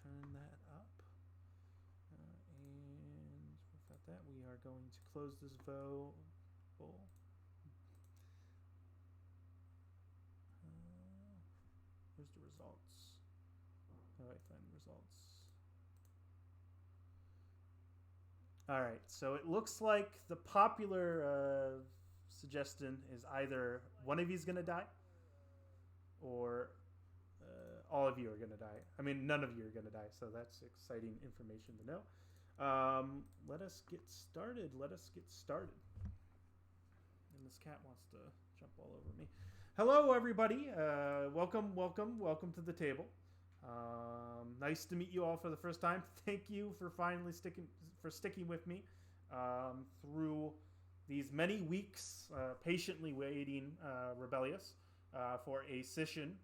turn that up. And without that, we are going to close this vote. Where's the results? How do I find results? All right, so it looks like the popular suggestion is either one of you is going to die or all of you are going to die. I mean, none of you are going to die, so that's exciting information to know. Let us get started. And this cat wants to jump all over me. Hello, everybody. Welcome to the table. Nice to meet you all for the first time. Thank you for finally sticking with me through these many weeks, patiently waiting, rebellious, for a session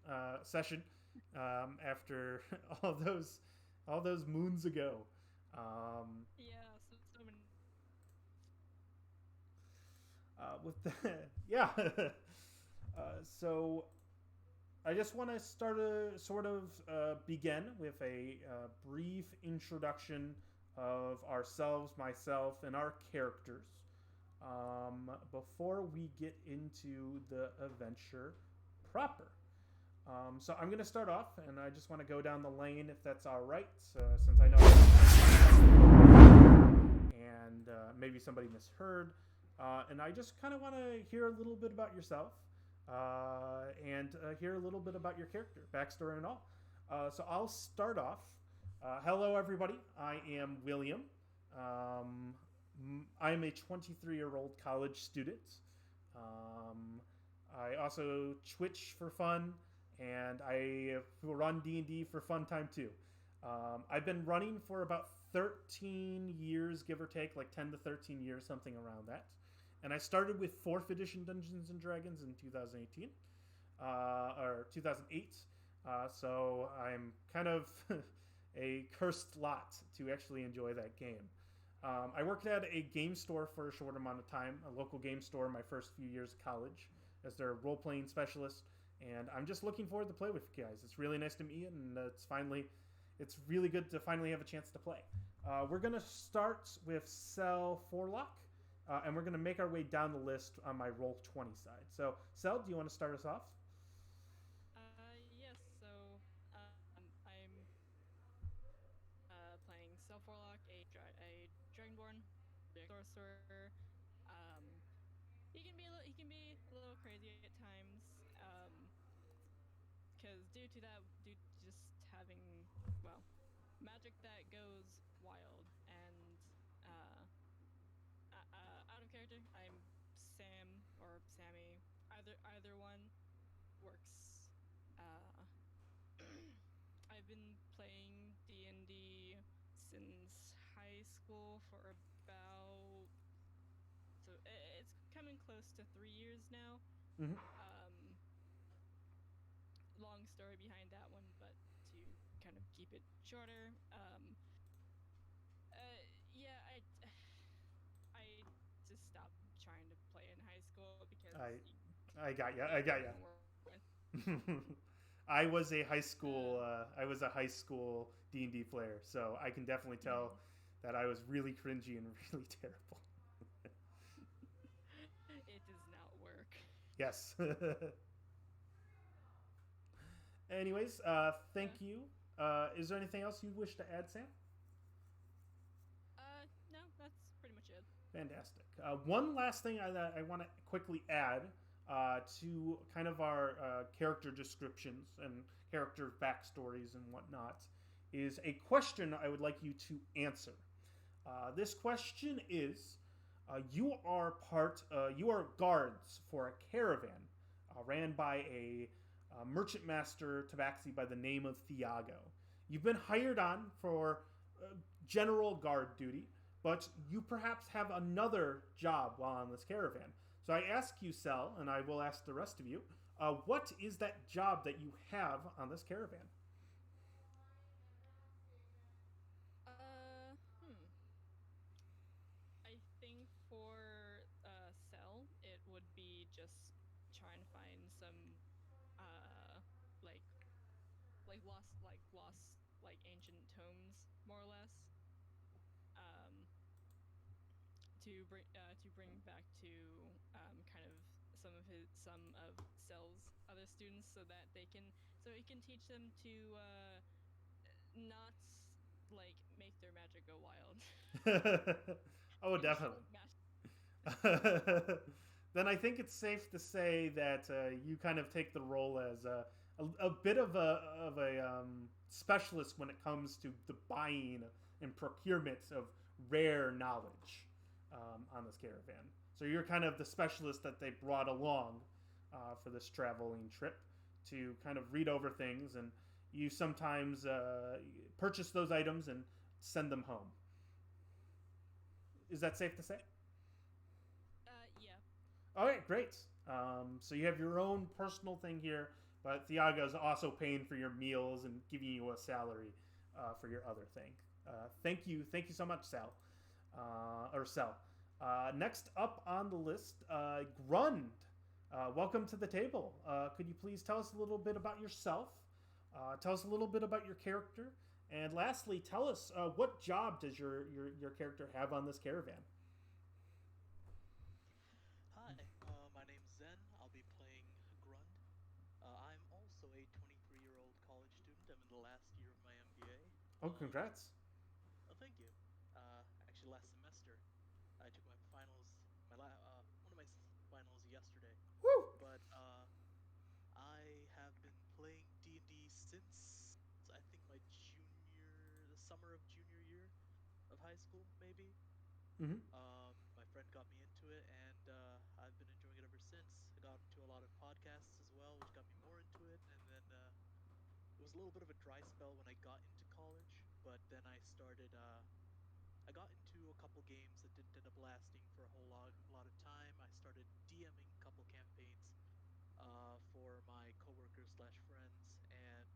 after all those moons ago. Yeah, so many. With the yeah. So I just want to begin with a brief introduction of ourselves, myself, and our characters before we get into the adventure proper. So I'm going to start off, and I just want to go down the lane if that's all right, since I know and maybe somebody misheard. And I just kind of want to hear a little bit about yourself and hear a little bit about your character, backstory, and all. So I'll start off. Hello, everybody. I am William. I'm a 23-year-old college student. I also Twitch for fun, and I run D&D for fun time too. I've been running for about 13 years, give or take, like 10 to 13 years, something around that. And I started with 4th edition Dungeons and Dragons in 2018, or 2008. So I'm kind of a cursed lot to actually enjoy that game. I worked at a game store for a short amount of time, a local game store in my first few years of college as their role-playing specialist. And I'm just looking forward to play with you guys. It's really nice to meet you, and it's really good to finally have a chance to play. We're going to start with Cell Forlock. And we're going to make our way down the list on my Roll20 side. So, Cel, do you want to start us off? Yes. So, I'm playing Self Warlock, a Dragonborn sorcerer. Um, he can be a little crazy at times. Because due to just having magic that goes wild and uh, out of character, I'm Sam or Sammy. Either one works. Uh, I've been playing D&D since high school for about it's coming close to 3 years now. Mm-hmm. Um, Long story behind that one, but to kind of keep it shorter, yeah, I just stopped trying to play in high school because I, you I got ya. I can't got even work with. ya. I was a high school. Uh, I was a high school D&D player, so I can definitely tell mm. that I was really cringy and really terrible. It does not work. Yes. Anyways, thank you. Is there anything else you wish to add, Sam? No, that's pretty much it. Fantastic. One last thing I want to quickly add to kind of our character descriptions and character backstories and whatnot is a question I would like you to answer. This question is: you are guards for a caravan ran by a merchant master tabaxi by the name of Thiago. You've been hired on for general guard duty, but you perhaps have another job while on this caravan. So I ask you, Cell, and I will ask the rest of you, what is that job that you have on this caravan? Uh, hmm. I think for Cell, it would be just trying to find some uh like like ancient tomes, more or less, um, to bring back to kind of some of Cell's other students, so that he can teach them to not like make their magic go wild. Oh, They just definitely. like magic. Then I think it's safe to say that you kind of take the role as a bit of a specialist when it comes to the buying and procurement of rare knowledge on this caravan. So you're kind of the specialist that they brought along for this traveling trip to kind of read over things, and you sometimes purchase those items and send them home. Is that safe to say? Yeah. All right, great. So you have your own personal thing here, but Thiago's also paying for your meals and giving you a salary for your other thing. Thank you so much, Sal, or Sal. Next up on the list, Grund. Welcome to the table. Could you please tell us a little bit about yourself? Tell us a little bit about your character, and lastly, tell us what job does your character have on this caravan? Hi, my name's Zen. I'll be playing Grund. I'm also a 23-year-old college student. I'm in the last year of my MBA. Oh, congrats! Oh, thank you. Actually, last semester, I took my finals, one of my finals yesterday. Woo! But I have been playing D&D since I think the summer of junior year of high school, maybe. Mm-hmm. My friend got me into it, and I've been enjoying it ever since. I got into a lot of podcasts as well, which got me more into it. And then it was a little bit of a dry spell when I got into college, but then I got into a couple games that didn't end up lasting for a lot of time. I started DMing a couple campaigns for my coworkers slash friends, and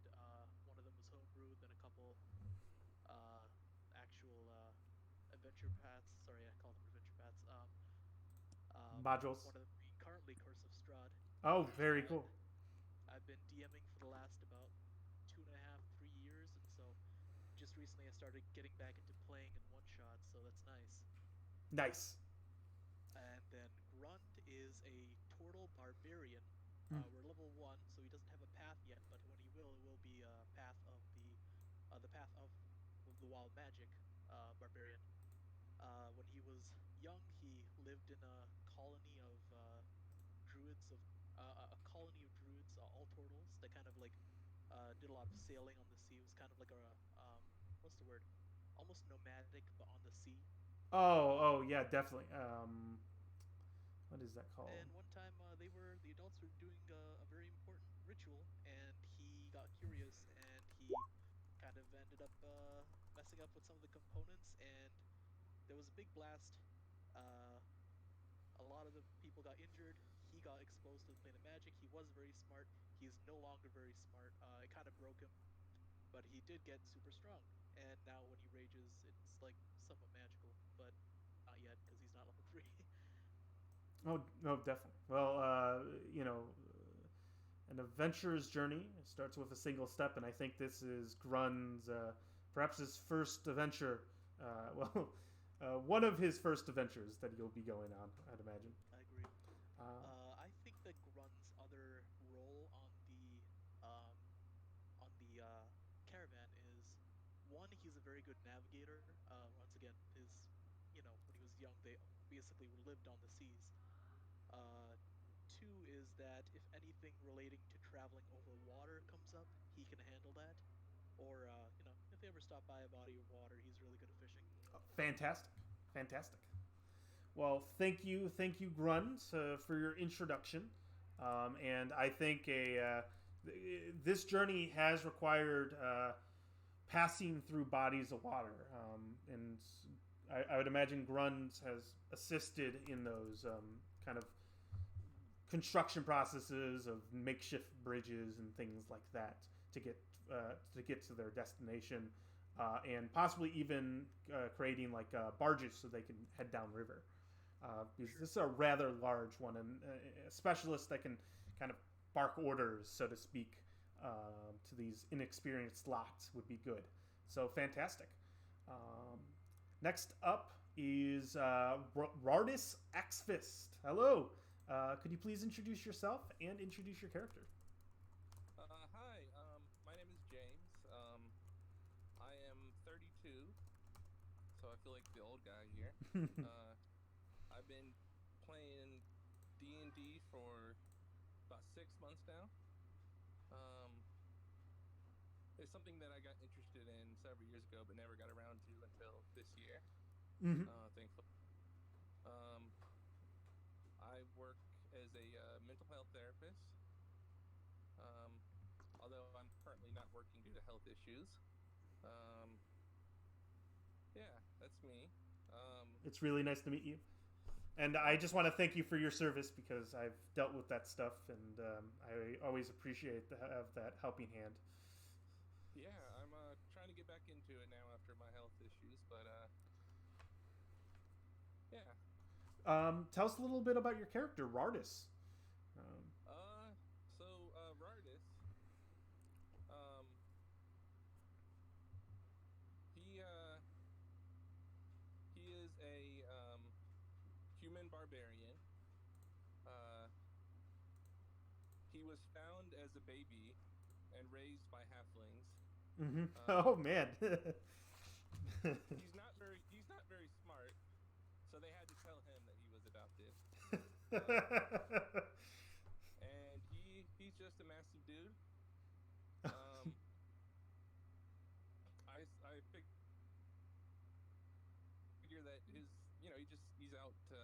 one of them was homebrew. Then a couple uh, actual adventure paths. Sorry, I call them adventure paths. Modules. One of them being currently Curse of Strahd, Oh, very and cool. I've been DMing for the last about 2.5, 3 years, and so just recently I started getting back into playing in one shots, so that's nice. Nice. And then Grund is a Turtle Barbarian. Mm. We're level 1, so he doesn't have a path yet, but when he will, it will be a path of the path of the wild magic barbarian. When he was young, he lived in a colony of druids of a colony of druids, all turtles that kind of like did a lot of sailing on the sea. It was kind of like a what's the word? Almost nomadic, but on the sea. Oh, yeah, definitely. What is that called? And one time, the adults were doing a very important ritual, and he got curious, and he kind of ended up messing up with some of the components, and there was a big blast. Uh, a lot of the people got injured. He got exposed to the plane of magic. He was very smart. He is no longer very smart. It kind of broke him, but he did get super strong. And now when he rages, it's like somewhat magical, but not yet because he's not level 3. Oh, no, definitely. Well, an adventurer's journey starts with a single step, and I think this is Grun's perhaps his first adventure. One of his first adventures that he'll be going on, I'd imagine. I agree. Uh, I think that Grun's other role um, on the caravan is one. He's a very good navigator. Once again, when he was young, they basically lived on the seas. Uh, Two is that if anything relating to traveling over water comes up, he can handle that. Or if they ever stop by a body of water, he's really good at fishing. fantastic, fantastic. Well, thank you, Grund, for your introduction. And I think this journey has required passing through bodies of water, and I would imagine Grund has assisted in those kind of construction processes of makeshift bridges and things like that to get to their destination, and possibly even creating like barges so they can head downriver. Because Sure. this is a rather large one, and a specialist that can kind of bark orders, so to speak, to these inexperienced lots would be good. So fantastic. Um, Next up is Rardis Axfist. Hello. Could you please introduce yourself and introduce your character? Hi, my name is James. I am 32, so I feel like the old guy here. I've been playing D&D for about 6 months now. It's something that I got interested in several years ago, but never got around to until this year. Mm-hmm. Thankfully. I work as a mental health therapist. Although I'm currently not working due to health issues. Yeah, that's me. It's really nice to meet you. And I just want to thank you for your service because I've dealt with that stuff, and I always appreciate to have that helping hand. Yeah, I'm trying to get back into it now after my health issues, but yeah. Tell us a little bit about your character, Rardis. Rardis, he is a human barbarian. Uh, he was found as a baby and raised by halflings. Mm-hmm. Oh man. He's not very smart, so they had to tell him that he was adopted. And he's just a massive dude. I figure that he's out to,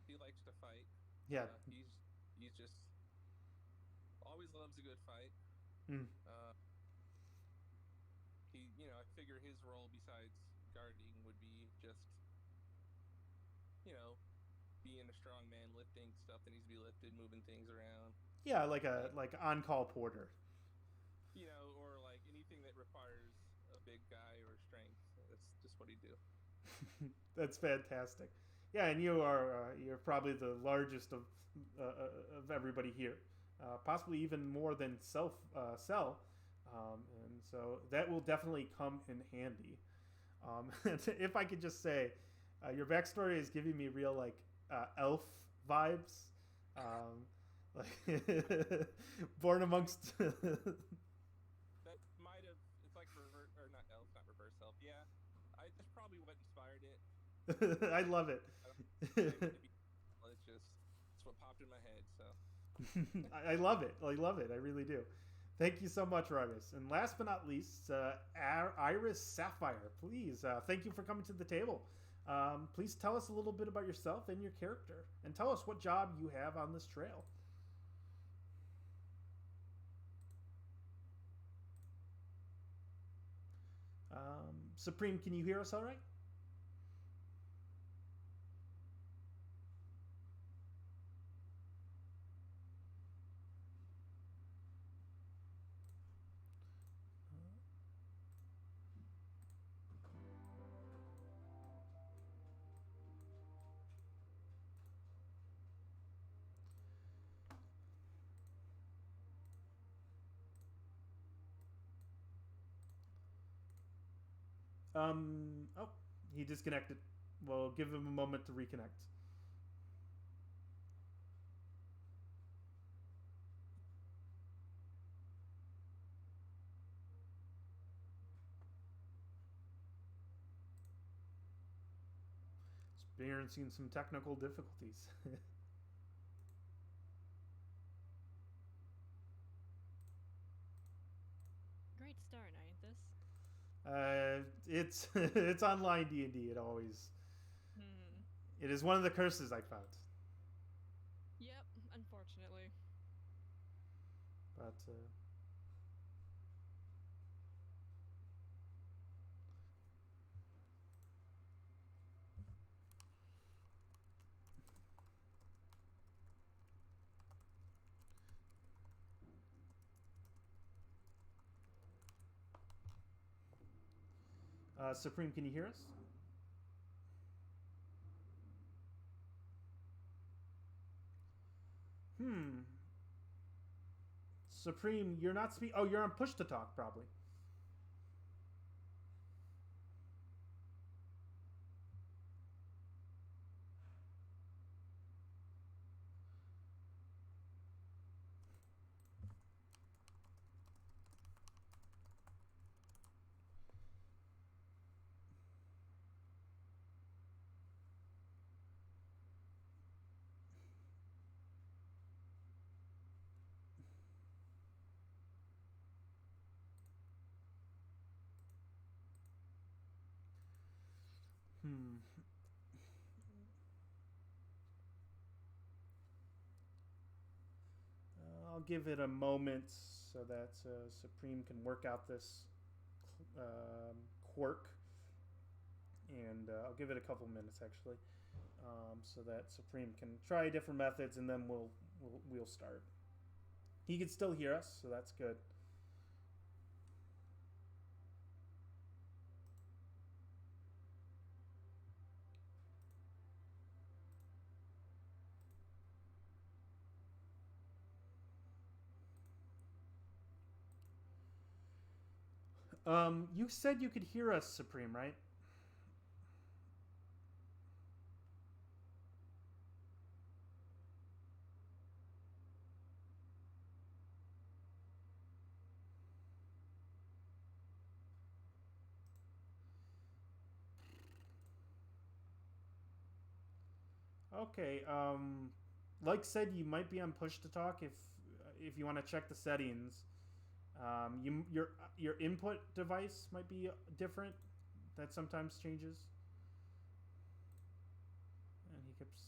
he likes to fight. Yeah. He's just always loves a good fight. Mm. I figure his role besides guarding would be just, being a strong man, lifting stuff that needs to be lifted, moving things around. Yeah, like on-call porter. Or like anything that requires a big guy or strength. That's just what he do. That's fantastic. Yeah, and you're probably the largest of everybody here, possibly even more than Cell, and so that will definitely come in handy. If I could just say, your backstory is giving me real elf vibes, like born amongst. That might have. It's like reverse or not elf, not reverse elf. Yeah, that's probably what inspired it. I love it. It's what popped in my head. So I love it. I love it. I really do. Thank you so much, Rardis. And last but not least, Iris Sapphire. Please, thank you for coming to the table. Please tell us a little bit about yourself and your character, and tell us what job you have on this trail. Supreme, can you hear us all right? Oh, he disconnected. We'll give him a moment to reconnect. Experiencing some technical difficulties. Great start, ain't this? It's online D&D. It always. It is one of the curses I found. Yep, unfortunately. But Supreme, can you hear us? Supreme, you're not Oh, you're on push to talk, probably. I'll give it a moment so that Supreme can work out this quirk, and I'll give it a couple minutes actually, so that Supreme can try different methods, and then we'll start. He can still hear us, so that's good. You said you could hear us, Supreme, right? Okay. Like said, you might be on push to talk if you want to check the settings. Your input device might be different. That sometimes changes. And he keeps.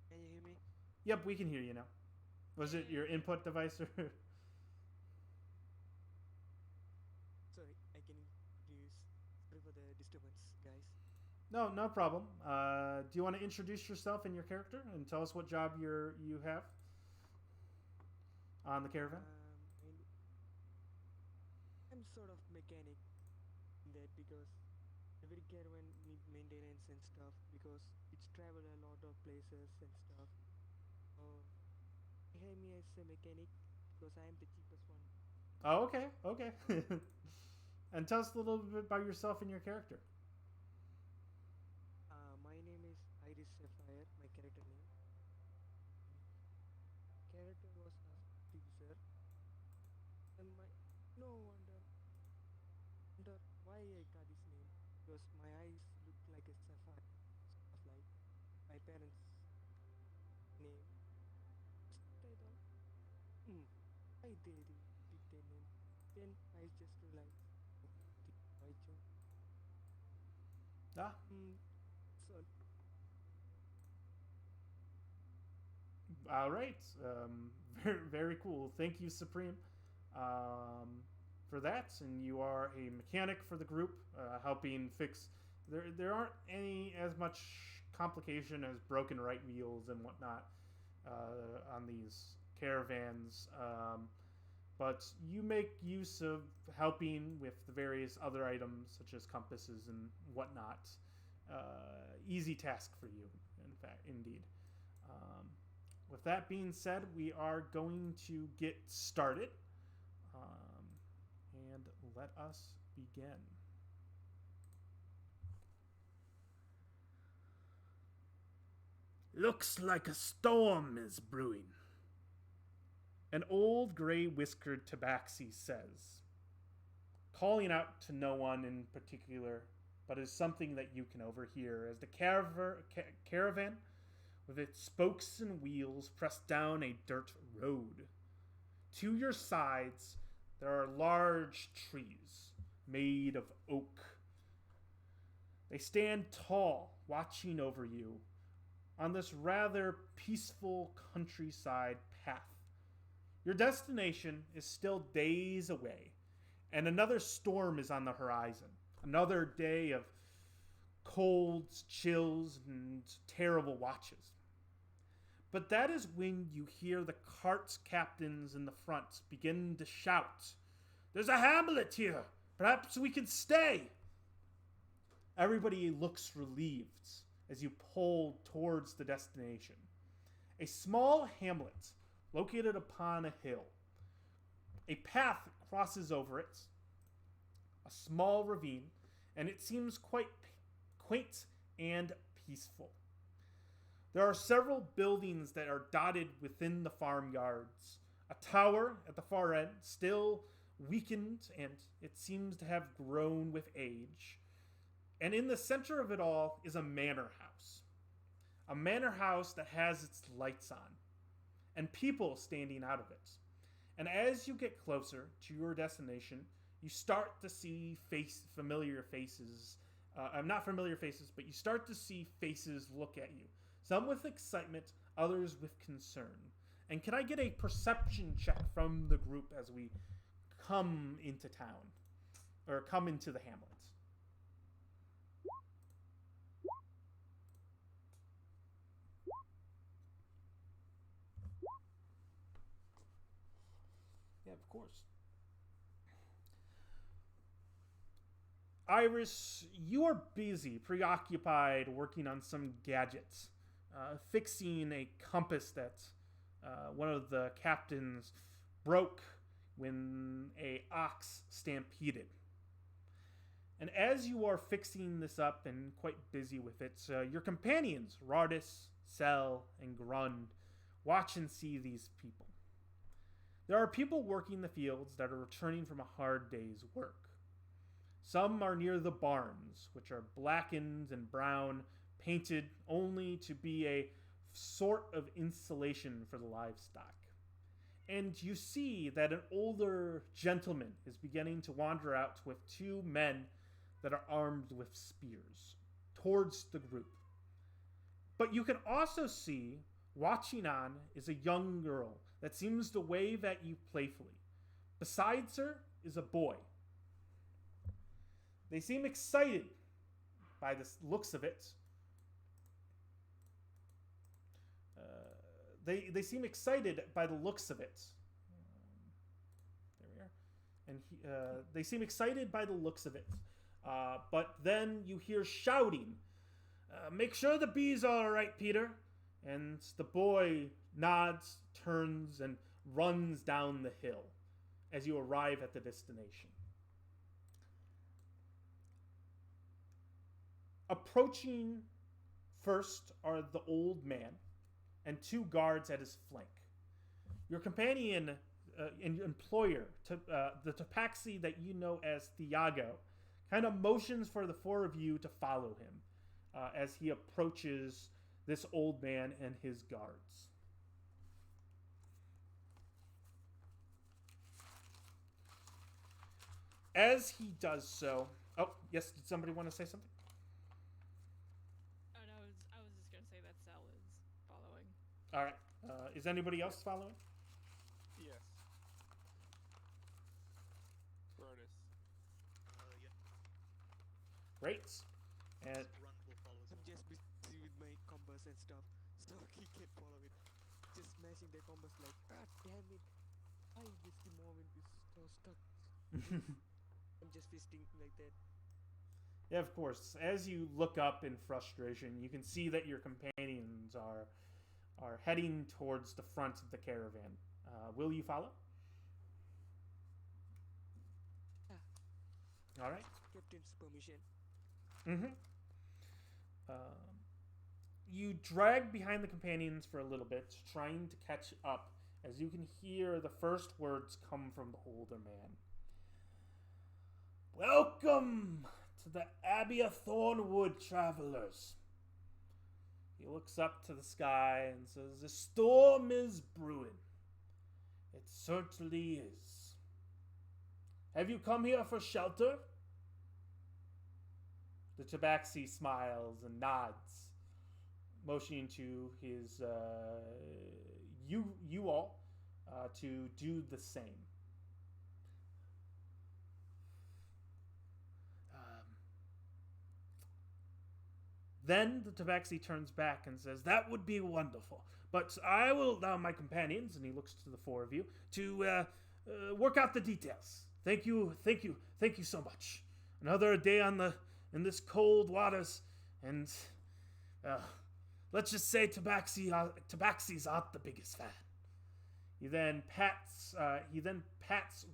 Can you hear me? Yep, we can hear you now. Was it your input device or? Sorry, I can use. Sorry for the disturbance, guys. No problem. Do you want to introduce yourself and your character and tell us what job you have on the caravan? I'm sort of mechanic in that because every caravan need maintenance and stuff because it's travel a lot of places and stuff. Hire me as a mechanic because I am the cheapest one. Oh, okay. And tell us a little bit about yourself and your character. My name is Iris Sapphire, my character name. Character was a teacher, and no wonder why I got his name because my eyes look like a sapphire, stuff like my parents' name. I thought, why they did their name? Then I just realized, I chose. Ah, So all right. Very cool. Thank you, Supreme, for that. And you are a mechanic for the group, helping fix. There aren't any as much complication as broken right wheels and whatnot on these caravans. But you make use of helping with the various other items such as compasses and whatnot. Easy task for you, in fact, indeed. With that being said, we are going to get started. And let us begin. Looks like a storm is brewing, an old gray-whiskered tabaxi says, calling out to no one in particular, but is something that you can overhear as the caravan, with its spokes and wheels, press down a dirt road. To your sides, there are large trees made of oak. They stand tall, watching over you on this rather peaceful countryside path. Your destination is still days away, and another storm is on the horizon. Another day of colds, chills, and terrible watches. But that is when you hear the cart's captains in the front begin to shout, "There's a hamlet here! Perhaps we can stay!" Everybody looks relieved as you pull towards the destination. A small hamlet located upon a hill. A path crosses over it, a small ravine, and it seems quite quaint and peaceful. There are several buildings that are dotted within the farmyards. A tower at the far end, still weakened, and it seems to have grown with age. And in the center of it all is a manor house. A manor house that has its lights on, and people standing out of it. And as you get closer to your destination, you start to see familiar faces. Not familiar faces, but you start to see faces look at you. Some with excitement, others with concern. And can I get a perception check from the group as we come into town? Or come into the hamlet? Yeah, of course. Iris, you are busy, preoccupied, working on some gadgets. Fixing a compass that one of the captains broke when a ox stampeded. And as you are fixing this up and quite busy with it, your companions, Rardis, Sel, and Grund, watch and see these people. There are people working the fields that are returning from a hard day's work. Some are near the barns, which are blackened and brown, painted only to be a sort of insulation for the livestock. And you see that an older gentleman is beginning to wander out with two men that are armed with spears towards the group. But you can also see, watching on, is a young girl that seems to wave at you playfully. Besides her is a boy. They seem excited by the looks of it. They seem excited by the looks of it. There we are. And they seem excited by the looks of it. But then you hear shouting. Make sure the bees are all right, Peter. And the boy nods, turns, and runs down the hill as you arrive at the destination. Approaching first are the old man and two guards at his flank. Your companion and your employer, the tabaxi that you know as Thiago, kind of motions for the four of you to follow him as he approaches this old man and his guards. As he does so... Oh, yes, did somebody want to say something? Oh no, I was just gonna say that Sal is following. All right. Is anybody else following? Yes. Rardis. Yeah. Great. And Grund will follow as I'm well. just busy with my compass and stuff, so he can't follow it. Just smashing the compass like, damn it! Why is the moment is so stuck? I'm just fisting like that. yeah, of course. As you look up in frustration, you can see that your companions are heading towards the front of the caravan. Will you follow? Yeah. All right. Captain's permission. Mm-hmm. You drag behind the companions for a little bit, trying to catch up, as you can hear the first words come from the older man. Welcome to the Abbey of Thornwood, travelers. He looks up to the sky and says, the storm is brewing. It certainly is. Have you come here for shelter? The tabaxi smiles and nods, motioning to his you all to do the same. Then the tabaxi turns back and says, that would be wonderful. But I will allow my companions, and he looks to the four of you, to work out the details. Thank you so much. Another day in this cold waters, and let's just say tabaxis aren't the biggest fan. He then pats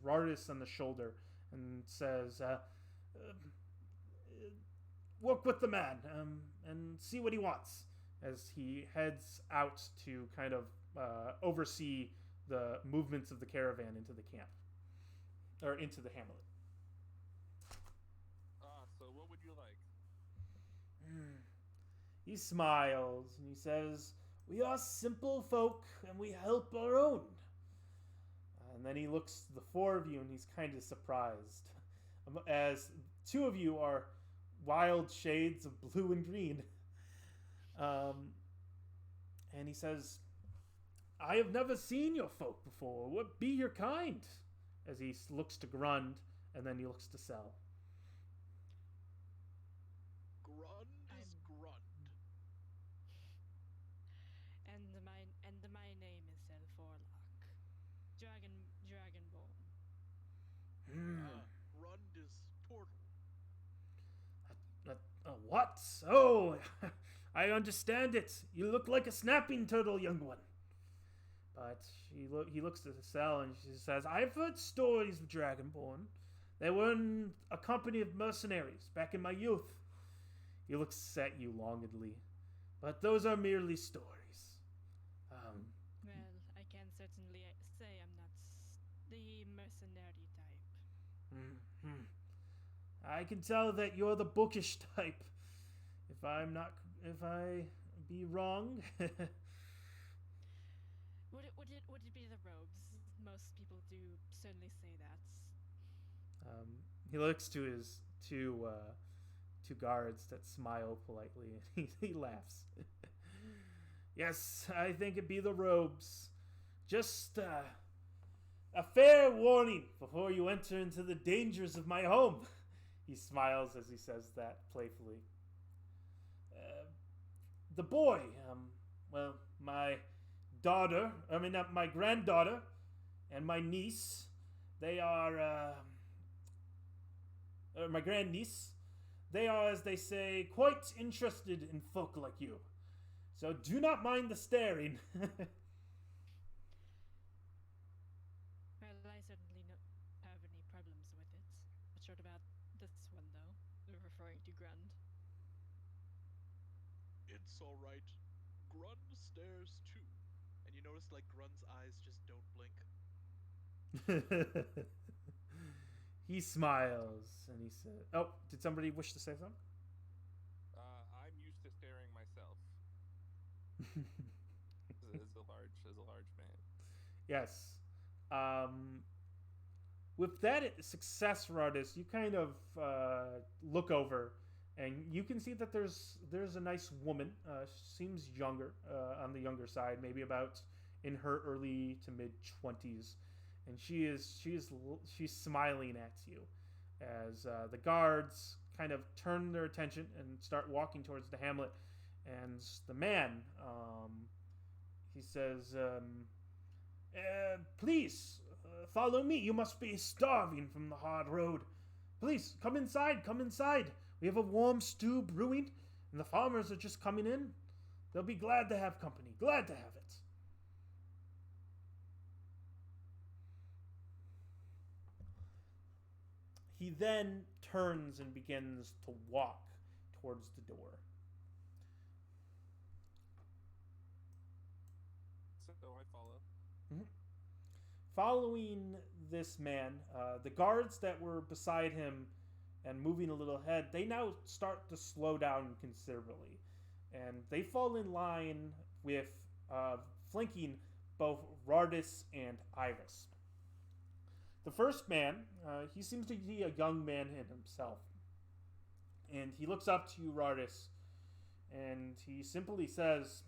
Rardis on the shoulder and says, work with the man and see what he wants, as he heads out to kind of oversee the movements of the caravan into the camp, or into the hamlet. So what would you like? He smiles and he says, we are simple folk and we help our own. And then he looks to the four of you and he's kind of surprised. as two of you are wild shades of blue and green. Um, and he says, I have never seen your folk before. What be your kind? As he looks to Grund, and then he looks to Sel. Grund is I'm- Grund. And my name is Selforlock. Dragonborn. Grund is Turtle. What? Oh, I understand it. You look like a snapping turtle, young one. But he looks to Sel and she says, I've heard stories of Dragonborn. They were in a company of mercenaries back in my youth. He looks at you longingly. But those are merely stories. Well, I can certainly say I'm not the mercenary type. I can tell that you're the bookish type. If I be wrong. Would it be the robes? Most people do certainly say that. He looks to his two guards that smile politely, and he laughs. Yes, I think it be the robes. Just a fair warning before you enter into the dangers of my home. He smiles as he says that playfully. The boy, well, my my granddaughter and my niece, they are, my grandniece, they are, as they say, quite interested in folk like you. So do not mind the staring. Well, I certainly don't have any problems with it. Not sure about this one, though. We're referring to Grund. It's alright. Grund stares too. And you notice, like, Grund's eyes just don't blink. He smiles and he says, oh, did somebody wish to say something? I'm used to staring myself as a large man. Yes. With that success, Rardis, you kind of look over, and you can see that there's a nice woman. Seems younger, on the younger side, maybe about in her early to mid 20s, and she's smiling at you as the guards kind of turn their attention and start walking towards the hamlet. And the man, he says, please, follow me. You must be starving from the hard road. Please, come inside, come inside. We have a warm stew brewing, and the farmers are just coming in. They'll be glad to have company, glad to have it. He then turns and begins to walk towards the door. So I follow. Following this man, the guards that were beside him and moving a little ahead, they now start to slow down considerably. And they fall in line with flanking both Rardis and Iris. The first man, he seems to be a young man in himself. And he looks up to you, Rardis, and he simply says,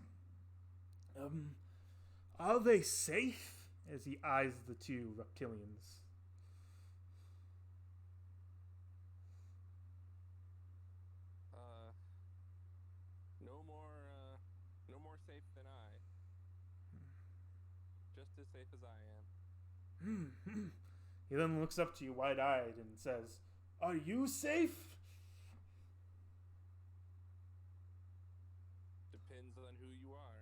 are they safe? As he eyes the two reptilians. No more safe than I. Just as safe as I am. He then looks up to you wide-eyed and says, are you safe? Depends on who you are.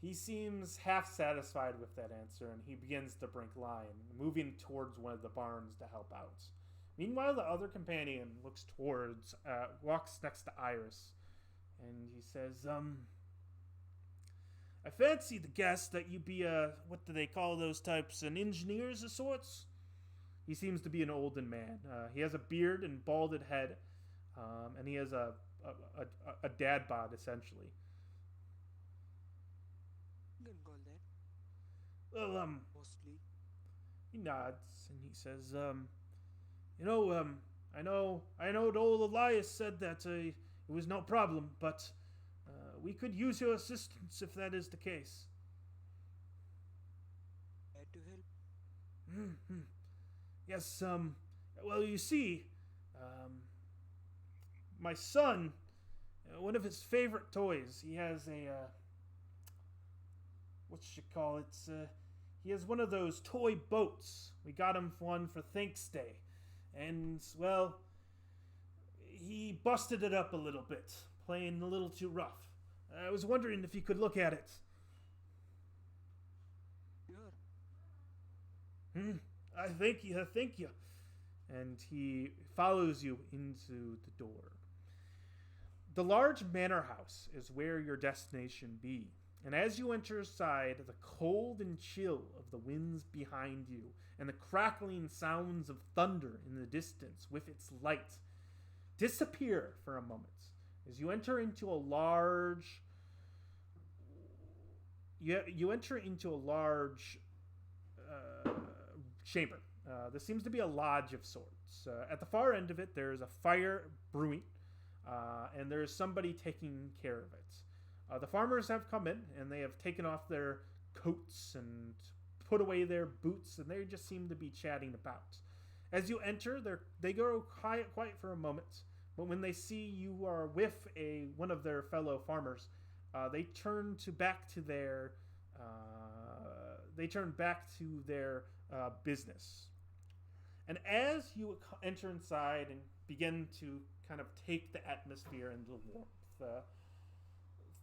He seems half satisfied with that answer, and he begins to break line, moving towards one of the barns to help out. Meanwhile, the other companion walks next to Iris, and he says, I fancy the guess that you be what do they call those types, an engineers of sorts? He seems to be an olden man. He has a beard and balded head, and he has a dad bod, essentially. You can call that Well, mostly. He nods and he says, I know the old Elias said that it was no problem, but we could use your assistance if that is the case. Glad to help. Mm-hmm. Yes, well, you see, my son, one of his favorite toys, he has what you call it? He has one of those toy boats. We got him one for Thanks Day. And, well, he busted it up a little bit, playing a little too rough. I was wondering if you could look at it. Sure. I thank you. And he follows you into the door. The large manor house is where your destination be. And as you enter inside, the cold and chill of the winds behind you and the crackling sounds of thunder in the distance with its light disappear for a moment as you enter into a large chamber. This seems to be a lodge of sorts. At the far end of it, there is a fire brewing, and there is somebody taking care of it. The farmers have come in, and they have taken off their coats and put away their boots, and they just seem to be chatting about. As you enter, they go quiet for a moment, but when they see you are with one of their fellow farmers, they turn back to their business. And as you enter inside and begin to kind of take the atmosphere and the warmth,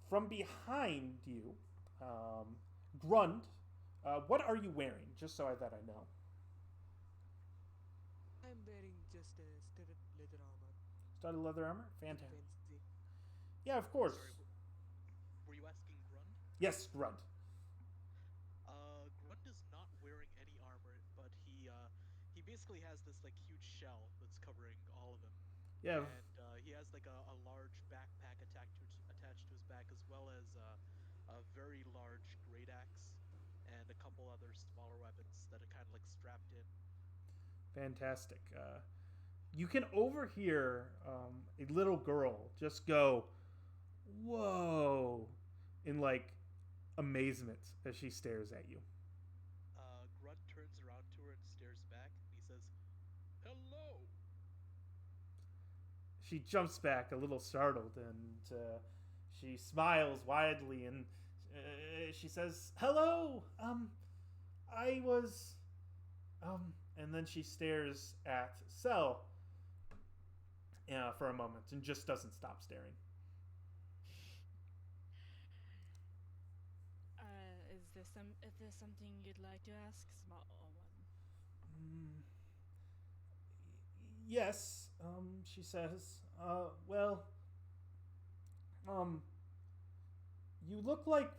from behind you, Grund, what are you wearing? Just so that I know. I'm wearing just a studded leather armor. Studded leather armor? Fantastic. Fancy. Yeah, of course. Sorry, were you asking Grund? Yes, Grund. Grund is not wearing any armor, but he basically has this like huge shell that's covering all of him. Yeah. And he has like a large backpack attached to his back, as well as a very large great axe and a couple other smaller weapons that are kind of like strapped in. Fantastic. You can overhear a little girl just go, "Whoa," in like amazement as she stares at you. Grund turns around to her and stares back, and he says, "Hello." She jumps back a little startled, and she smiles widely, and she says, "Hello. I was and then she stares at Cell for a moment and just doesn't stop staring. Is there something you'd like to ask, small one? Yes, she says. Well, you look like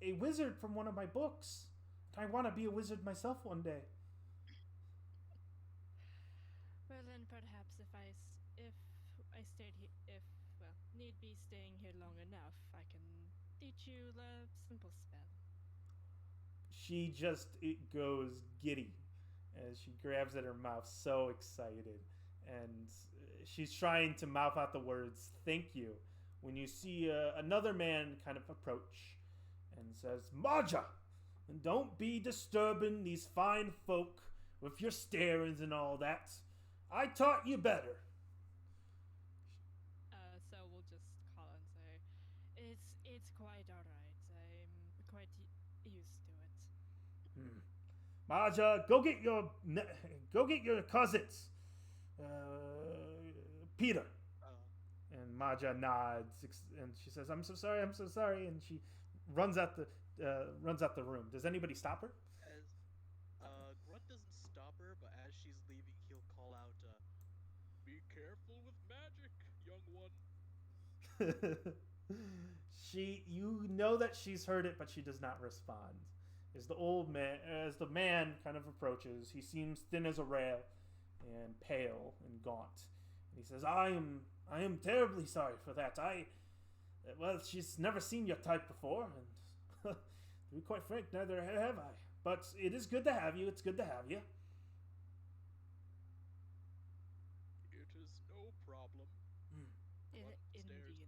a wizard from one of my books. I want to be a wizard myself one day. Well, then perhaps if I stayed here, need be staying here long enough, I can teach you the simple spell. She just goes giddy as she grabs at her mouth, so excited, and she's trying to mouth out the words "thank you" when you see another man kind of approach and says, "Maja, don't be disturbing these fine folk with your starings and all that. I taught you better." So we'll just call and say, it's quite alright. I'm quite used to it. Maja, go get your cousins, Peter. And Maja nods, and she says, I'm so sorry," and she runs out the room. Does anybody stop her? As Grunt doesn't stop her, but as she's leaving, he'll call out, "Be careful with magic, young one." You know that she's heard it, but she does not respond. As the man kind of approaches, he seems thin as a rail and pale and gaunt. And he says, I am terribly sorry for that. Well, she's never seen your type before, To be quite frank, neither have I. But it is good to have you. It's good to have you. It is no problem. Grunt stares Indeed. too.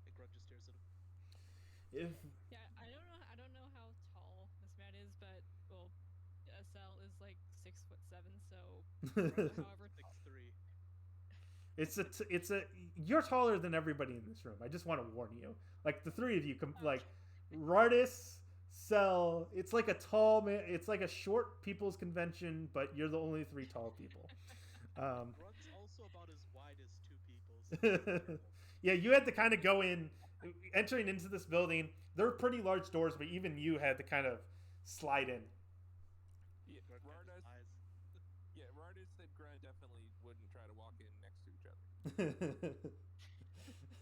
And Grunt just stares at him. If Yeah, I don't know how tall this man is, but well, SL is like 6'7", so however tall. 6'3". it's a you're taller than everybody in this room. I just want to warn you. Like the three of you, like Rardis, Cell. It's like a tall man. It's like a short people's convention, but you're the only three tall people. Grunt's also about as wide as two people. So it's terrible. Yeah, you had to kind of go in, entering into this building. There were pretty large doors, but even you had to kind of slide in. Yeah, Grunt kind of Rardis. eyes. Yeah, Rardis and Grund definitely wouldn't try to walk in next to each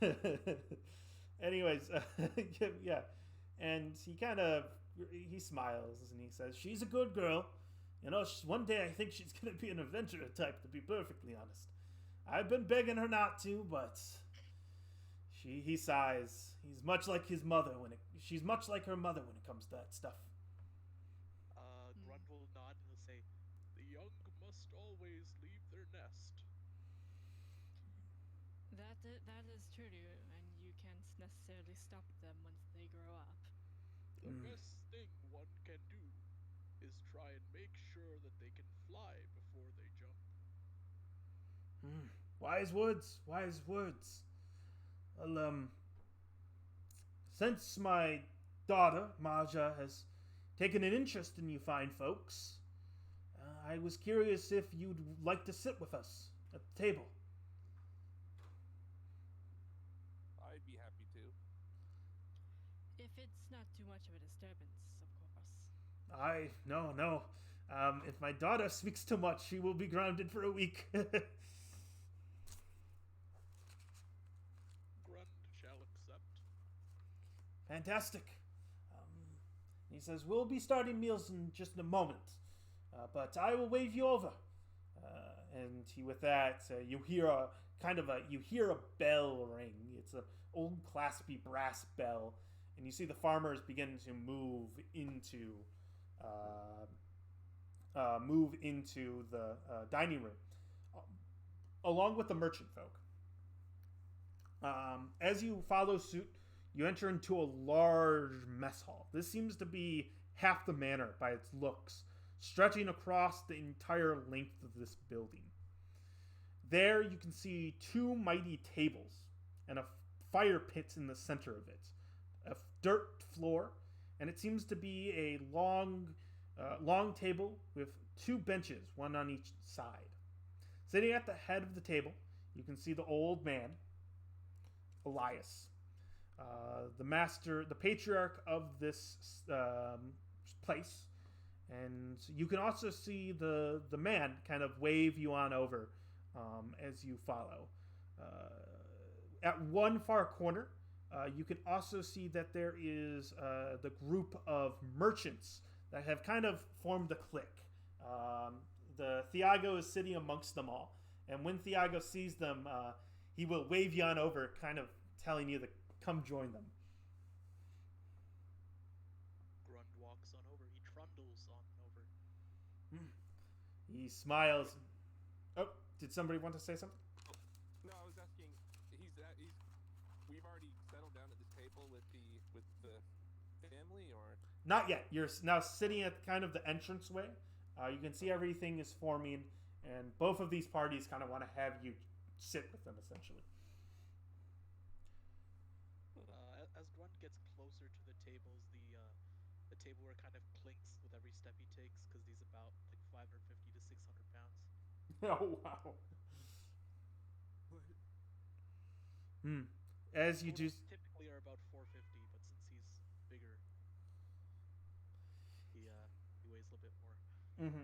other. Anyways, yeah, and he smiles and he says, "She's a good girl. You know, one day I think she's gonna be an adventurer type. To be perfectly honest, I've been begging her not to, but he sighs. He's much like his mother she's much like her mother when it comes to that stuff." Grunt will nod and he'll say, "The young must always leave their nest." That is true, and you can't necessarily stop them once they grow up. The best thing one can do is try and make sure that they can fly before they jump. Wise words, wise words. Well, since my daughter, Marja, has taken an interest in you fine folks, I was curious if you'd like to sit with us at the table. I'd be happy to. If it's not too much of a disturbance, of course. No. If my daughter speaks too much, she will be grounded for a week. Grund shall accept. Fantastic. He says, "We'll be starting meals in just a moment, but I will wave you over." And with that, you hear a bell ring. It's an old claspy brass bell, and you see the farmers begin to move into the dining room, along with the merchant folk. As you follow suit, you enter into a large mess hall. This seems to be half the manor by its looks, stretching across the entire length of this building. There you can see two mighty tables and a fire pit in the center of it, a dirt floor, and it seems to be a long table with two benches, one on each side. Sitting at the head of the table, you can see the old man, Elias, the patriarch of this place, and you can also see the man kind of wave you on over as you follow. At one far corner, you can also see that there is the group of merchants that have kind of formed a clique. The Thiago is sitting amongst them all, and when Thiago sees them, he will wave you on over, kind of telling you to come join them. Grund walks on over. He trundles on over. He smiles. Oh, did somebody want to say something? No, I was asking. We've already settled down at this table with the family, or Not yet. You're now sitting at kind of the entranceway. You can see everything is forming, and both of these parties kind of want to have you sit with them, essentially. As Grunt gets closer to the tables, the tableware kind of clinks with every step he takes because he's about like 550 to 600 pounds. Oh, wow. As you do... Typically are about 450, but since he's bigger, he weighs a little bit more.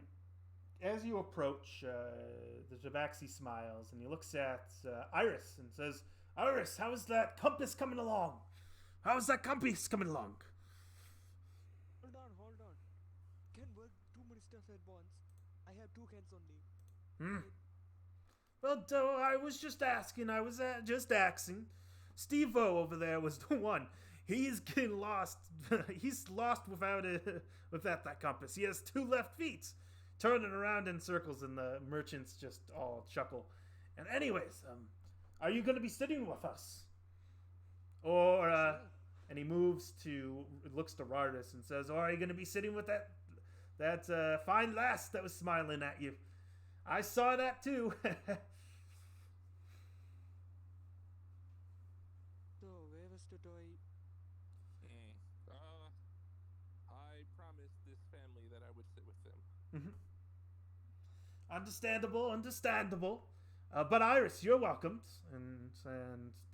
As you approach, the Tabaxi smiles, and he looks at Iris and says, "Iris, how is that compass coming along? How's that compass coming along?" Hold on. Can't work too many stuff at once. I have two hands only. Well, I was just asking. Steve-O over there was the one. He's getting lost. He's lost without that compass. He has 2 left feet, turning around in circles, and the merchants just all chuckle. And anyways, are you going to be sitting with us? Or and he looks to Rardis and says, "Or are you going to be sitting with that fine lass that was smiling at you? I saw that too." So, where was the toy? I promised this family that I would sit with them. Understandable. But Iris, you're welcomed. And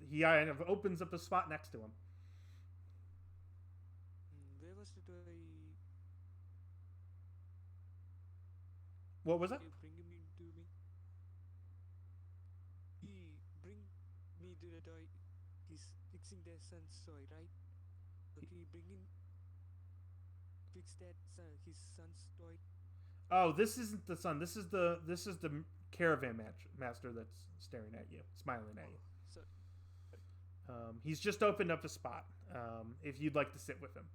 he kind of opens up a spot next to him. Where was the toy? What was that? You bring him to me. He bring me to the toy. He's fixing their son's toy, right? So he bring him fix that his son's toy. Oh, this isn't the son. This is the caravan master that's staring at you, smiling at you. So He's just opened up a spot. If you'd like to sit with him.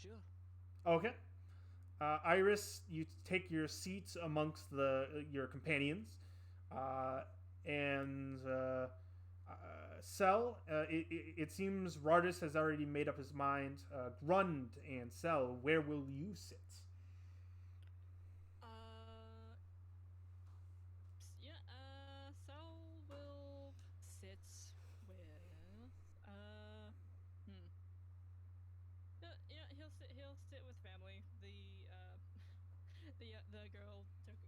sure. Okay. Iris, you take your seats amongst your companions, and Sel. It seems Rardis has already made up his mind. Grund and Sel, where will you sit? Sal will sit with he'll sit with family. The girl took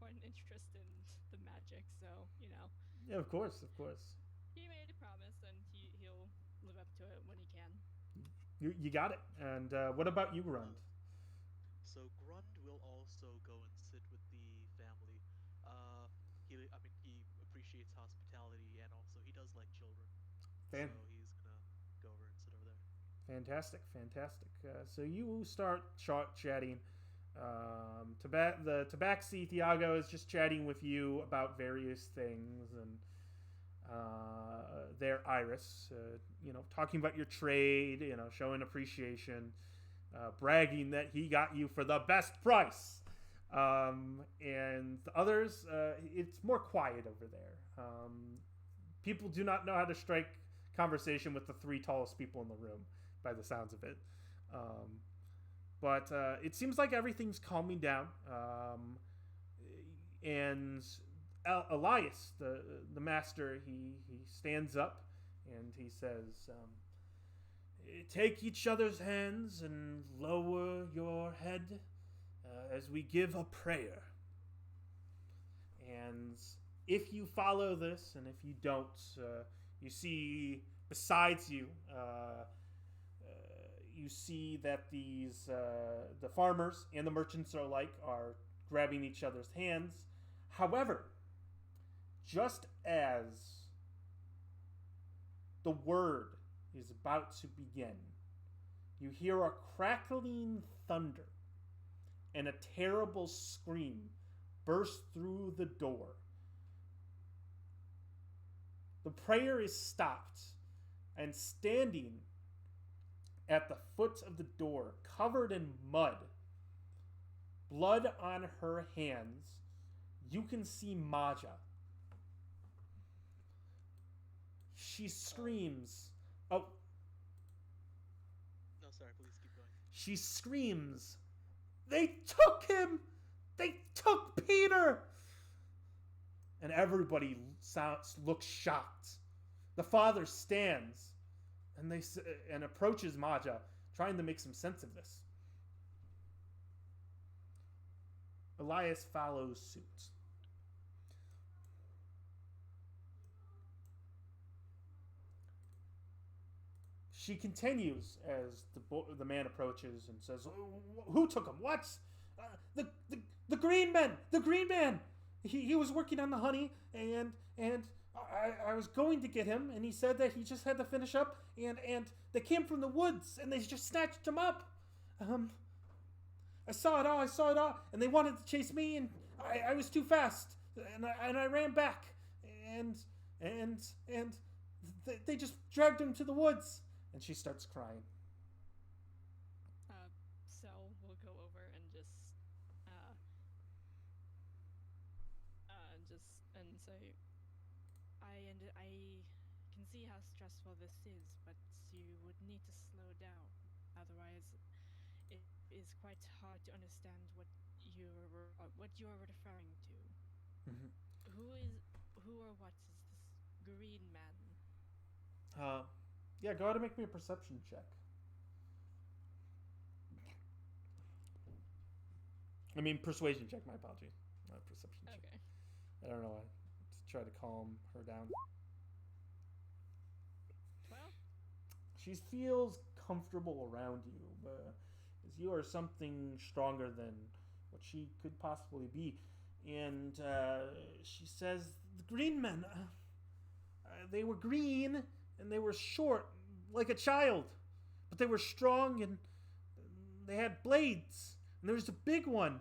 quite an interest in the magic, so Yeah, of course. he made a promise, and he'll live up to it when he can. You got it. And what about you, Grund? So Grund will also go and sit with the family. He appreciates hospitality, and also he does like children. Fan- So he's gonna go over and sit over there. Fantastic. So you start chatting. The Tabaxi Thiago is just chatting with you about various things, and there Iris, talking about your trade, showing appreciation, bragging that he got you for the best price. And the others, it's more quiet over there. People do not know how to strike conversation with the 3 tallest people in the room, by the sounds of it. But it seems like everything's calming down. And Elias, the master, he stands up and he says, "Take each other's hands and lower your head as we give a prayer. And if you follow this, and if you don't, you see besides you, you see that the farmers and the merchants alike are grabbing each other's hands. However, just as the word is about to begin, you hear a crackling thunder and a terrible scream burst through the door. The prayer is stopped, and standing at the foot of the door, covered in mud, blood on her hands, you can see Maja. She screams. Oh. No, sorry, please keep going. She screams, "They took him! They took Peter!" And everybody looks shocked. The father stands and approaches Maja, trying to make some sense of this. Elias follows suit. She continues as the man approaches and says, "Who took him? What? The green man! The green man! He was working on the honey, and I was going to get him, and he said that he just had to finish up, and they came from the woods, and they just snatched him up. I saw it all, and they wanted to chase me, and I was too fast, and I ran back, and They just dragged him to the woods. And she starts crying. Cell will go over and uh, and say, I can see how stressful this is, but you would need to slow down. Otherwise, it is quite hard to understand what you are referring to. Mm-hmm. Who is who or what is this green man? Yeah, go ahead and make me a perception check. I mean, persuasion check, my apologies. Not perception check. Okay. I don't know. To try to calm her down. 12? She feels comfortable around you, as you are something stronger than what she could possibly be. And she says, the green men, they were green and they were short, like a child. But they were strong and they had blades. And there was a big one,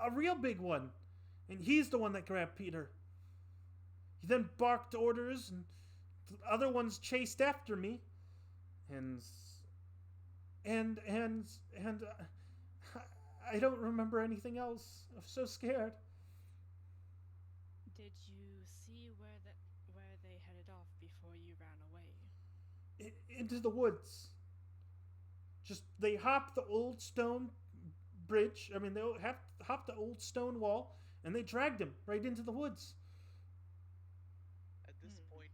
a real big one. And he's the one that grabbed Peter. He then barked orders and the other ones chased after me. And I don't remember anything else. I'm so scared. Did you see where they headed off before you ran away? Into the woods. Just they hopped the old stone bridge. I mean, they hopped the old stone wall, and they dragged him right into the woods. At this point,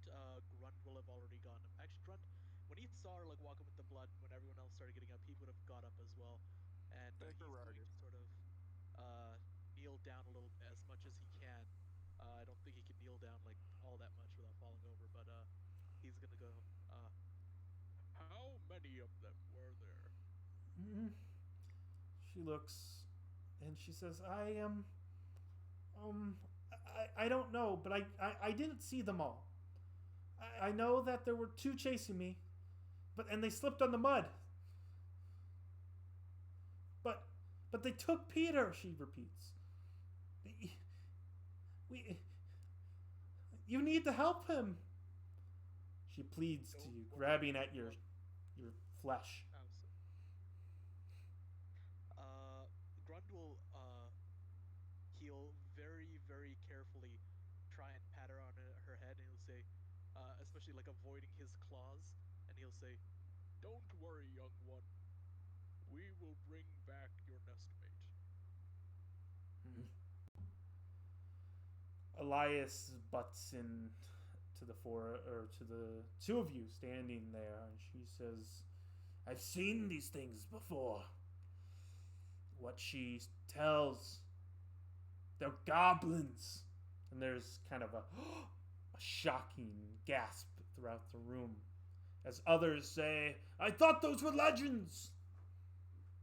Grund will have already gone. Actually, Grund, when he saw her like walk up with the blood, when everyone else started getting up, he would have got up as well, and Thank he's you, going Rardis. to sort of kneel down a little as much as he can. I don't think he can kneel down like all that much without falling over, but he's gonna go. How many of them were there? Mm-hmm. She looks, and she says, I don't know, but I didn't see them all. I know that there were two chasing me, and they slipped on the mud. But they took Peter, she repeats. You need to help him. She pleads to you, grabbing at your flesh. Grund will he'll very, very carefully try and pat her on her head, and he'll say, especially like avoiding his claws, and he'll say, "Don't worry, young one. We will bring back your nestmate." Elias butts in to the two of you standing there, and she says, I've seen these things before. What she tells, they're goblins. And there's kind of a shocking gasp throughout the room as others say, I thought those were legends.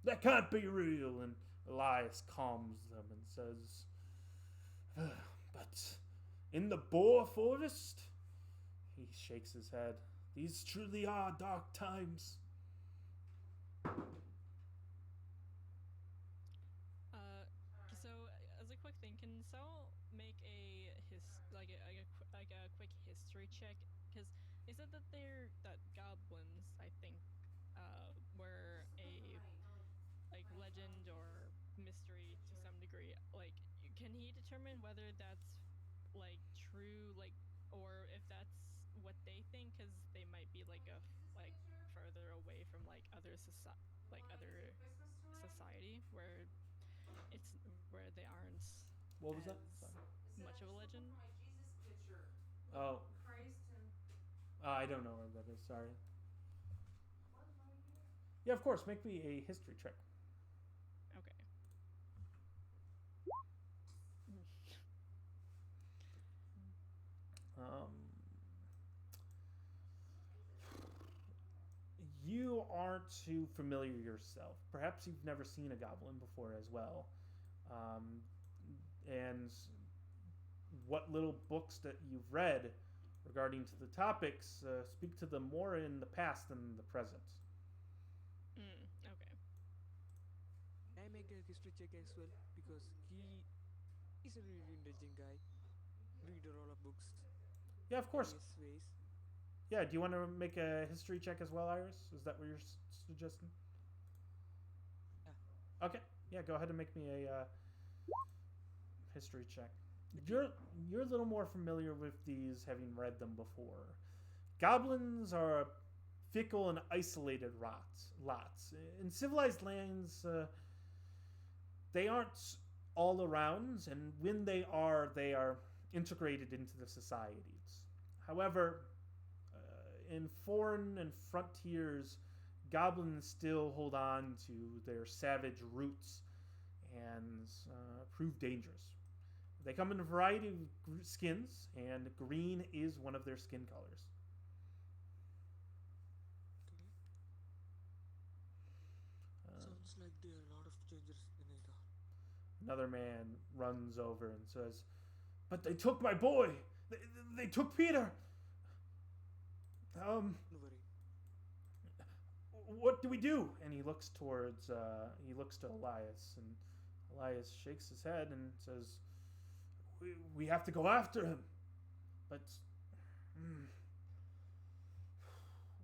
That can't be real. And Elias calms them and says, but in the boar forest, he shakes his head. These truly are dark times. So as a quick thing, can Sal make a quick history check? Because they said that goblins, I think, were a legend or mystery to some degree. Like, can he determine whether that's true, or if that's what they think? Because they might be further away from other society where they aren't What was that? as much of a legend. Oh. I don't know where that is, sorry. Yeah, of course, make me a history check. Okay. You aren't too familiar yourself. Perhaps you've never seen a goblin before as well. And what little books that you've read regarding to the topics speak to them more in the past than the present. Okay. I make a history check as well because he's a really intelligent guy. Read a lot of books. Yeah, of course. Various ways. Yeah, do you want to make a history check as well, Iris? Is that what you're suggesting? Yeah. Okay. Yeah, go ahead and make me a history check. You're a little more familiar with these, having read them before. Goblins are fickle and isolated lots. In civilized lands, they aren't all around, and when they are integrated into the societies. However, in foreign and frontiers, goblins still hold on to their savage roots and prove dangerous. They come in a variety of skins, and green is one of their skin colors. Okay. Sounds like there are a lot of changes in Ada. Another man runs over and says, "But they took my boy! They took Peter! Don't worry. What do we do?" And he looks to Elias, and Elias shakes his head and says, we have to go after him. But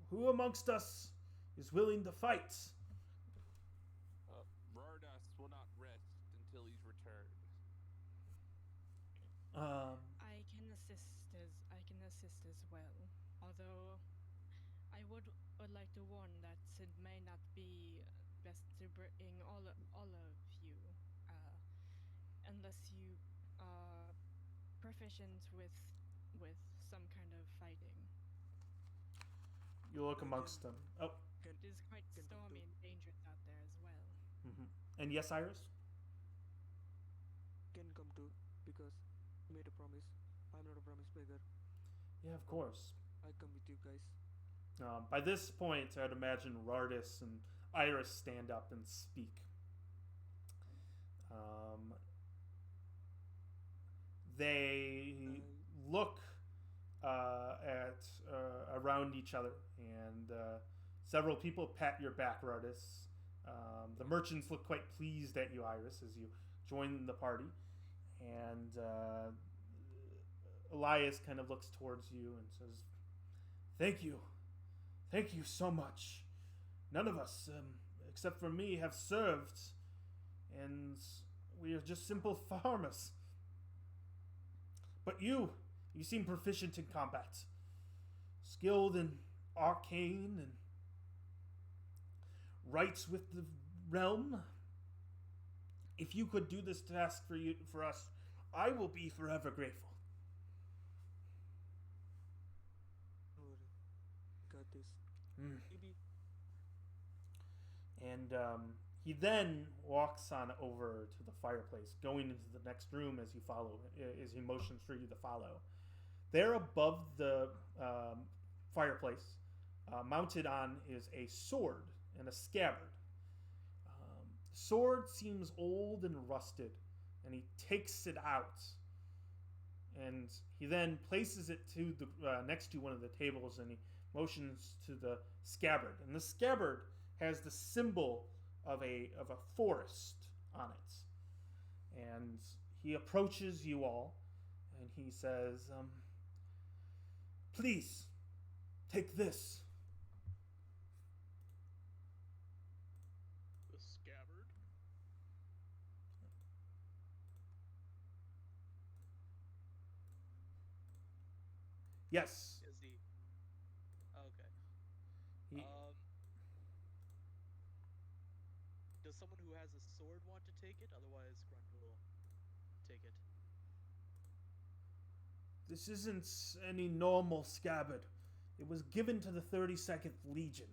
who amongst us is willing to fight? Rardis will not rest until he's returned. I can assist as well. Although I would like to warn that it may not be best to bring all of you, unless you are proficient with some kind of fighting. You look amongst them. Oh. It is quite stormy and dangerous out there as well. Mm-hmm. And yes, Iris? Can come too, because you made a promise. I'm not a promise beggar. Yeah, of course. I come with you guys. By this point, I'd imagine Rardis and Iris stand up and speak. They look at around each other, and several people pat your back, Rardis. The merchants look quite pleased at you, Iris, as you join the party. And Elias kind of looks towards you and says, "Thank you. Thank you so much. None of us, except for me, have served, and we are just simple farmers. But you seem proficient in combat, skilled in arcane and rights with the realm. If you could do this task for us, I will be forever grateful." Don't worry. Got this. Maybe. And he then walks on over to the fireplace, going into the next room as he motions for you to follow. There above the fireplace, mounted on, is a sword and a scabbard. The sword seems old and rusted, and he takes it out, and he then places it to the next to one of the tables, and he motions to the scabbard, and the scabbard has the symbol of a forest on it. And he approaches you all, and he says, "Please, take this." The scabbard? Yes. Is he? Okay. He, Does someone who has a sword want to take it? Otherwise, Grund will take it. This isn't any normal scabbard. It was given to the 32nd Legion,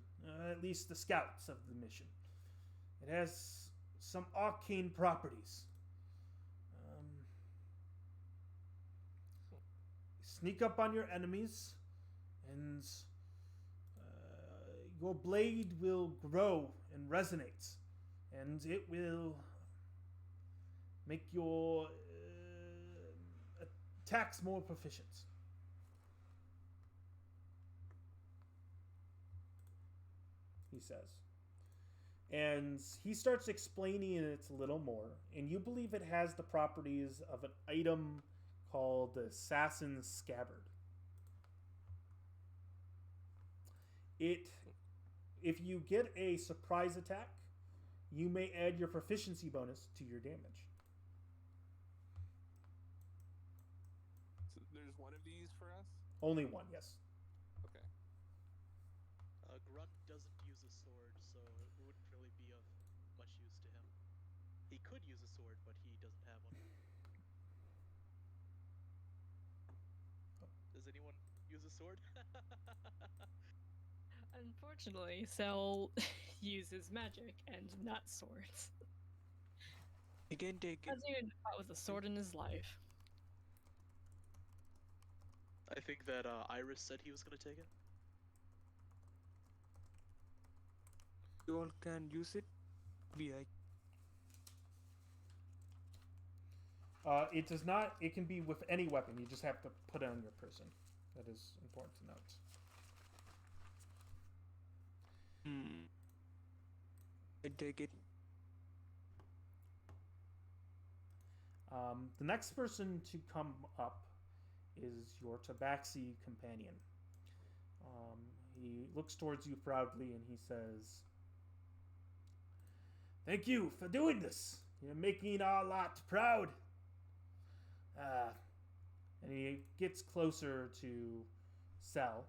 at least the scouts of the mission. It has some arcane properties. Sneak up on your enemies, and your blade will grow and resonate, and it will make your attacks more proficient. He says. And he starts explaining it a little more, and you believe it has the properties of an item called the Assassin's Scabbard. It, if you get a surprise attack, you may add your proficiency bonus to your damage. So there's one of these for us? Only one, yes. Okay. Grund doesn't use a sword, so it wouldn't really be of much use to him. He could use a sword, but he doesn't have one. Does anyone use a sword? Unfortunately, Cell uses magic and not swords. He can take it. Hasn't even fought with a sword in his life. I think that Iris said he was gonna take it. You all can use it. It does not. It can be with any weapon. You just have to put it on your person. That is important to note. I take it. The next person to come up is your Tabaxi companion. He looks towards you proudly and he says, "Thank you for doing this. You're making our lot proud." And he gets closer to Cell.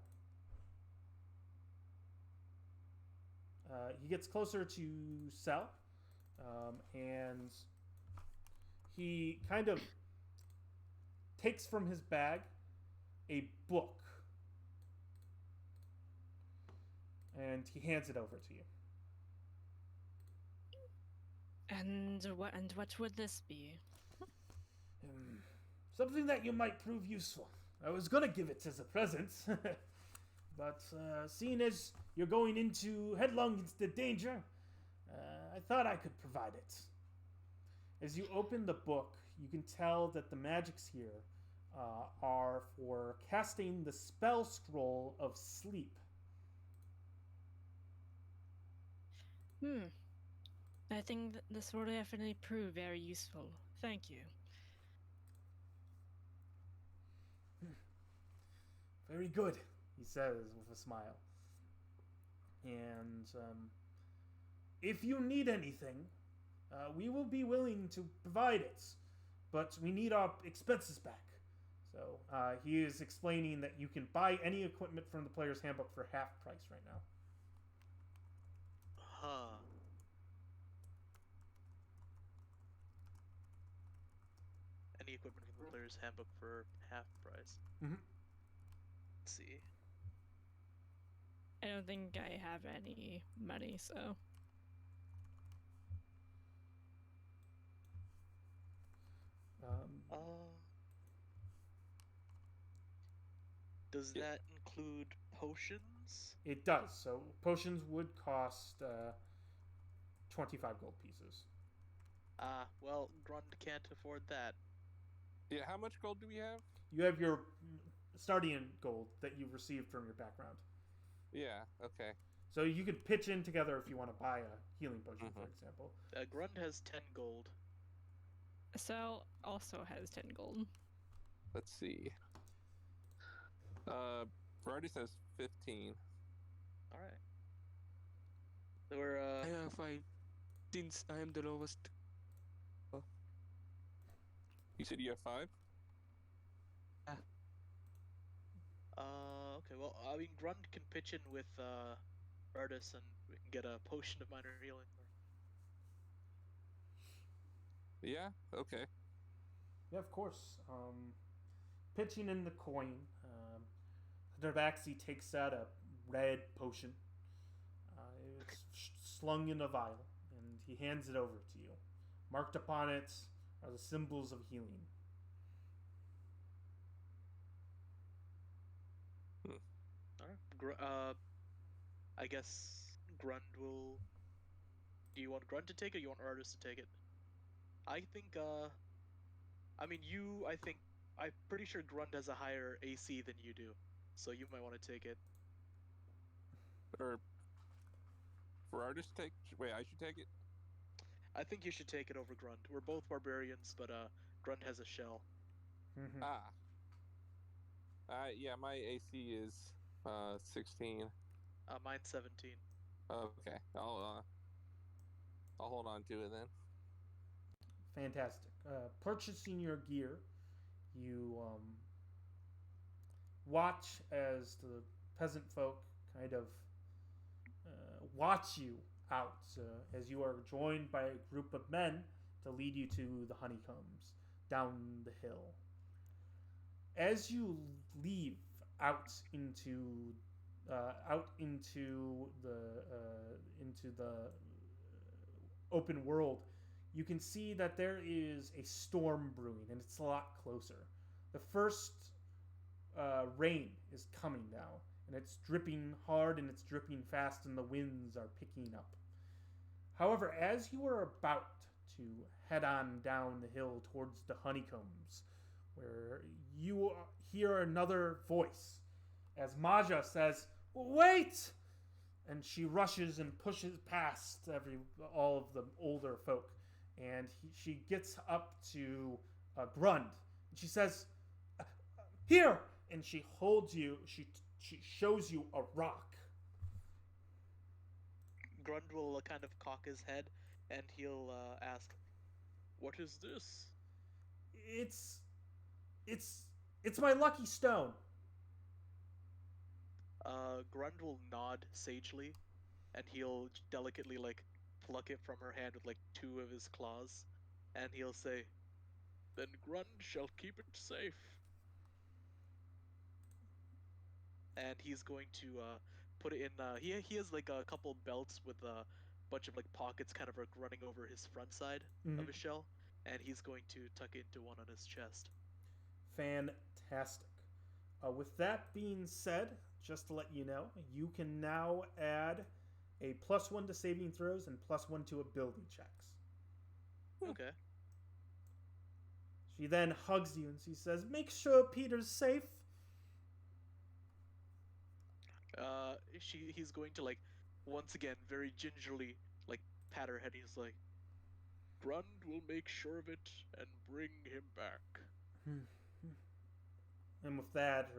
And he kind of takes from his bag a book, and he hands it over to you. And what would this be? Something that you might prove useful. I was gonna give it as a present, but seeing as you're going headlong into danger, I thought I could provide it. As you open the book, you can tell that the magics here are for casting the spell scroll of sleep. I think that this will definitely prove very useful. Thank you. Very good, he says with a smile. And if you need anything, we will be willing to provide it, but we need our expenses back. So he is explaining that you can buy any equipment from the player's handbook for half price right now. Huh. Any equipment from the player's handbook for half price. Mm-hmm. Let's see. I don't think I have any money, so. Does that include potions? It does. So potions would cost 25 gold pieces. Well, Grund can't afford that. Yeah, how much gold do we have? You have your starting gold that you've received from your background. Yeah, okay. So you could pitch in together if you want to buy a healing potion, for example. Grund has 10 gold. Cell also has 10 gold. Let's see. Rardis has 15. Alright. So we're, I have 5, since I am the lowest. You said you have 5? Okay, well, I mean, Grund can pitch in with, Rardis and we can get a potion of minor healing. Yeah, okay. Yeah, of course. Pitching in the coin, Tabaxi takes out a red potion. It's slung in a vial, and he hands it over to you. Marked upon it are the symbols of healing. Alright, I guess Grund will... Do you want Grund to take it, or you want Rardis to take it? I think, I'm pretty sure Grund has a higher AC than you do, so you might want to take it. Or for Rardis to take? Wait, I should take it? I think you should take it over Grund. We're both barbarians, but, Grund has a shell. Mm-hmm. Yeah, my AC is 16. Mine's 17. Okay, I'll hold on to it then. Fantastic. Purchasing your gear, you watch as the peasant folk kind of watch you out as you are joined by a group of men to lead you to the honeycombs down the hill. As you leave out into the open world, you can see that there is a storm brewing, and it's a lot closer. The first rain is coming now, and it's dripping hard and it's dripping fast, and the winds are picking up. However, as you are about to head on down the hill towards the honeycombs, where you hear another voice as Maja says, "Wait!" And she rushes and pushes past all of the older folk, and she gets up to Grund, and she says, "Here!" And she holds you. She shows you a rock. Grund will kind of cock his head, and he'll ask, "What is this?" It's it's my lucky stone. Grund will nod sagely, and he'll delicately pluck it from her hand with two of his claws, and he'll say, "Then Grund shall keep it safe." And he's going to put it in. He has a couple belts with a bunch of pockets kind of running over his front side of his shell, and he's going to tuck it into one on his chest. Fantastic. With that being said, just to let you know, you can now add a +1 to saving throws and +1 to ability checks. Okay. She then hugs you and she says, "Make sure Peter's safe." He's going to once again very gingerly pat her head. He's like, "Grund will make sure of it and bring him back." And with that,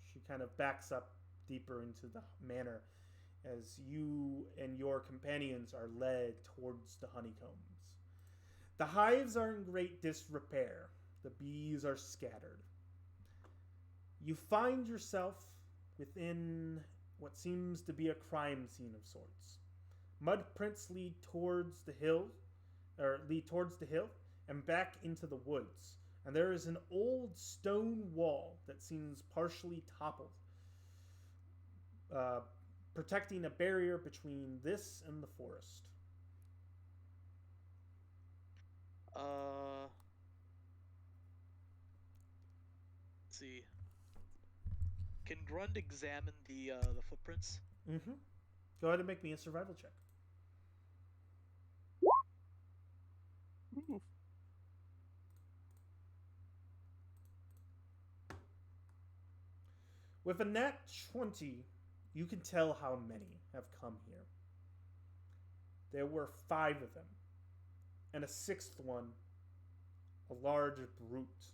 she kind of backs up deeper into the manor as you and your companions are led towards the honeycombs. The hives are in great disrepair. The bees are scattered. You find yourself within what seems to be a crime scene of sorts. Mud prints lead towards the hill, and back into the woods. And there is an old stone wall that seems partially toppled, protecting a barrier between this and the forest. Let's see. Can Grund examine the footprints? Mm-hmm. Go ahead and make me a survival check. Ooh. With a nat 20, you can tell how many have come here. There were 5 of them, and a 6th one, a large brute.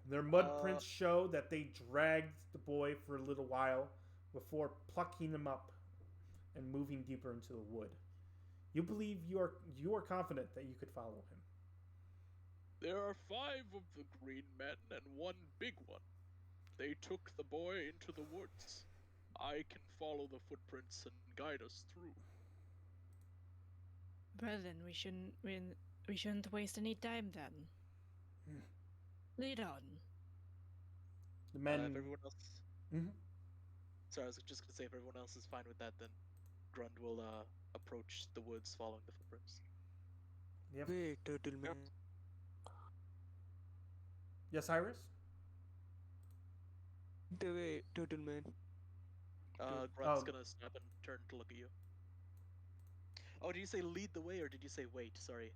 Their mud prints show that they dragged the boy for a little while before plucking him up and moving deeper into the wood. You believe you are confident that you could follow him. There are 5 of the green men and 1 big one. They took the boy into the woods. I can follow the footprints and guide us through. Well then, we shouldn't waste any time then. Lead on. The men. If everyone else. Mm-hmm. Sorry, I was just gonna say if everyone else is fine with that, then Grund will approach the woods following the footprints. Yep. Wait, turtle man. Yes, Iris? The way, turtle man. Grund's gonna stop and turn to look at you. Oh, did you say lead the way or did you say wait? Sorry.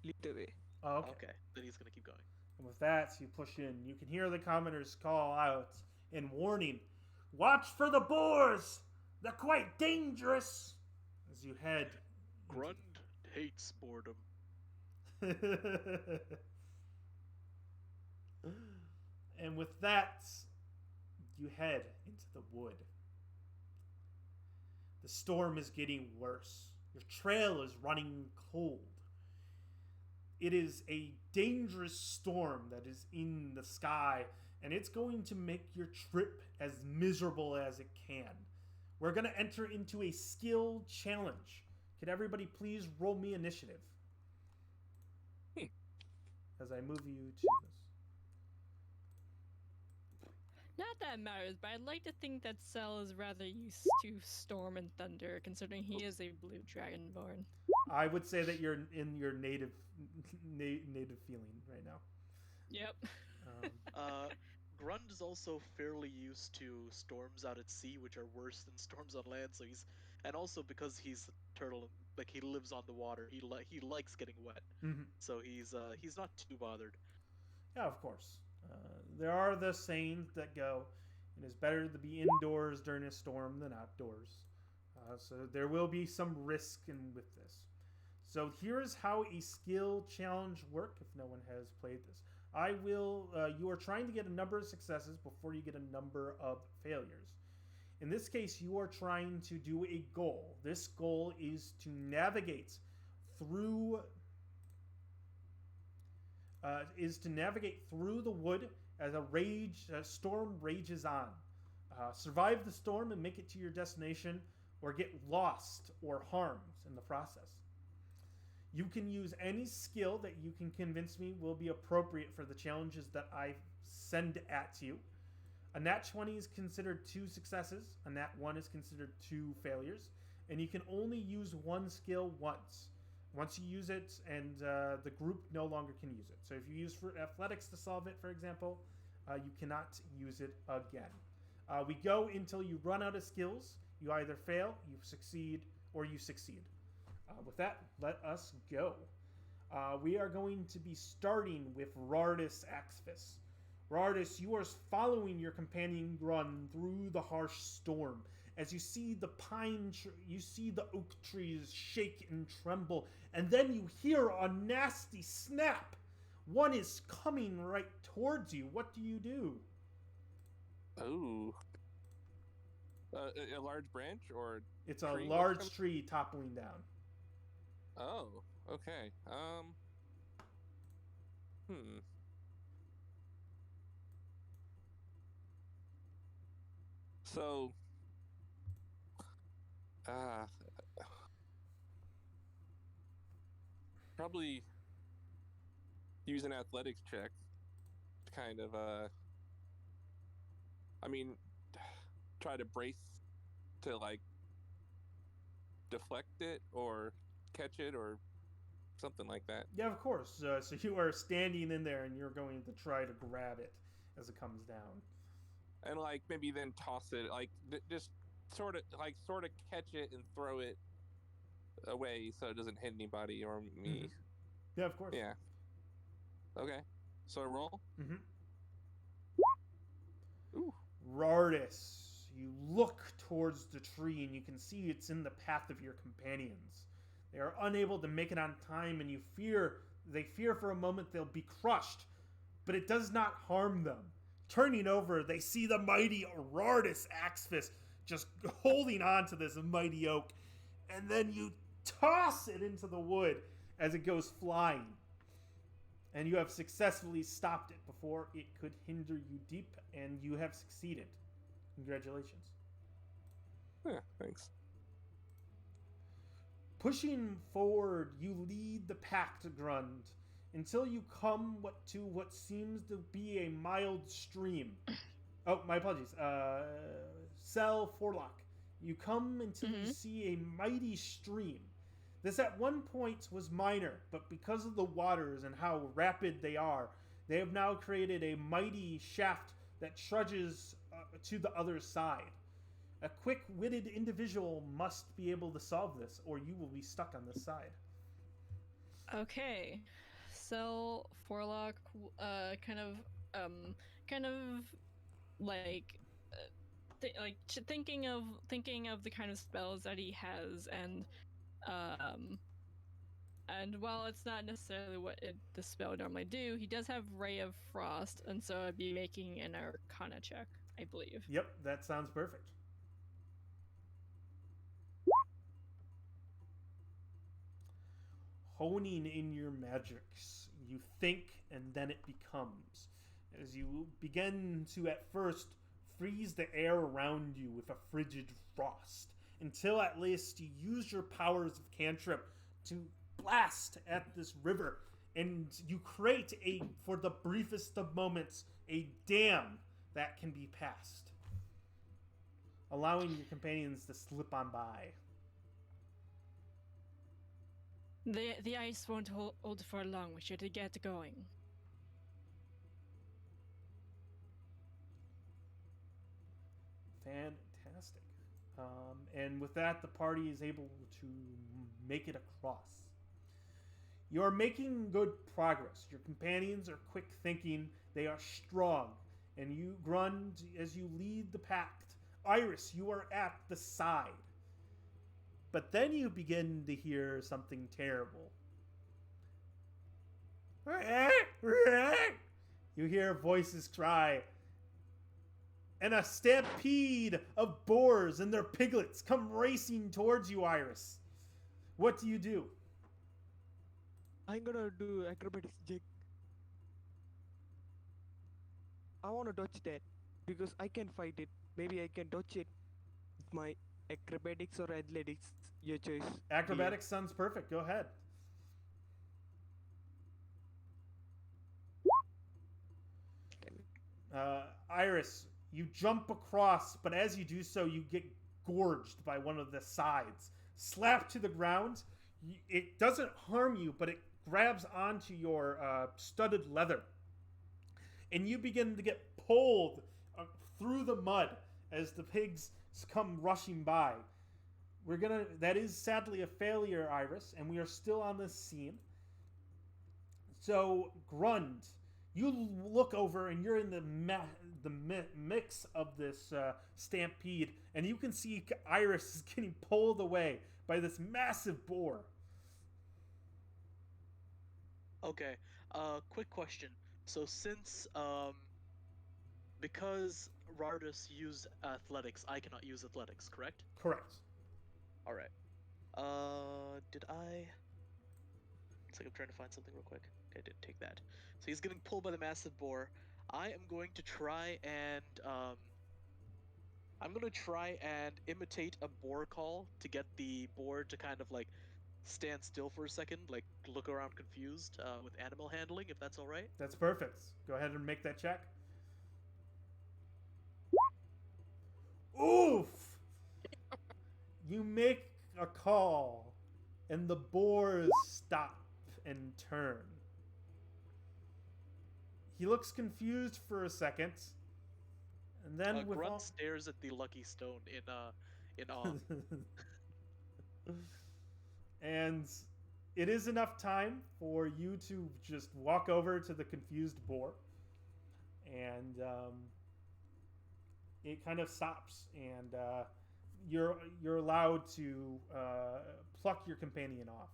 Lead the way. Oh, okay. Okay, then he's gonna keep going. And with that, you push in. You can hear the commoners call out in warning, "Watch for the boars! They're quite dangerous!" As you head. Grund hates boredom. And with that, you head into the wood. The storm is getting worse. Your trail is running cold. It is a dangerous storm that is in the sky, and it's going to make your trip as miserable as it can. We're going to enter into a skill challenge. Could everybody please roll me initiative? As I move you to this. Not that it matters, but I'd like to think that Cell is rather used to storm and thunder, considering he is a blue dragonborn. I would say that you're in your native feeling right now. Yep. Grund is also fairly used to storms out at sea, which are worse than storms on land. So and also because he's a turtle, like he lives on the water, he likes getting wet. Mm-hmm. So he's not too bothered. Yeah, of course. There are the sayings that go, it is better to be indoors during a storm than outdoors. So there will be some risk with this. So here's how a skill challenge works if no one has played this. You are trying to get a number of successes before you get a number of failures. In this case, you are trying to do a goal. This goal is to navigate through the wood as a storm rages on. Survive the storm and make it to your destination, or get lost or harmed in the process. You can use any skill that you can convince me will be appropriate for the challenges that I send at you. A nat 20 is considered 2 successes. A nat 1 is considered 2 failures. And you can only use one skill once. Once you use it, and the group no longer can use it. So if you use for athletics to solve it, for example, you cannot use it again. We go until you run out of skills. You either fail, you succeed, or you succeed. With that, let us go. We are going to be starting with Rardis Axvis. Rardis, you are following your companion Grund through the harsh storm. As you see the you see the oak trees shake and tremble, and then you hear a nasty snap. One is coming right towards you. What do you do? Oh. A large branch or It's a tree? large tree toppling down. Oh, okay. So, probably use an athletics check to kind of, try to brace to, like, deflect it or catch it or something like that. Yeah, of course. So you are standing in there and you're going to try to grab it as it comes down. And, like, maybe then toss it, like, just sort of catch it and throw it away so it doesn't hit anybody or me. Mm-hmm. Yeah, of course. Yeah. Okay. So I roll? Mm-hmm. Ooh. Rardis, you look towards the tree and you can see it's in the path of your companions. They are unable to make it on time, and they fear for a moment they'll be crushed, but it does not harm them. Turning over, they see the mighty Rardis Axvis just holding on to this mighty oak, and then you toss it into the wood as it goes flying. And you have successfully stopped it before it could hinder you deep, and you have succeeded. Congratulations. Yeah, thanks. Pushing forward, you lead the pack to Grund until you come to what seems to be a mild stream. Oh, my apologies. Cell Forlock. You come until you see a mighty stream. This at one point was minor, but because of the waters and how rapid they have now created a mighty shaft that trudges to the other side. A quick-witted individual must be able to solve this, or you will be stuck on this side. Okay, so Forlock, thinking of the kind of spells that he has, and while it's not necessarily what the spell would normally do, he does have Ray of Frost, and so I'd be making an Arcana check. I believe. Yep, that sounds perfect. Honing in your magics, you think and then it becomes. As you begin to at first freeze the air around you with a frigid frost, until at least you use your powers of cantrip to blast at this river, and you create for the briefest of moments, a dam that can be passed, allowing your companions to slip on by. The ice won't hold for long. We should get going. Fantastic. And with that, the party is able to make it across. You are making good progress. Your companions are quick thinking, they are strong, and you, Grund, as you lead the pact. Iris, you are at the side. But then you begin to hear something terrible. You hear voices cry, and a stampede of boars and their piglets come racing towards you, Iris. What do you do? I'm gonna do acrobatics check. I wanna dodge that because I can fight it. Maybe I can dodge it with my acrobatics or athletics. Your choice. Acrobatics sounds perfect. Go ahead. Iris, you jump across, but as you do so, you get gorged by one of the sides. Slapped to the ground. It doesn't harm you, but it grabs onto your studded leather. And you begin to get pulled through the mud as the pigs come rushing by. That is sadly a failure, Iris, and we are still on this scene. So, Grund, you look over and you're in the mix of this stampede, and you can see Iris is getting pulled away by this massive boar. Okay. Quick question. So since because Rardis used athletics, I cannot use athletics, correct? Correct. All right. Did I? It's like I'm trying to find something real quick. Okay, I didn't take that. So he's getting pulled by the massive boar. I am going to try and I'm gonna try and imitate a boar call to get the boar to kind of like stand still for a second, like look around confused with animal handling, if that's all right. That's perfect. Go ahead and make that check. Oof! You make a call, and the boars stop and turn. He looks confused for a second, and then with Grunt stares at the lucky stone in awe. And it is enough time for you to just walk over to the confused boar, and it kind of stops, and you're allowed to pluck your companion off.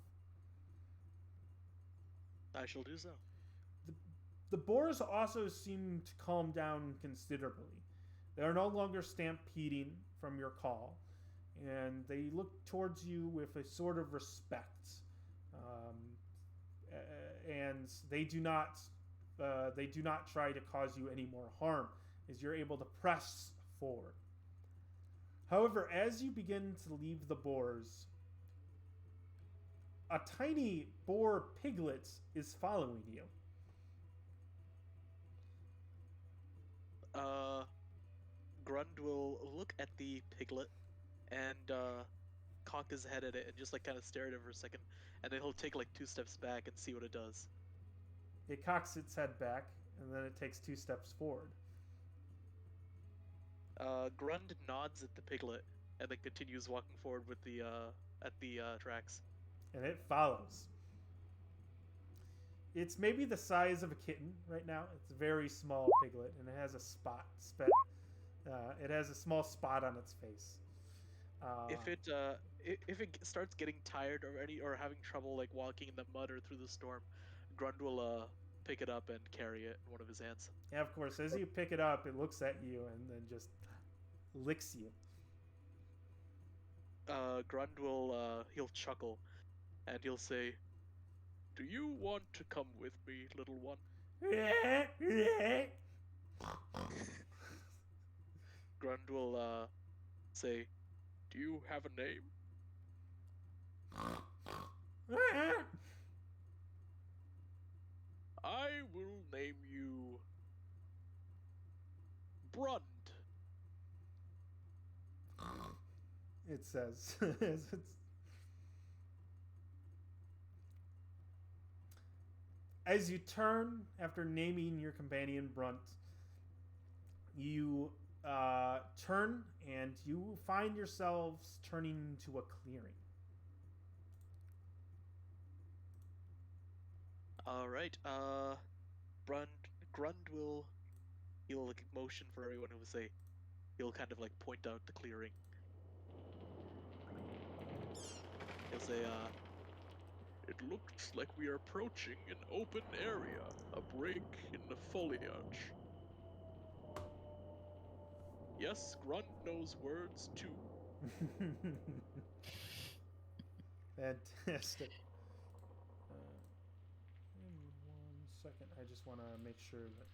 I shall do so. The boars also seem to calm down considerably. They are no longer stampeding from your call, and they look towards you with a sort of respect, and they do not try to cause you any more harm as you're able to press forward. However, as you begin to leave the boars, a tiny boar piglet is following you. Grund will look at the piglet and cock his head at it and just like kind of stare at it for a second, and then he'll take like 2 steps back and see what it does. It cocks its head back, and then it takes 2 steps forward. Grund nods at the piglet and then continues walking forward with the tracks. And it follows. It's maybe the size of a kitten right now. It's a very small piglet, and it has a it has a small spot on its face. If it starts getting tired or having trouble like walking in the mud or through the storm, Grund will pick it up and carry it in one of his hands. Yeah, of course. As you pick it up, it looks at you and then just licks you. Grund will he'll chuckle, and he'll say, "Do you want to come with me, little one?" Grund will say, "Do you have a name?" "I will name you Brund." It says. As you turn after naming your companion Brunt, you turn and you find yourselves turning into a clearing. All right. Grund he'll like motion for everyone who will say, he'll kind of like point out the clearing. He'll say, "It looks like we are approaching an open area, a break in the foliage." Yes, Grund knows words too. Fantastic. Give me 1 second. I just want to make sure that.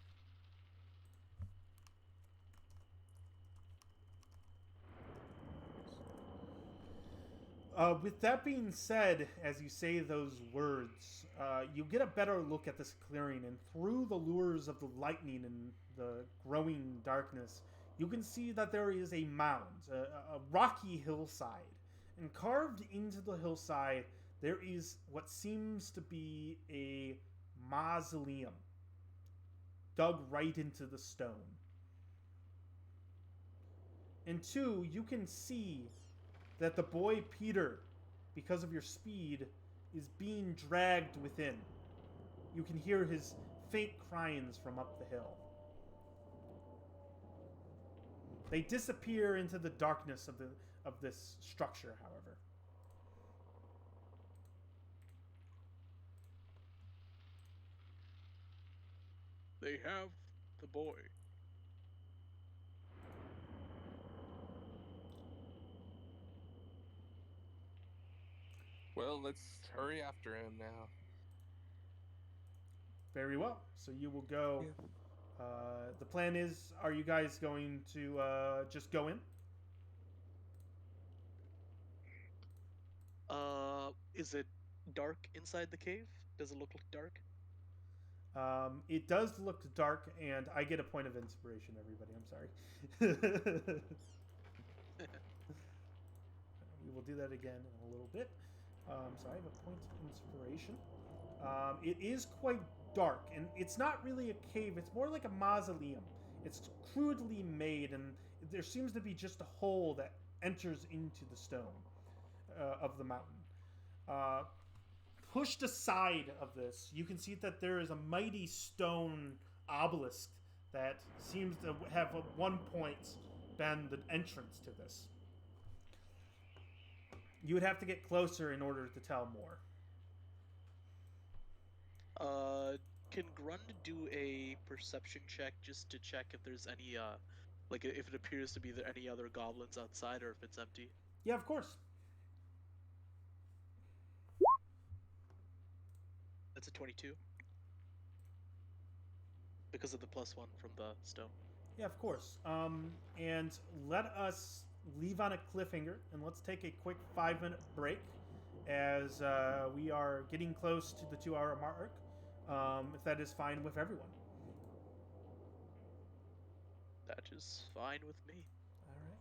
With that being said, as you say those words, you get a better look at this clearing, and through the lures of the lightning and the growing darkness, you can see that there is a mound, a rocky hillside. And carved into the hillside, there is what seems to be a mausoleum dug right into the stone. And two, you can see that the boy Peter, because of your speed, is being dragged within. You can hear his faint cryings from up the hill. They disappear into the darkness of this structure, however. They have the boy. Well, let's hurry after him now. Very well. So you will go. Yeah. The plan is, are you guys going to just go in? Is it dark inside the cave? Does it look like dark? It does look dark, and I get a point of inspiration, everybody. I'm sorry. We will do that again in a little bit. So I have a point of inspiration. It is quite dark, and it's not really a cave. It's more like a mausoleum. It's crudely made, and there seems to be just a hole that enters into the stone of the mountain. Pushed aside of this, you can see that there is a mighty stone obelisk that seems to have at one point been the entrance to this. You would have to get closer in order to tell more. Can Grund do a perception check just to check if there's any, like if it appears to be there any other goblins outside or if it's empty? Yeah, of course. That's a 22. Because of the +1 from the stone. Yeah, of course. And let us leave on a cliffhanger, and let's take a quick 5-minute break as we are getting close to the 2-hour mark, if that is fine with everyone. That is fine with me. All right,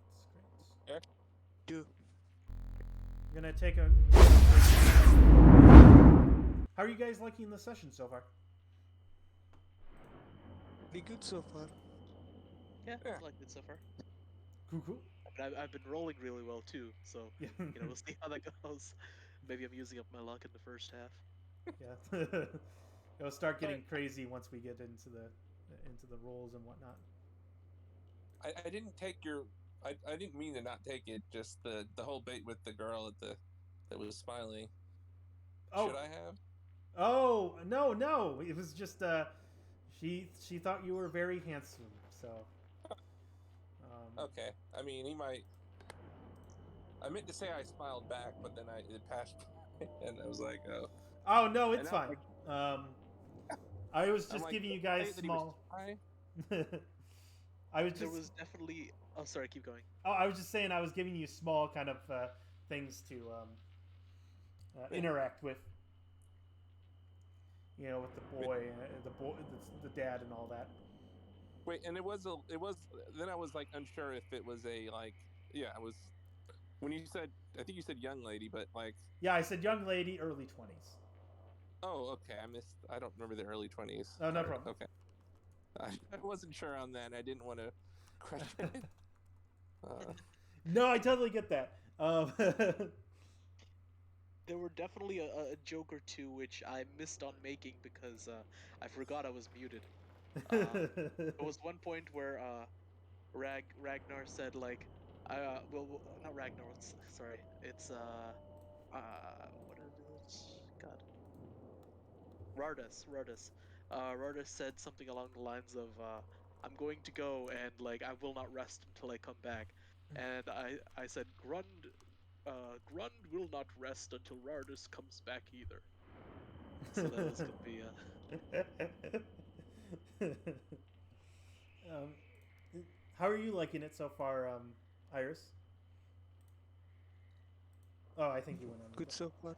great. Do. We're gonna take a. How are you guys liking the session so far? Pretty good so far. Yeah, Yeah. I liked it so far. Cool. But I've been rolling really well too, so Yeah. we'll see how that goes. Maybe I'm using up my luck in the first half. Yeah. It'll start getting crazy once we get into the rolls and whatnot. I didn't take your. I didn't mean to not take it. Just the whole bait with the girl that was smiling. Oh, Should I have? Oh no! It was just she thought you were very handsome. So Okay. I mean, he might. I meant to say I smiled back, but then it passed, and I was like, oh. oh no, And it's now, fine. I was I'm just like, giving did you I guys say that he was small. shy? I was There just was definitely. Oh, sorry. Keep going. I was just saying I was giving you small kind of things to Yeah. interact with. You know, with the boy, the dad, and all that. Wait, and it was. Then I was like unsure if it was a like. Yeah, it was when you said. I think you said young lady, but like. Yeah, I said young lady, early 20s. Oh, okay. I missed. I don't remember the early 20s. Oh, no All right. problem. Okay. I wasn't sure on that. And I didn't want to question it. No, I totally get that. There were definitely a joke or two which I missed on making because I forgot I was muted. There was one point where Ragnar said like, not Ragnar. Sorry, it's what is it? God, Rardis. Rardis said something along the lines of, "I'm going to go and like I will not rest until I come back," and I said Grund will not rest until Rardis comes back either. So that was gonna be um, how are you liking it so far, Iris? Oh, I think you went on. Good so far.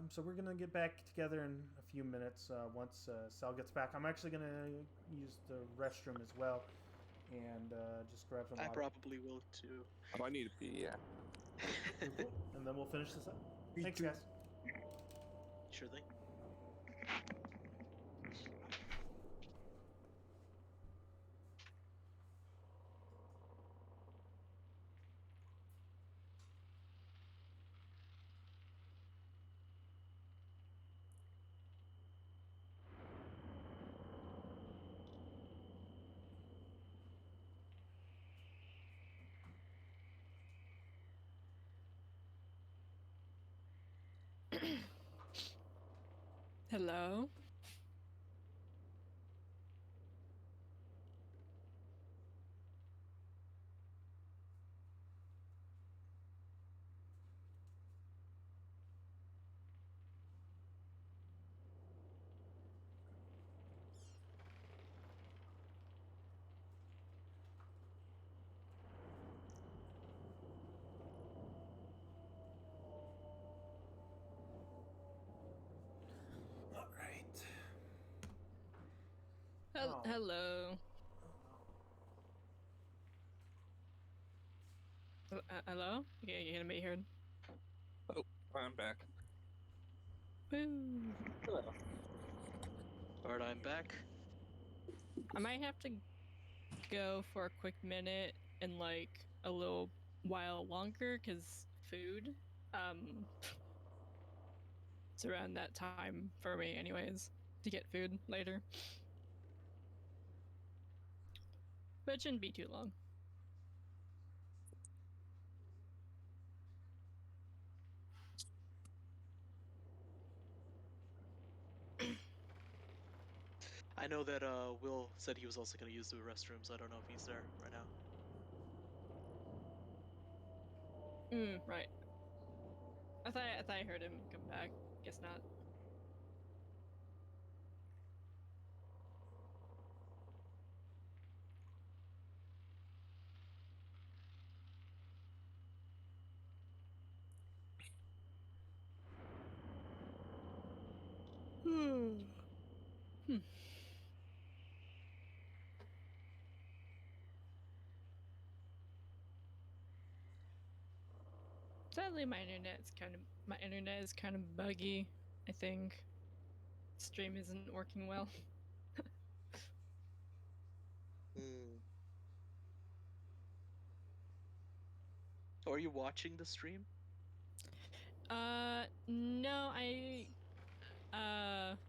So we're gonna get back together in a few minutes once Sal gets back. I'm actually gonna use the restroom as well, and just grab some I water. probably will too. Oh, I need to pee. Yeah. And then we'll finish this up. Me Thanks, too. guys. Sure thing. Hello? All right. Oh. Hello. Hello? Yeah, you gonna be heard? Oh, I'm back. Woo. Alright, I'm back. I might have to go for a quick minute and like a little while longer because food. It's around that time for me, anyways, to get food later. But it shouldn't be too long. I know that Will said he was also gonna use the restrooms. I don't know if he's there right now. Right. I thought I heard him come back. Guess not. Hmm. Sadly, my internet is kind of buggy. I think stream isn't working well. Hmm. So are you watching the stream? No,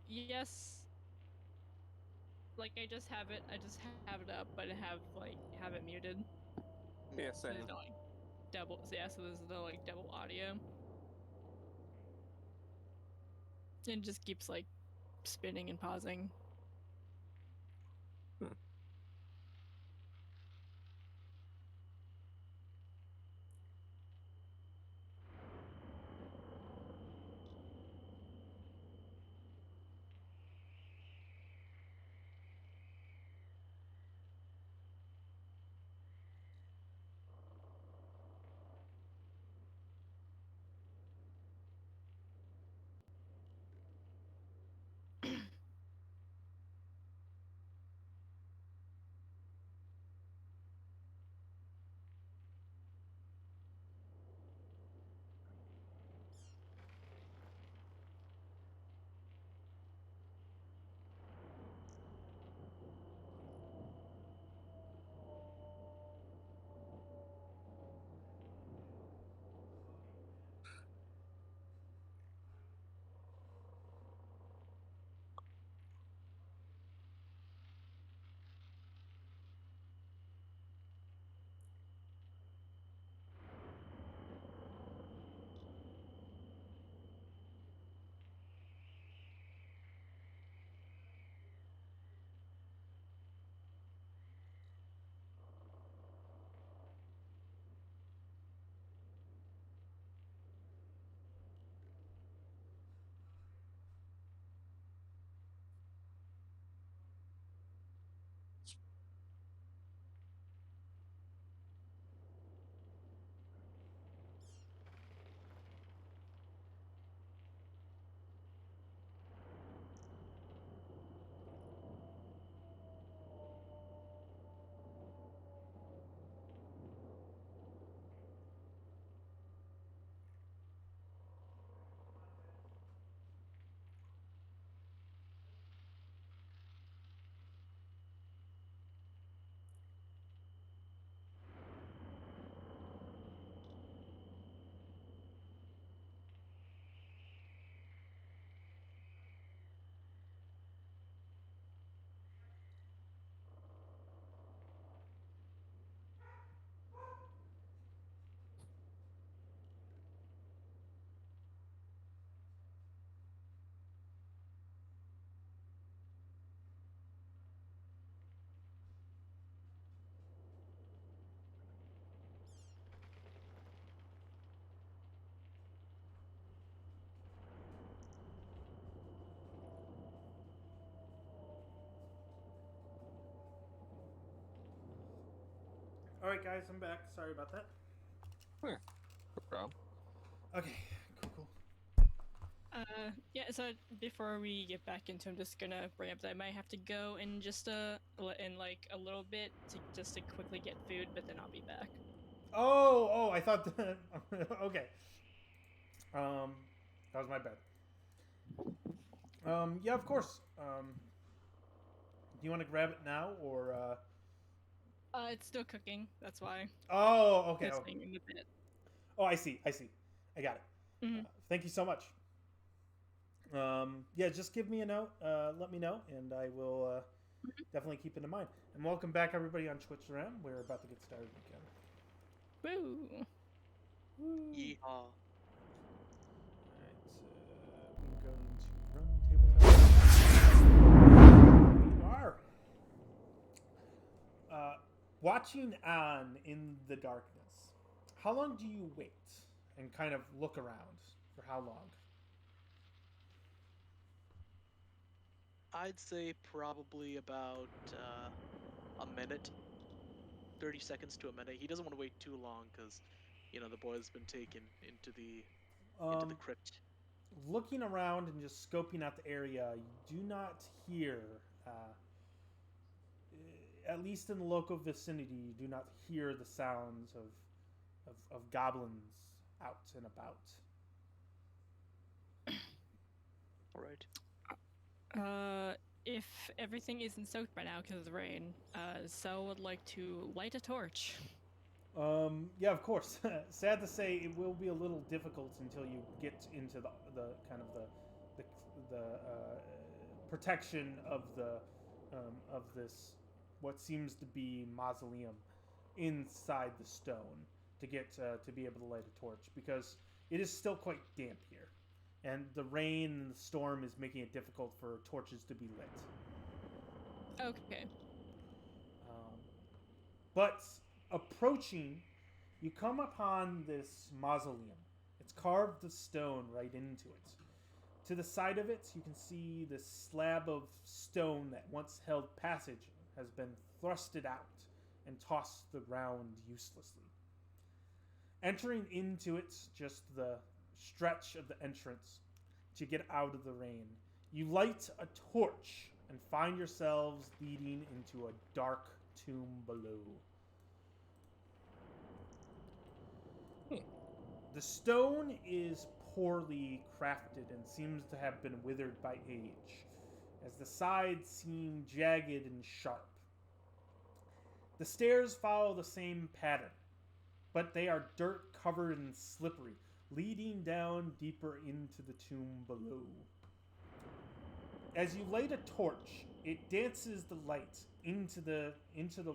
yes. like I just have it up, but have it muted. Yeah, So same. there's no like double. So there's no like double audio. It just keeps like spinning and pausing. Hmm. All right, guys, I'm back. Sorry about that. Yeah, no problem. Okay, cool. Yeah. So before we get back into, I'm just gonna bring up that I might have to go in just in like a little bit to quickly get food, but then I'll be back. Oh, I thought that. Okay. That was my bad. Yeah, of course. Do you want to grab it now or? It's still cooking. That's why. Oh, okay. It's Oh, staying in the bit. oh, I see. I got it. Mm-hmm. Thank you so much. Yeah, just give me a note. Let me know, and I will definitely keep it in mind. And welcome back, everybody, on Twitch Ram. We're about to get started again. Woo! Woo. Yeehaw. All right, we're going to run tabletop. We are watching on in the darkness. How long do you wait and kind of look around for how long? I'd say probably about a minute, 30 seconds to a minute. He doesn't want to wait too long because, the boy's been taken into the crypt. Looking around and just scoping out the area, you do not hear, at least in the local vicinity, you do not hear the sounds of goblins out and about. All right. If everything isn't soaked by now because of the rain, Cell would like to light a torch. Yeah, of course. Sad to say, it will be a little difficult until you get into the kind of the protection of the of this, what seems to be mausoleum, inside the stone to get to be able to light a torch, because it is still quite damp here, and the rain and the storm is making it difficult for torches to be lit. Okay. But approaching, you come upon this mausoleum. It's carved of stone right into it. To the side of it, you can see this slab of stone that once held passage has been thrusted out and tossed to the ground uselessly. Entering into it, just the stretch of the entrance to get out of the rain, you light a torch and find yourselves leading into a dark tomb below. The stone is poorly crafted and seems to have been withered by age, as the sides seem jagged and sharp. The stairs follow the same pattern, but they are dirt covered and slippery, leading down deeper into the tomb below. As you light a torch, it dances the light into the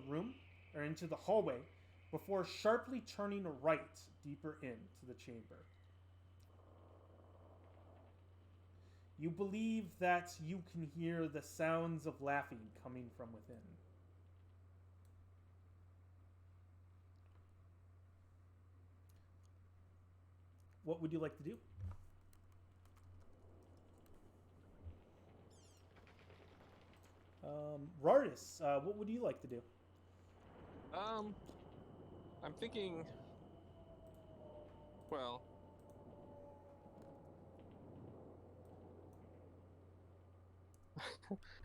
room, or into the hallway, before sharply turning right deeper into the chamber. You believe that you can hear the sounds of laughing coming from within. What would you like to do? Rardis, what would you like to do? I'm thinking. Well.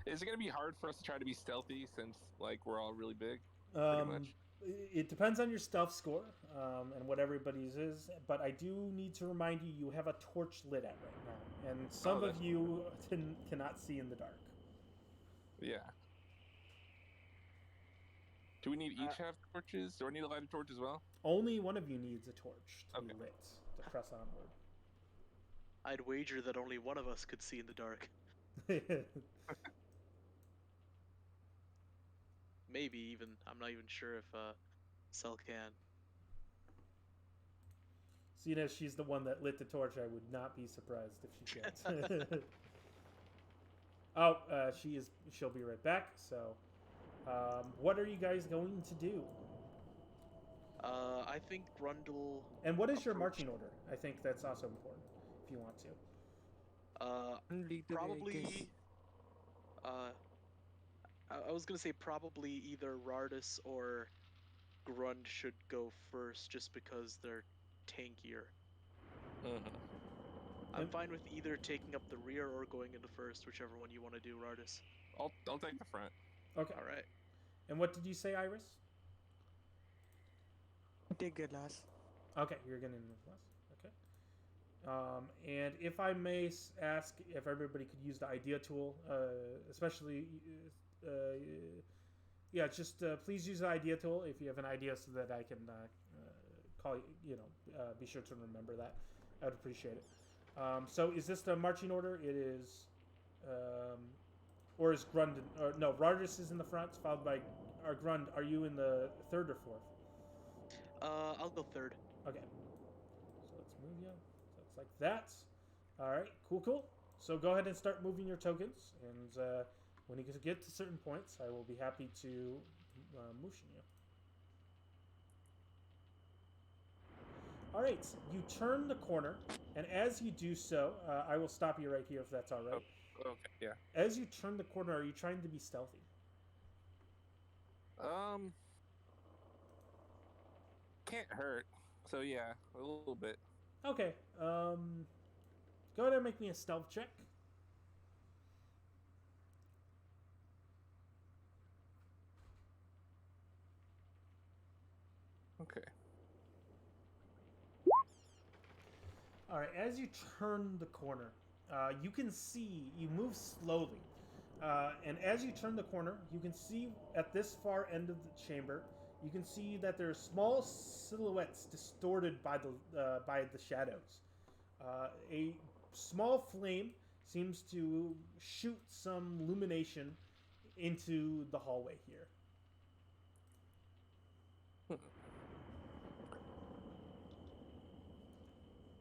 Is it gonna be hard for us to try to be stealthy since, like, we're all really big? Pretty much. It depends on your stealth score and what everybody's is, but I do need to remind you, you have a torch lit at right now, and some of you cannot see in the dark. Yeah. Do we need each have torches? Do I need to light a torch as well? Only one of you needs a torch to be lit to press onward. I'd wager that only one of us could see in the dark. Maybe even. I'm not even sure if Cell can. Seeing as she's the one that lit the torch, I would not be surprised if she can't. Oh, she'll be right back. So, what are you guys going to do? I think Grundle. And what is your marching order? I think that's also important if you want to. Probably. I was gonna say probably either Rardis or Grund should go first, just because they're tankier. I'm fine with either taking up the rear or going into first, whichever one you want to do, Rardis. I'll take the front. Okay. All right. And what did you say, Iris? Take it last. Okay, you're getting the last. Okay. And if I may ask if everybody could use the idea tool, especially, just please use the idea tool if you have an idea, so that I can call you. Be sure to remember that. I would appreciate it. So is this the marching order? It is, or is Grund? No, Rardis is in the front, followed by Grund. Are you in the third or fourth? I'll go third. Okay. So let's move you. So it's like that. All right. Cool. So go ahead and start moving your tokens, and when you get to certain points, I will be happy to motion you. All right. You turn the corner, and as you do so, I will stop you right here if that's all right. Oh, okay. Yeah. As you turn the corner, are you trying to be stealthy? Can't hurt. So yeah, a little bit. Okay. Go ahead and make me a stealth check. Okay. All right. As you turn the corner, you can see you move slowly, and as you turn the corner, you can see at this far end of the chamber, you can see that there are small silhouettes distorted by the shadows. A small flame seems to shoot some illumination into the hallway here.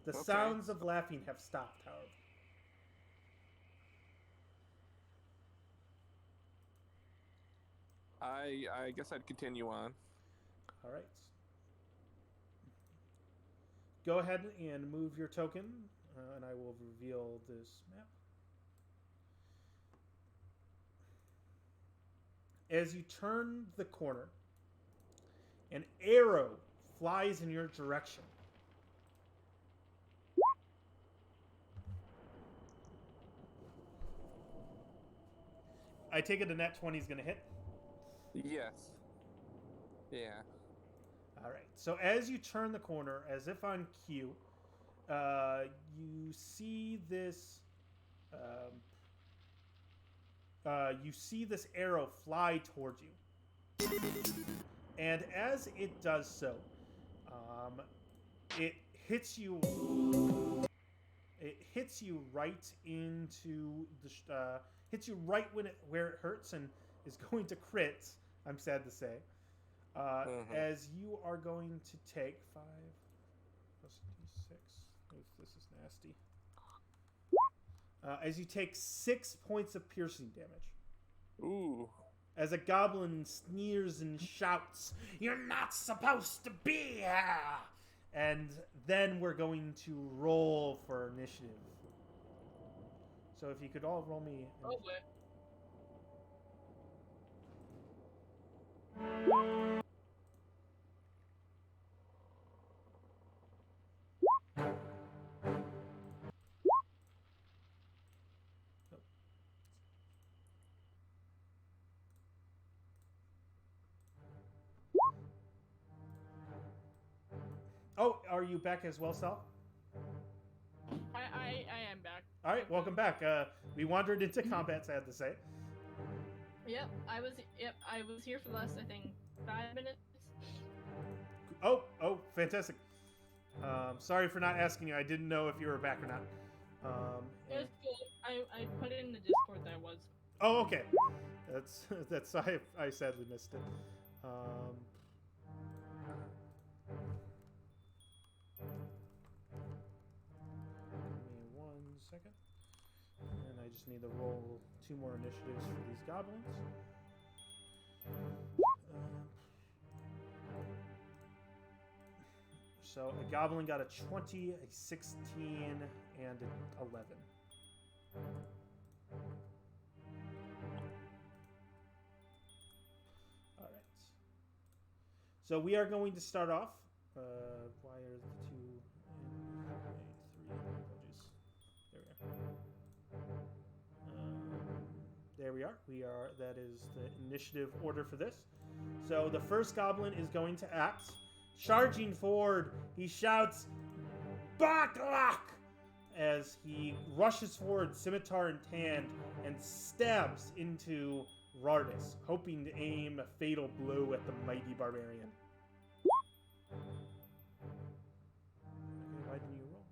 The Okay. sounds of laughing have stopped, however. I guess I'd continue on. All right. Go ahead and move your token, and I will reveal this map. As you turn the corner, an arrow flies in your direction. I take it a nat 20 is going to hit. Yes. Yeah. All right. So as you turn the corner, as if on cue, you see this. You see this arrow fly towards you, and as it does so, it hits you. It hits you right into the. Hits you right where it hurts and is going to crit. I'm sad to say. As you are going to take 5 plus d6. Oof, this is nasty. As you take 6 points of piercing damage. Ooh. As a goblin sneers and shouts, "You're not supposed to be here!" And then we're going to roll for initiative. So if you could all roll me. Oh, boy. Oh, are you back as well, Sal? I am back. All right, welcome back. We wandered into combat, sad to say. Yep, I was here for the last, I think, 5 minutes. Oh, fantastic. Sorry for not asking you. I didn't know if you were back or not. It was good. I put it in the Discord that I was. Oh, okay. That's I sadly missed it. Give me 1 second. And I just need to roll 2 more initiatives for these goblins. So a goblin got a 20, a 16, and an 11. All right. So we are going to start off. Why are the 2 and 3? Apologies. There we are. There we are. That is the initiative order for this. So the first goblin is going to act. Charging forward, he shouts, "Baklak!" as he rushes forward, scimitar in hand, and stabs into Rardis, hoping to aim a fatal blow at the mighty barbarian. Why didn't you roll?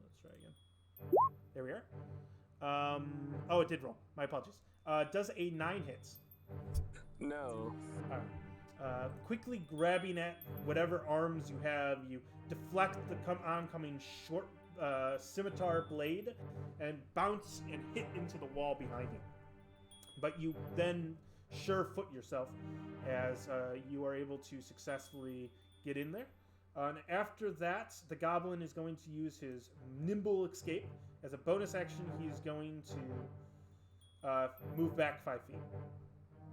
Let's try again. There we are. Oh, it did roll. My apologies. Does a 9 hit? No. All right. Quickly grabbing at whatever arms you have, you deflect the oncoming short scimitar blade and bounce and hit into the wall behind you. But you then sure-foot yourself as you are able to successfully get in there. And after that, the goblin is going to use his nimble escape. As a bonus action, he's going to move back 5 feet.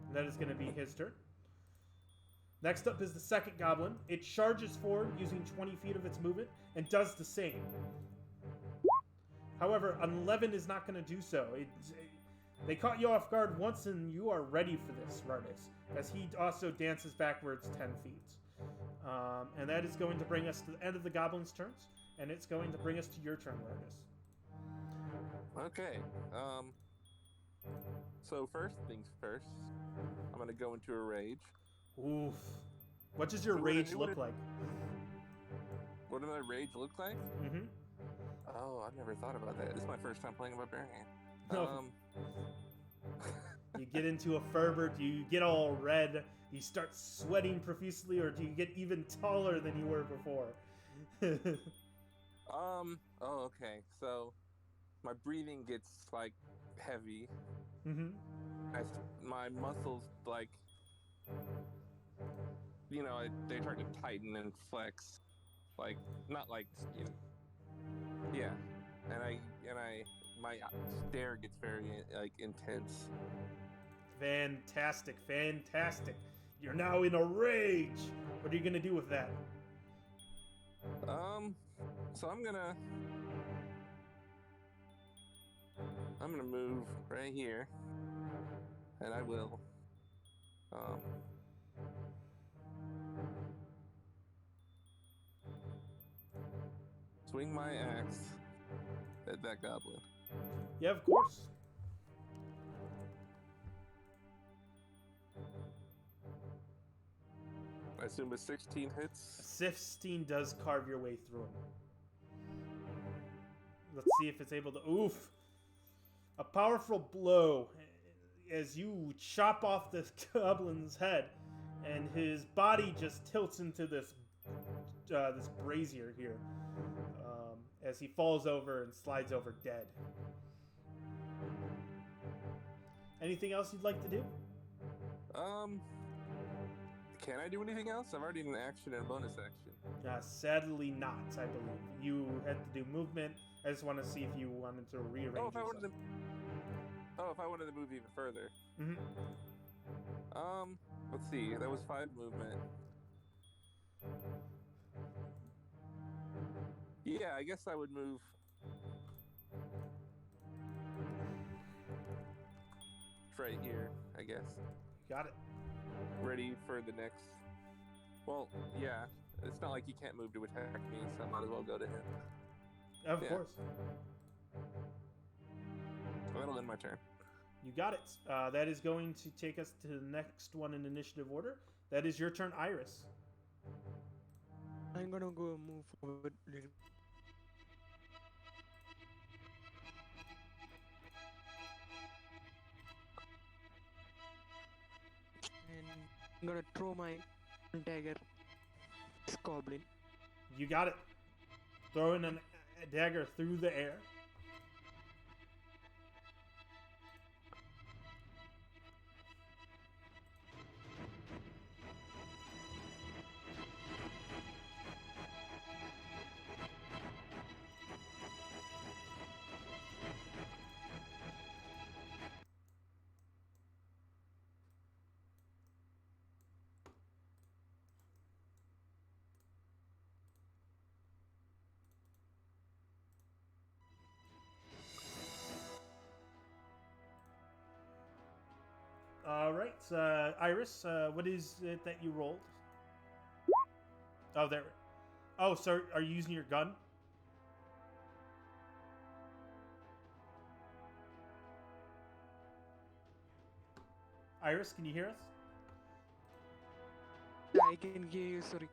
And that is going to be his turn. Next up is the second goblin. It charges forward using 20 feet of its movement and does the same. However, an 11 is not going to do so. They caught you off guard once and you are ready for this, Rardis, as he also dances backwards 10 feet. And that is going to bring us to the end of the goblin's turns, and it's going to bring us to your turn, Rardis. Okay. So first things first, I'm gonna go into a rage. Oof. What does your So rage look like? What does my rage look like? Mm-hmm. Oh, I've never thought about that. This is my first time playing a barbarian. No. You get into a fervor. Do you get all red? Do you start sweating profusely, or do you get even taller than you were before? Oh, okay. So my breathing gets like heavy. Mm-hmm. My muscles like, they start to tighten and flex, like not like yeah, and my stare gets very like intense. Fantastic, fantastic. You're now in a rage. What are you gonna do with that? So I'm gonna move right here, and I will um swing my axe at that goblin. Yeah, of course. I assume a 16 hits. 16 does carve your way through him. Let's see if it's able to. Oof! A powerful blow as you chop off this goblin's head, and his body just tilts into this brazier here as he falls over and slides over dead. Anything else you'd like to do? Can I do anything else? I've already done an action and a bonus action. Sadly not, I believe. You had to do movement. I just want to see if you wanted to rearrange If I yourself. wanted to move even further. Mm-hmm. Let's see. That was 5 movement. Yeah, I guess I would move. Right here, I guess. Got it. Ready for the next. Well, yeah. It's not like he can't move to attack me, so I might as well go to him. Of course. So that'll end my turn. You got it. That is going to take us to the next one in initiative order. That is your turn, Iris. I'm gonna go move forward a little. And I'm gonna throw my dagger. This goblin. You got it. Throwing a dagger through the air. All right, Iris, what is it that you rolled? Oh, there. Oh, so are you using your gun? Iris, can you hear us? I can hear you, sorry.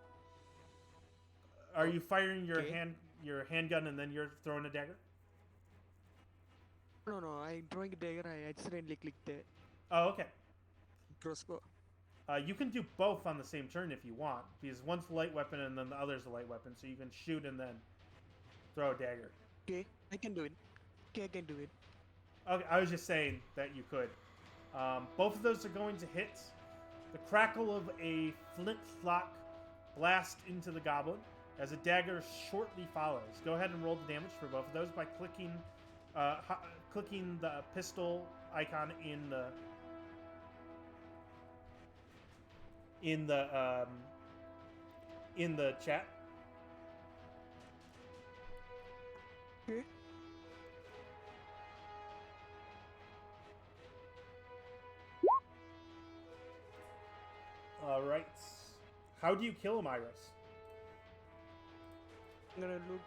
Are you firing your Okay. your handgun and then you're throwing a dagger? No, I'm throwing a dagger, I accidentally clicked the Oh, okay. crossbow. You can do both on the same turn if you want, because one's a light weapon and then the other's a light weapon, so you can shoot and then throw a dagger. Okay, I can do it. Okay, I can do it. Okay, I was just saying that you could. Both of those are going to hit. The crackle of a flint-lock blast into the goblin as a dagger shortly follows. Go ahead and roll the damage for both of those by clicking the pistol icon in the chat. Okay. All right. How do you kill him, Iris? I'm gonna look.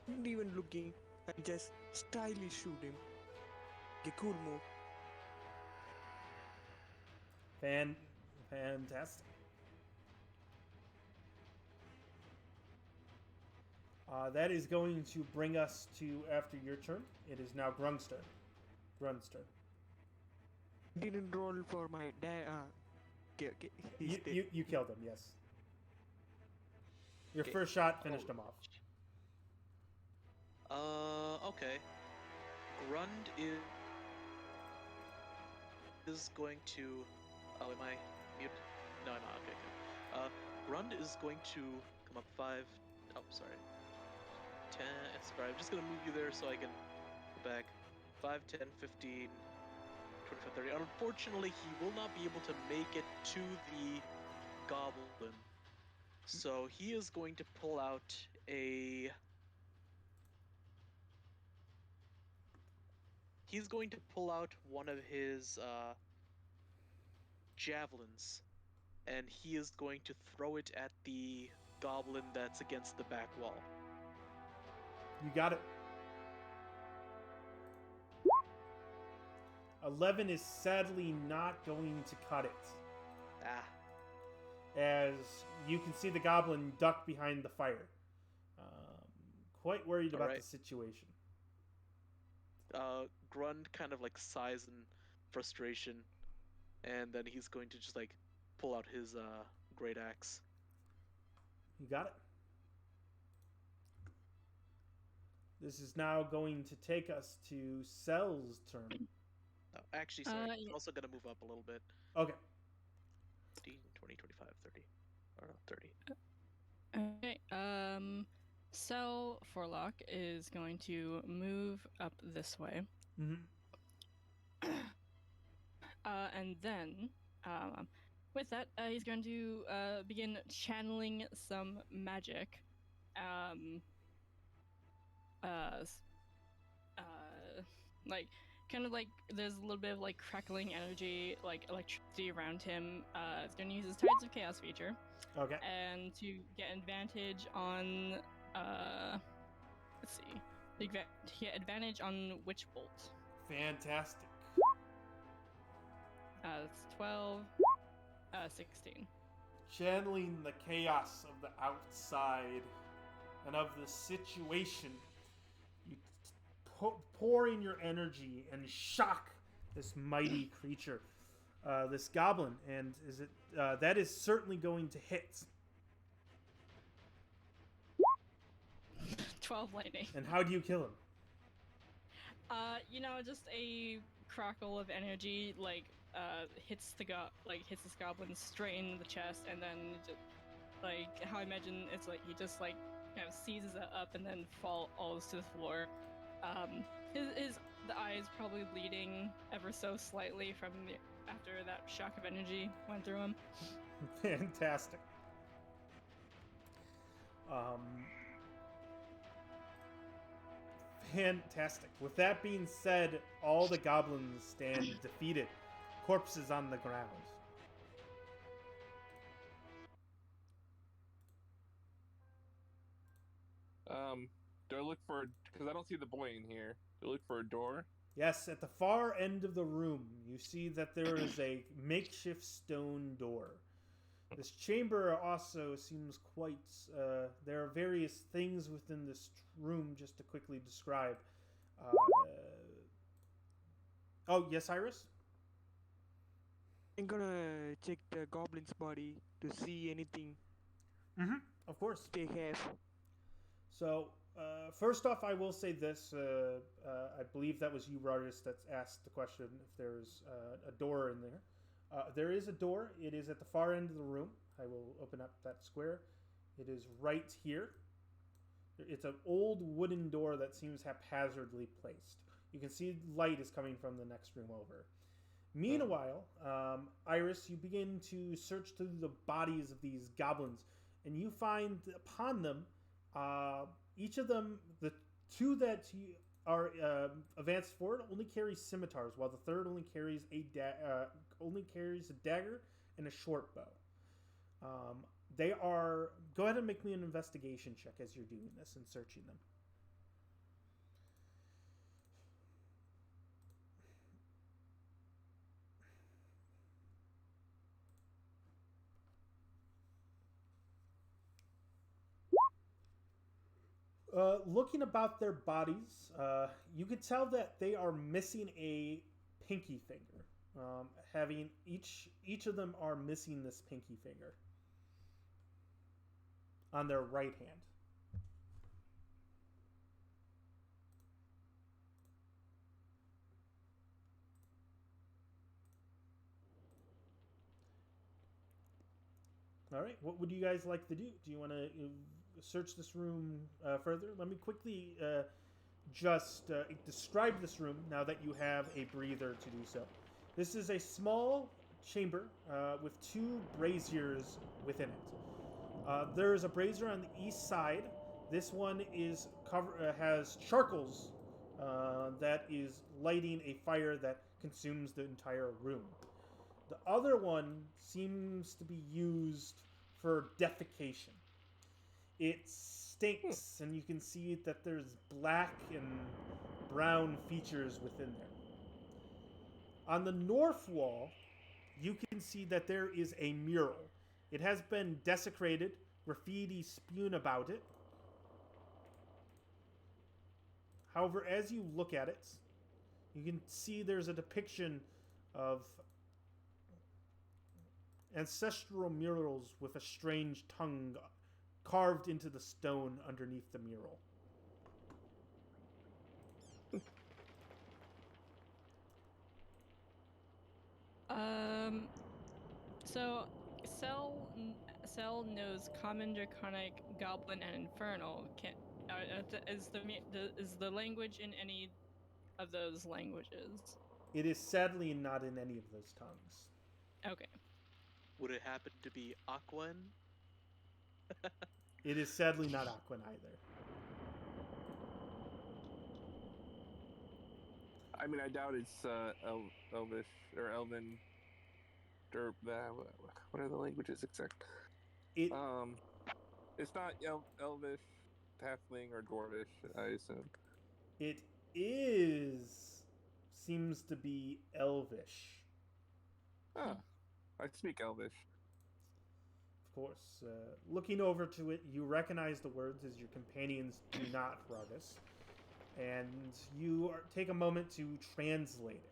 Not even looking. I just stylish shoot him. A cool move. Fantastic. That is going to bring us to after your turn. It is now Grund's turn. didn't roll for my dad. Okay, he's You, dead. you killed him, yes. Your Okay. first shot finished him off. Okay. Grund is going to. Oh, am I muted? No, I'm not. Okay, good. Grund is going to come up 5. Oh, sorry. 10. Sorry, I'm just gonna move you there so I can go back. 5, 10, 15, 25, 30. Unfortunately, he will not be able to make it to the goblin. So he is going to pull out a. He's going to pull out one of his javelins, and he is going to throw it at the goblin that's against the back wall. You got it. 11 is sadly not going to cut it. Ah, As you can see the goblin duck behind the fire. Quite worried about Alright. the situation. Grund kind of like sighs in frustration, and then he's going to just like pull out his great axe. You got it. This is now going to take us to Cell's turn. Oh, actually, sorry, he's Yeah. also going to move up a little bit. Okay. 15, 20, 25, 30. Or no, 30. Okay. Cell Forlock is going to move up this way. Mm-hmm. And then, with that, he's going to begin channeling some magic. Like, kind of like there's a little bit of like crackling energy, like electricity around him. He's going to use his Tides of Chaos feature, Okay. and to get advantage on, let's see, to get advantage on Witch Bolt. Fantastic. That's 12, 16. Channeling the chaos of the outside and of the situation, you pour in your energy and shock this mighty creature, this goblin, and is it that is certainly going to hit. 12 lightning. And how do you kill him? Just a crackle of energy, like, hits this goblin straight in the chest, and then just, like, how I imagine it's like he just like kind of seizes it up and then falls to the floor. The eyes probably bleeding ever so slightly from after that shock of energy went through him. Fantastic. Fantastic. With that being said, all the goblins stand defeated, corpses on the ground. Do I look for? Because I don't see the boy in here. Do I look for a door? Yes, at the far end of the room, you see that there is a makeshift stone door. This chamber also seems quite. There are various things within this room, just to quickly describe. Oh, yes, Iris? I'm gonna check the goblin's body to see anything Mm-hmm. Of course. they have. So, first off, I will say this. I believe that was you, Rardis, that asked the question if there's a door in there. There is a door. It is at the far end of the room. I will open up that square. It is right here. It's an old wooden door that seems haphazardly placed. You can see light is coming from the next room over. Meanwhile, Iris, you begin to search through the bodies of these goblins, and you find upon them, each of them, the two that are advanced forward only carry scimitars, while the third only carries a dagger and a short bow. They are. Go ahead and make me an investigation check as you're doing this and searching them. Looking about their bodies, you could tell that they are missing a pinky finger. having each of them are missing this pinky finger on their right hand. All right, what would you guys like to do? Do you want to search this room further? Let me quickly just describe this room now that you have a breather to do so. This is a small chamber with two braziers within it. There is a brazier on the east side. This one is has charcoals that is lighting a fire that consumes the entire room. The other one seems to be used for defecation. It stinks, and you can see that there's black and brown features within there. On the north wall, you can see that there is a mural. It has been desecrated, graffiti spewed about it. However, as you look at it, you can see there's a depiction of ancestral murals with a strange tongue carved into the stone underneath the mural. So Cell knows Common, Draconic, Goblin, and Infernal. Is the language in any of those languages? It is sadly not in any of those tongues. Okay. Would it happen to be Aquan? It is sadly not Aquan either. I mean, I doubt it's Elvish or Elven. Or what are the languages exact? It It's not Elvish, Halfling, or Dwarvish, I assume. It seems to be Elvish. Ah, I speak Elvish. Of course. Looking over to it, you recognize the words as your companions do not, Rardis. And you take a moment to translate it.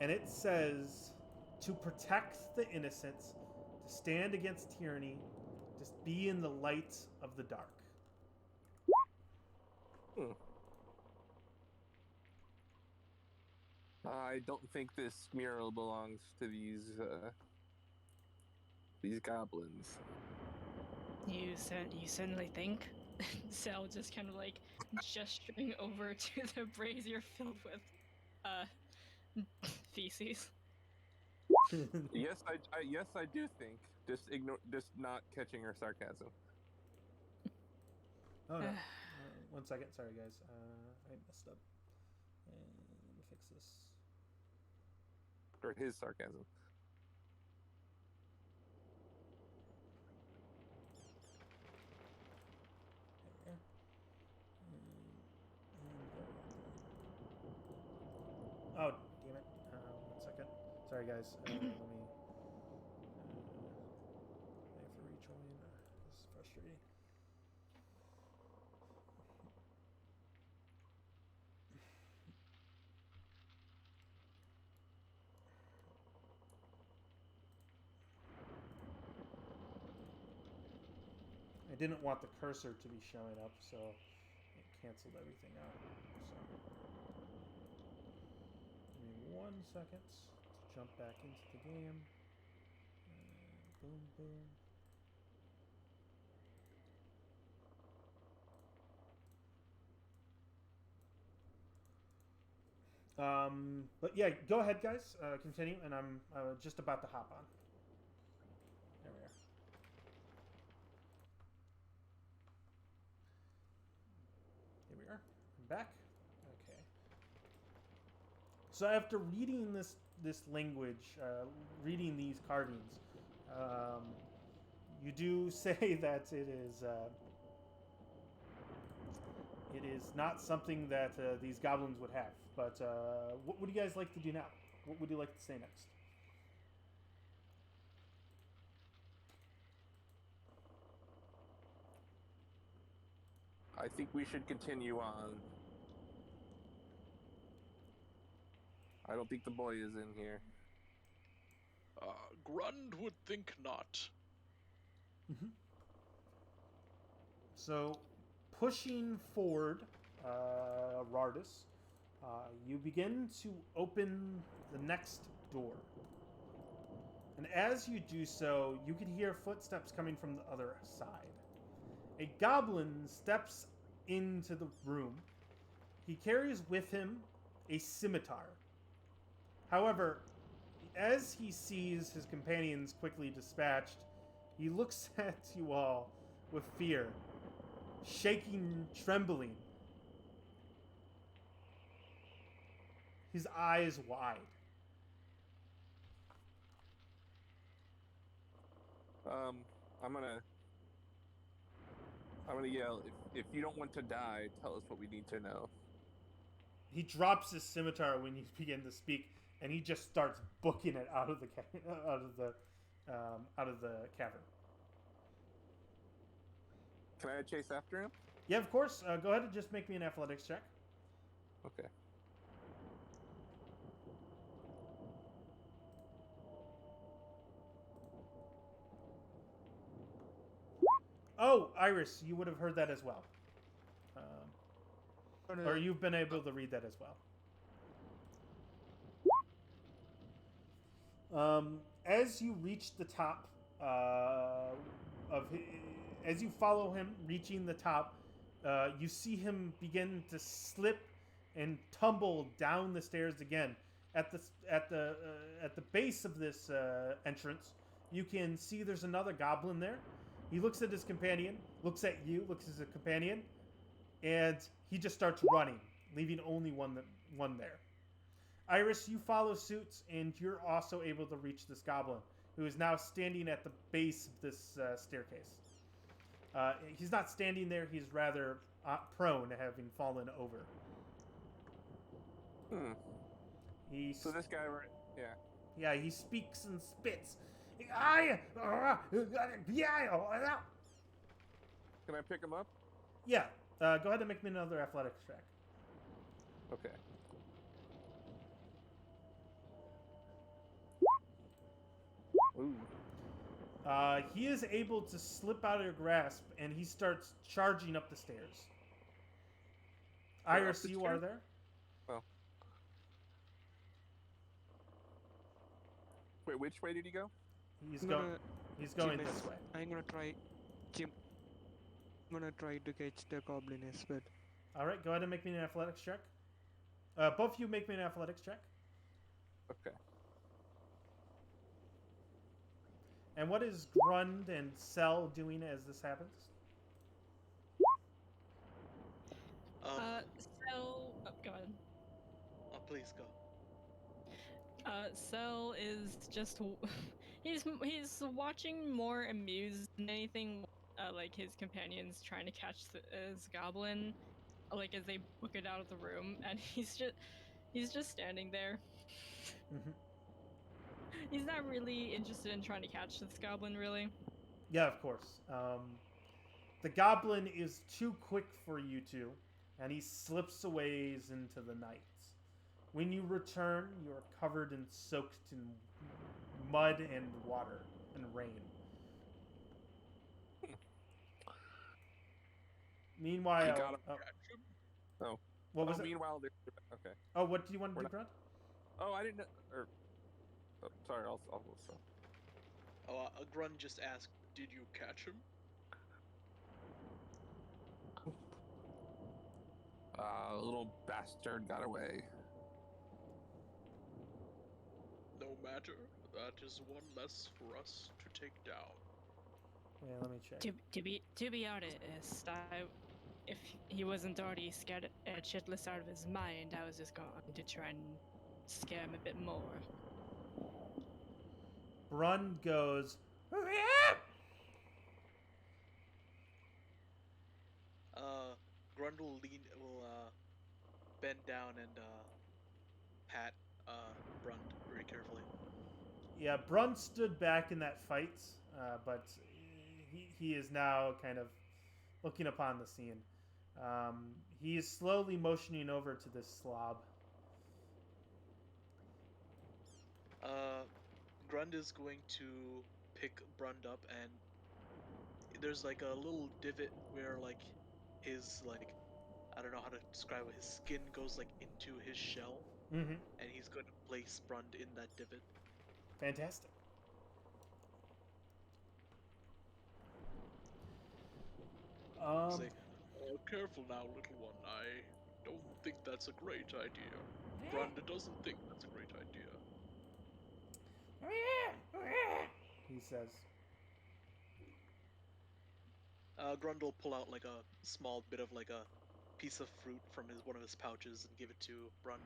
And it says, to protect the innocent, to stand against tyranny, to be in the light of the dark. I don't think this mural belongs to these goblins. You suddenly think? Cell just kind of like gesturing over to the brazier filled with feces. Yes, I do think. Just not catching her sarcasm. Oh no. One second. Sorry, guys. I messed up. And let me fix this. Or his sarcasm. There we are. Oh, damn it. 1 second. Sorry, guys. Let me. I have to rejoin. This is frustrating. I didn't want the cursor to be showing up, so it canceled everything out. So, give me 1 second to jump back into the game. Boom, boom. But yeah, go ahead, guys. Continue, and I'm just about to hop on. There we are. Here we are. I'm back. Okay. So after reading this language, reading these carvings, you do say that it is not something that these goblins would have. But what would you guys like to do now? What would you like to say next? I think we should continue on. I don't think the boy is in here. Grund would think not. Mm-hmm. So, pushing forward, Rardis, you begin to open the next door. And as you do so, you can hear footsteps coming from the other side. A goblin steps into the room. He carries with him a scimitar. However, as he sees his companions quickly dispatched, he looks at you all with fear, shaking, trembling, his eyes wide. I'm gonna yell. If you don't want to die, tell us what we need to know. He drops his scimitar when you begin to speak, and he just starts booking it out of the cavern. Can I chase after him? Yeah, of course. Go ahead and just make me an athletics check. Okay. Oh, Iris, you would have heard that as well. Or you've been able to read that as well. As you reach the top as you follow him, reaching the top, you see him begin to slip and tumble down the stairs again. At the base of this entrance, you can see there's another goblin there. He looks at his companion, looks at you, looks at his companion, and he just starts running, leaving only one there. Iris, you follow suit, and you're also able to reach this goblin, who is now standing at the base of this staircase. He's not standing there, he's rather prone, having fallen over. So this guy, right? Yeah. Yeah, he speaks and spits. Can I pick him up? Yeah, go ahead and make me another athletics check. Okay. Ooh. He is able to slip out of your grasp, and he starts charging up the stairs. Iris, you are there? Oh. Wait, which way did he go? He's going this way. I'm gonna try to catch the goblin as well. All right, go ahead and make me an athletics check. Both of you make me an athletics check. Okay. And what is Grund and Cell doing as this happens? Cell. Oh, go ahead. Please go. Cell is just he's watching more amused than anything. Like his companions trying to catch his goblin, like as they book it out of the room, and he's just standing there. Mm-hmm. He's not really interested in trying to catch this goblin, really. Yeah, of course. The goblin is too quick for you two, and he slips away into the night. When you return, you are covered and soaked in mud and water and rain. Meanwhile, Oh. What was it? Meanwhile, okay. Oh, what do you want to do, Grund? Oh, I didn't. Sorry, I'll Grund just asked, "Did you catch him?" Little bastard got away. No matter. That is one less for us to take down. Yeah, let me check. To be honest, if he wasn't already scared shitless out of his mind, I was just going to try and scare him a bit more. Grund goes. Grund will bend down and pat Grund very carefully. Yeah, Grund stood back in that fight, but he is now kind of looking upon the scene. He is slowly motioning over to this slob. Grund is going to pick Brund up, and there's like a little divot where like his like I don't know how to describe it. His skin goes like into his shell, Mm-hmm. and he's going to place Brund in that divot. Fantastic. Say, careful now, little one. I don't think that's a great idea. Grund doesn't think that's a great idea. He says. Grund will pull out like a small bit of like a piece of fruit from one of his pouches and give it to Brund.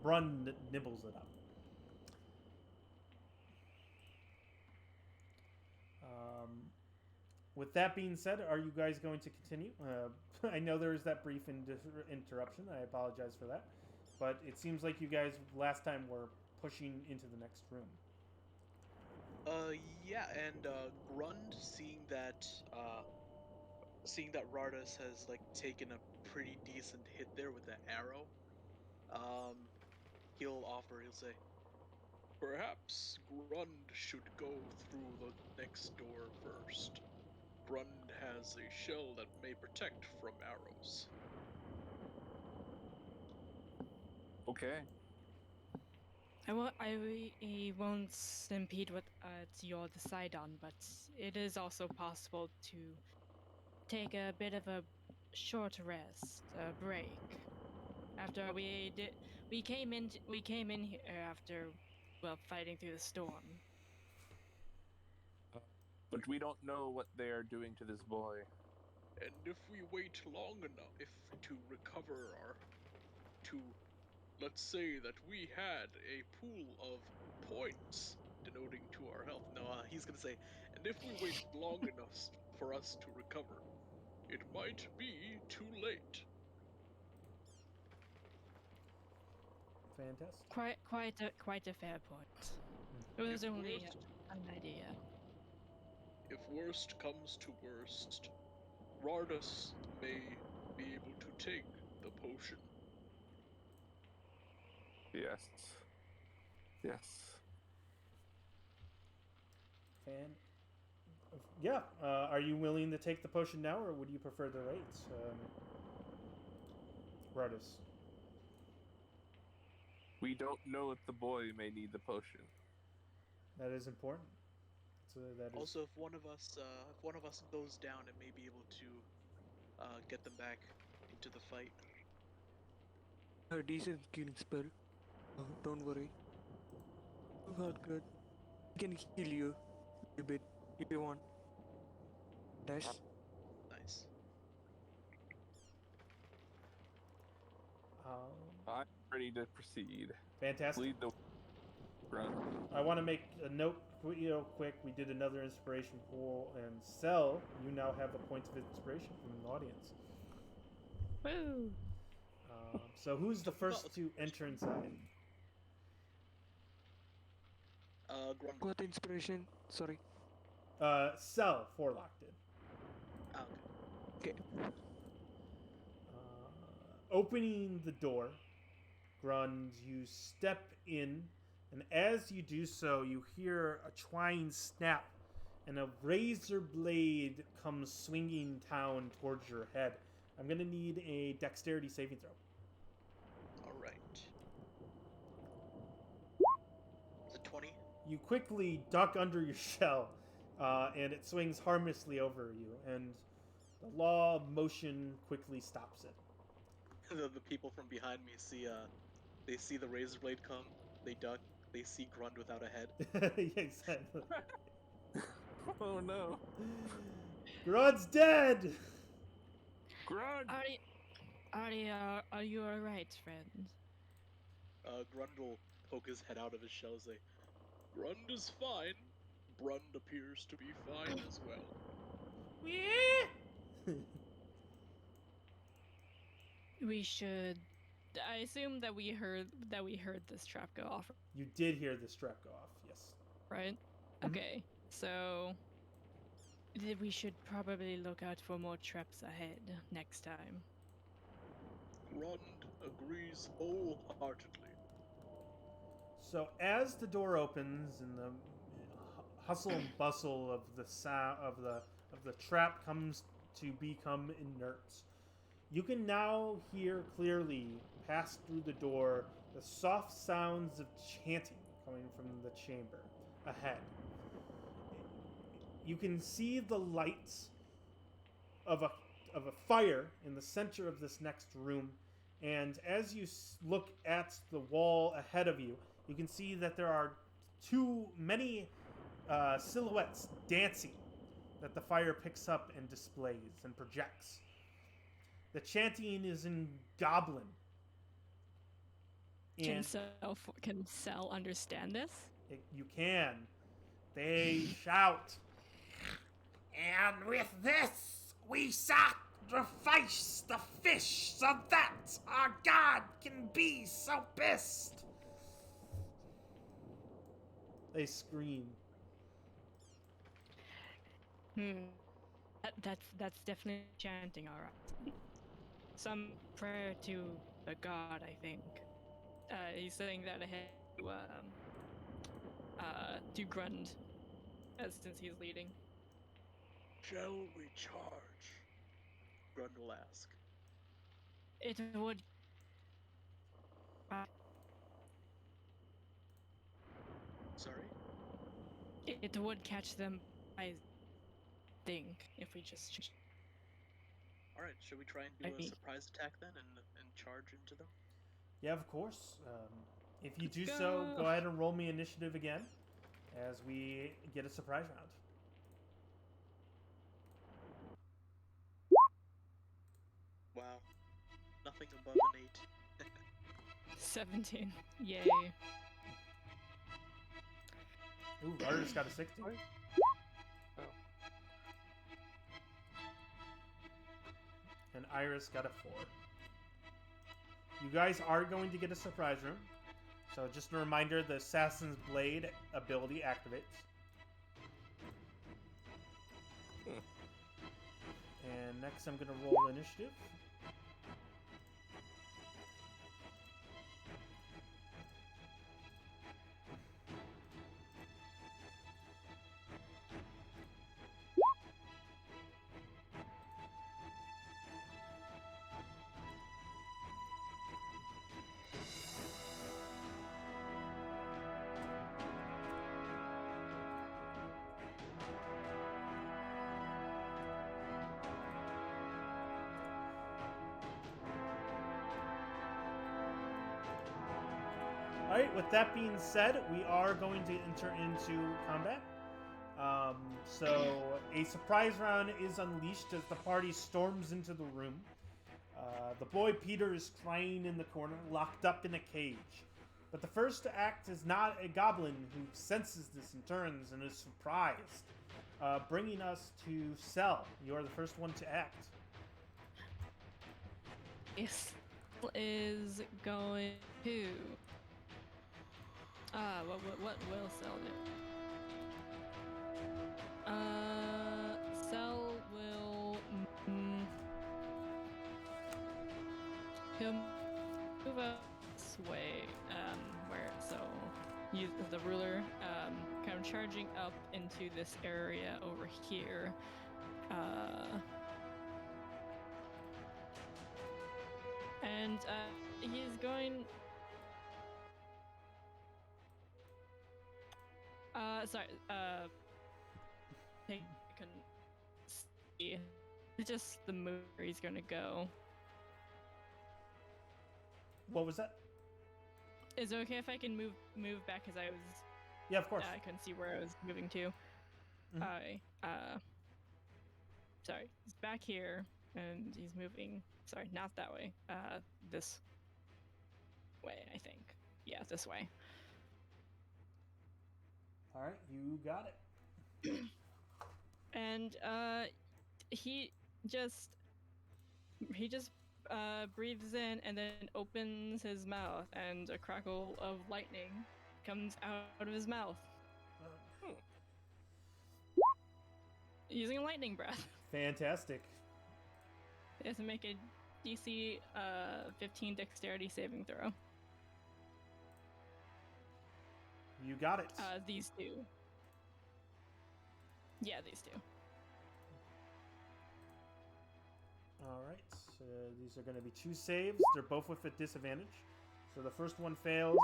Brun nibbles it up. With that being said, are you guys going to continue? I know there was that brief interruption. I apologize for that. But it seems like you guys last time were pushing into the next room. Yeah, and Grund, seeing that Rardis has like taken a pretty decent hit there with that arrow, he'll say, perhaps Grund should go through the next door first. Grund has a shell that may protect from arrows. Okay. I won't impede what you decide on, but it is also possible to take a bit of a short rest, a break. After we came in here after, well, fighting through the storm. But we don't know what they are doing to this boy. And if we wait long enough to recover let's say that we had a pool of points denoting to our health. No, he's gonna say, and if we wait long enough for us to recover, it might be too late. Fantastic. Quite a fair point. It was only an idea. If worst comes to worst, Rardis may be able to take the potion. Yes. Yes. Yeah. Are you willing to take the potion now, or would you prefer the rates, Rardis? We don't know if the boy may need the potion. That is important. So that is Also, if one of us goes down, it may be able to get them back into the fight. A decent healing spell. Oh, don't worry. You got good. I can heal you a bit if you want. Nice. Nice. I'm ready to proceed. fantastic. Lead the Grund. I want to make a note, quick. We did another inspiration pool, and Cell, you now have a point of inspiration from the audience. Woo! So who's the first to enter inside? Grund. Got inspiration. Sorry. Cell, Forlock did. Okay. Okay. Opening the door, Grund, you step in, and as you do so, you hear a twine snap, and a razor blade comes swinging down towards your head. I'm going to need a dexterity saving throw. All right. Is it 20? You quickly duck under your shell, and it swings harmlessly over you, and the law of motion quickly stops it. The people from behind me they see the razor blade come, they duck, they see Grund without a head. Yeah, exactly. Oh no. Grud's dead! Grund! Are you alright, friend? Grund will poke his head out of his shell and say, Grund is fine. Brund appears to be fine as well. We should. I assume that we heard this trap go off, You did hear the strap go off, yes. right? Okay, so we should probably look out for more traps ahead next time. Grund agrees wholeheartedly. So as the door opens and the hustle and bustle of the sound of the trap comes to become inert, you can now hear clearly, past through the door, the soft sounds of chanting coming from the chamber ahead. You can see the lights of a fire in the center of this next room, and as you look at the wall ahead of you, you can see that there are many silhouettes dancing that the fire picks up and displays and projects. The chanting is in Goblin. Can And Cell understand this? you can. They shout. And with this, we sacrifice the fish so that our god can be so pissed. They scream. That's definitely chanting, all right. Some prayer to the god, I think. He's saying that ahead to Grund, since he's leading. Shall we charge? Grund will ask. It would. Sorry? It would catch them, I think, if we just. Alright, should we try and do a surprise attack then and charge into them? Yeah, of course. If you do so, go ahead and roll me initiative again as we get a surprise round. Wow. Nothing above an 8. 17. Yay. Ooh, Rardis got a 60. And Iris got a 4. You guys are going to get a surprise room. So just a reminder, the Assassin's Blade ability activates. And next I'm going to roll initiative. Alright, with that being said, we are going to enter into combat. So, a surprise round is unleashed as the party storms into the room. The boy Peter is crying in the corner, locked up in a cage. But the first to act is not a goblin who senses this and turns and is surprised. Bringing us to Cell. You are the first one to act. This is going to. What will Cell do? Cell will. He'll move up this way, use the ruler, kind of charging up into this area over here. And he's going. Sorry, I couldn't see. It's just the move where he's gonna go. What was that? Is it okay if I can move back because I was... Yeah, of course. I couldn't see where I was moving to. Sorry, he's back here, and he's moving... Sorry, not that way. This way, I think. Yeah, this way. Alright, you got it. And, he just breathes in and then opens his mouth, and a crackle of lightning comes out of his mouth. Using a lightning breath. Fantastic. He has to make a DC 15 dexterity saving throw. You got it. These two. Yeah, these two. All right. So these are going to be 2 saves. They're both with a disadvantage. So the first one fails.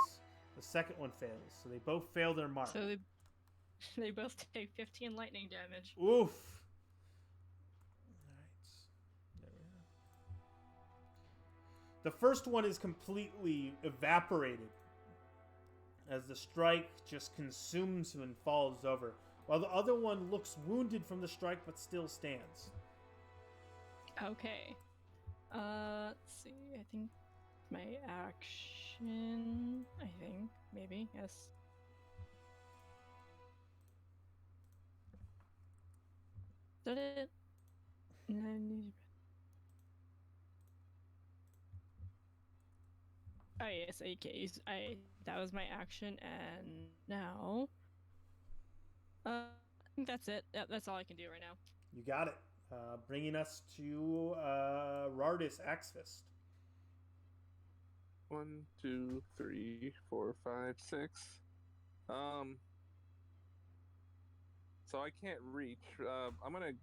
The second one fails. So they both fail their mark. So they both take 15 lightning damage. Oof. All right. There we go. The first one is completely evaporated as the strike just consumes him and falls over, while the other one looks wounded from the strike but still stands. Okay. Let's see. I think my action. I think maybe yes. Is that it? Oh yes, okay. That was my action, and now. I think that's it. Yeah, that's all I can do right now. You got it. Bringing us to Rardis Axfist. 1, 2, 3, 4, 5, 6. So I can't reach. I'm gonna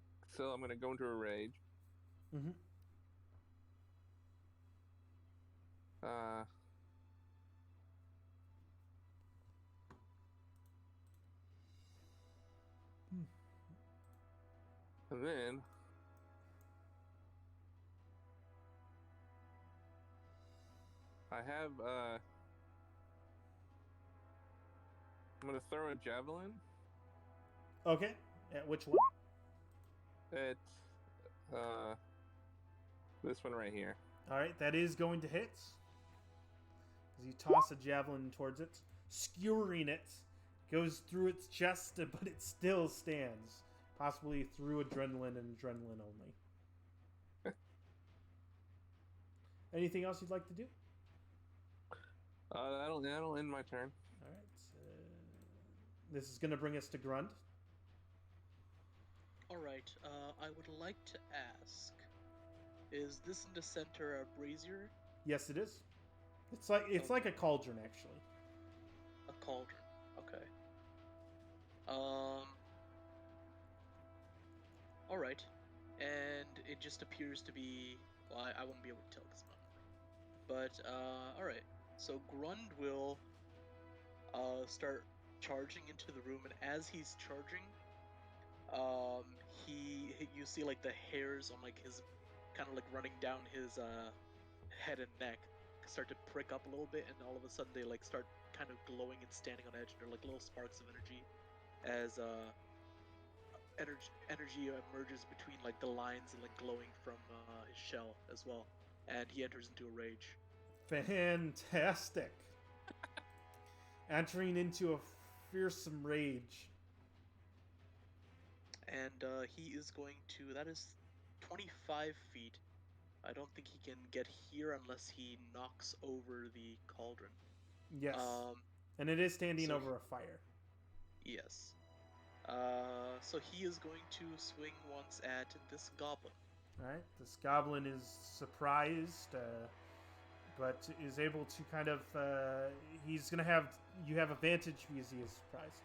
go into a rage. Mm-hmm. And then I have I'm gonna throw a javelin Okay. At which one? at this one right here. All right. That is going to hit. As you toss a javelin towards it, skewering it, goes through its chest, but it still stands. Possibly through adrenaline and adrenaline only. Anything else you'd like to do? That'll end my turn. All right. This is going to bring us to Grund. Alright, I would like to ask, is this in the center a brazier? Yes, it is. It's like a cauldron, actually. A cauldron, okay. Alright, and it just appears to be, well, I won't be able to tell this moment. But, alright, so Grund will, start charging into the room, and as he's charging, you see like the hairs on like his, kind of like running down his head and neck start to prick up a little bit, and all of a sudden they like start kind of glowing and standing on edge, and they're like little sparks of energy as energy emerges between like the lines and like glowing from his shell as well, and he enters into a rage. Fantastic. Entering into a fearsome rage. And he is going to, that is 25 feet. I don't think he can get here unless he knocks over the cauldron. Yes. And it is standing so over a fire. Yes. So he is going to swing once at this goblin. Alright, this goblin is surprised, but is able to kind of, he's going to have, you have advantage because he is surprised.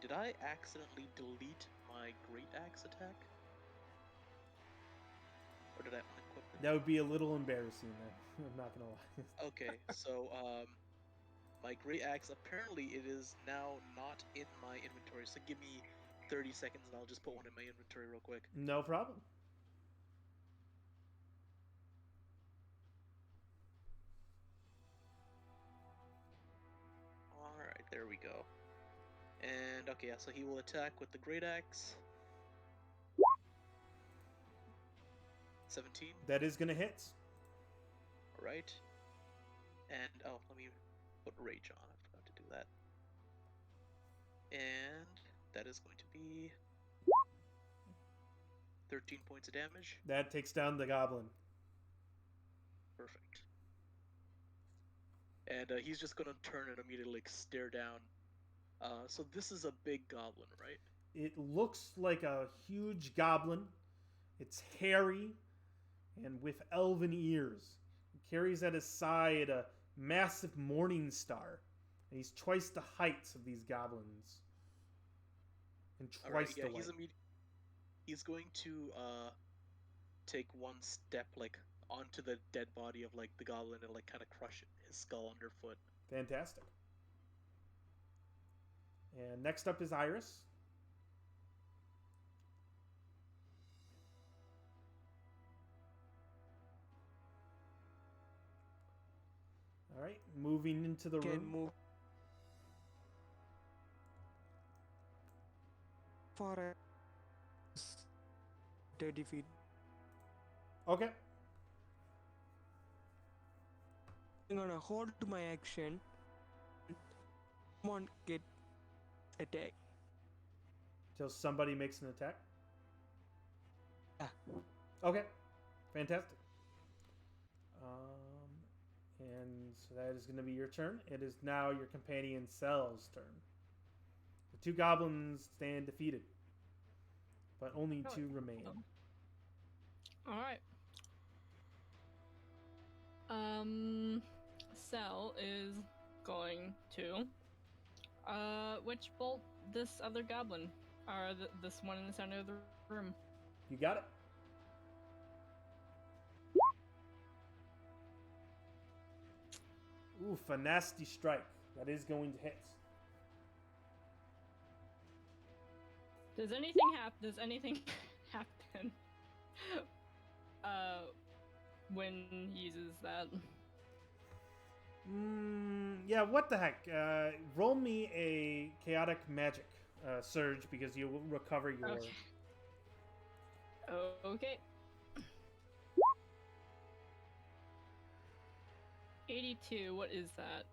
Did I accidentally delete my great axe attack? Or did I unequip it? That would be a little embarrassing, then. I'm not going to lie. Okay, so, my great axe, apparently it is now not in my inventory, so give me 30 seconds and I'll just put one in my inventory real quick. No problem. Alright, there we go. And, okay, yeah, so he will attack with the great axe. 17. That is going to hit. Alright. And, oh, let me put rage on. I forgot to do that. And that is going to be 13 points of damage. That takes down the goblin. Perfect. And he's just going to turn and immediately like, stare down. So this is a big goblin, right? It looks like a huge goblin. It's hairy and with elven ears. He carries at his side a massive morning star And he's twice the height of these goblins. And All right, twice yeah, the weight. he's going to take one step like onto the dead body of like the goblin and like kind of crush his skull underfoot. Fantastic. And next up is Iris. All right, moving into the Can room. move for 30 feet. Okay. I'm gonna hold my action. Come on, get attack. Till somebody makes an attack. Yeah. Okay. Fantastic. And so that is going to be your turn. It is now your companion Cell's turn. The two goblins stand defeated, but only two remain. All right. Cell is going to which bolt this other goblin, or this one in the center of the room. You got it. Oof, a nasty strike. That is going to hit. Does anything happen when he uses that? Yeah, what the heck? Roll me a chaotic magic surge because you will recover your... Okay. Okay. 82, what is that?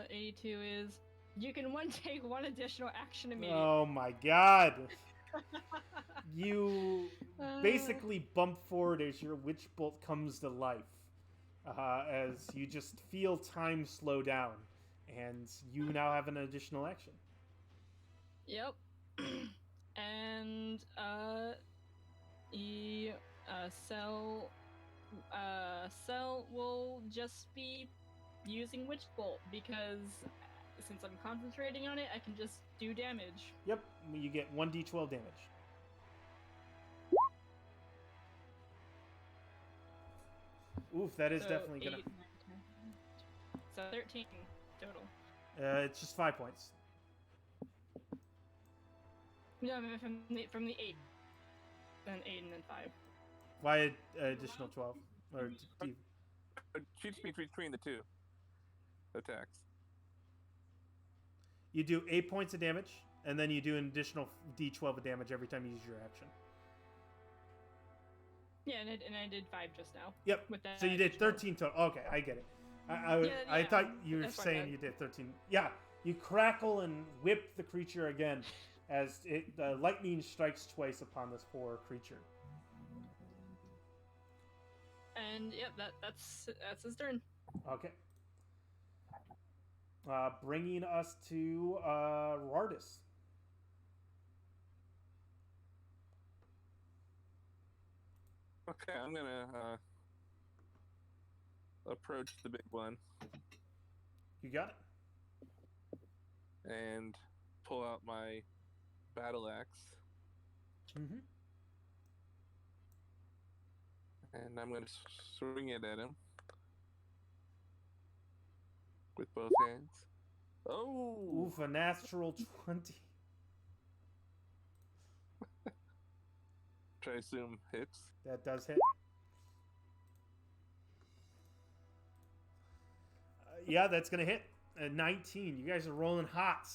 82 is you can take one additional action immediately. Oh my god. You basically bump forward as your witch bolt comes to life. As you just feel time slow down. And you now have an additional action. Yep. And Cell will just be using Witch Bolt because since I'm concentrating on it, I can just do damage. Yep, you get 1d12 damage. Oof, that is So definitely gonna... 8, 9, 10. So 13 total. It's just 5 points. No, from the 8. Then 8 and then 5. Why additional 12? Or Choose between the two attacks. you do 8 points of damage, and then you do an additional d12 of damage every time you use your action. Yeah, and I did 5 just now. Yep. With that So you did additional. 13 total. Okay, I get it. I Yeah, thought you were that's fine, saying man. you did 13. Yeah, you crackle and whip the creature again as the lightning strikes twice upon this poor creature. And yep, that's his turn. Okay. Bringing us to Rardis. Okay, I'm gonna approach the big one You got it. and pull out my battle axe, Mm-hmm. and I'm gonna swing it at him with both hands. Oh! Oof, a natural 20. Which I assume hits. That does hit. Yeah, that's going to hit. 19. You guys are rolling hot.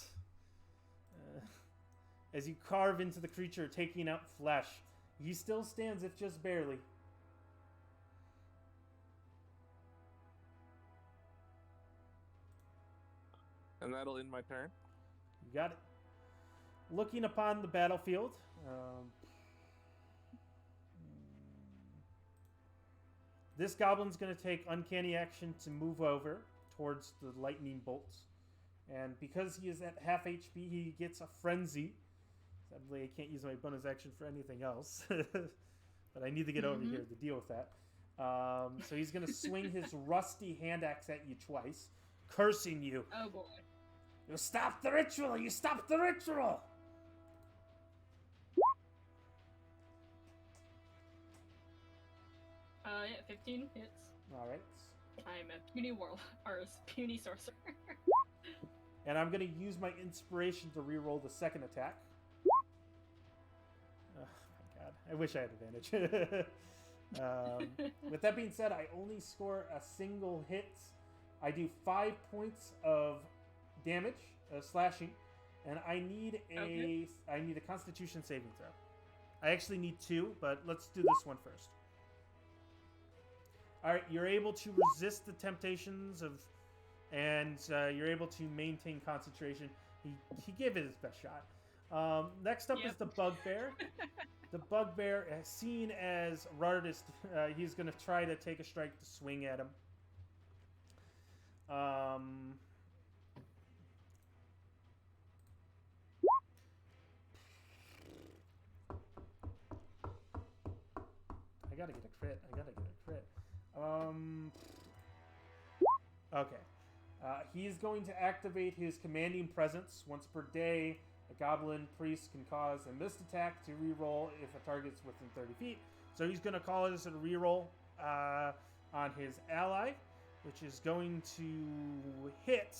As you carve into the creature, taking out flesh. He still stands, if just barely. And that'll end my turn. You got it. Looking upon the battlefield. This goblin's going to take uncanny action to move over towards the lightning bolts. And because he is at half HP, he gets a frenzy. Sadly, I can't use my bonus action for anything else. But I need to get over here to deal with that. So he's going to swing his rusty hand axe at you twice, cursing you. Oh boy. You stopped the ritual! You stopped the ritual! Yeah, 15 hits. All right. I'm a puny warlock, or puny sorcerer. And I'm going to use my inspiration to reroll the second attack. Oh my god. I wish I had advantage. With that being said, I only score a single hit. I do 5 points of damage, slashing, and I need a Constitution saving throw. I actually need 2, but let's do this one first. All right, you're able to resist the temptations of, and you're able to maintain concentration. He gave it his best shot. Next up is the bugbear. The bugbear, seen as Rardis, he's going to try to take a strike to swing at him. I gotta get a crit. Okay. He is going to activate his commanding presence. Once per day, a goblin priest can cause a missed attack to reroll if a target's within 30 feet. So he's going to call this a reroll on his ally, which is going to hit.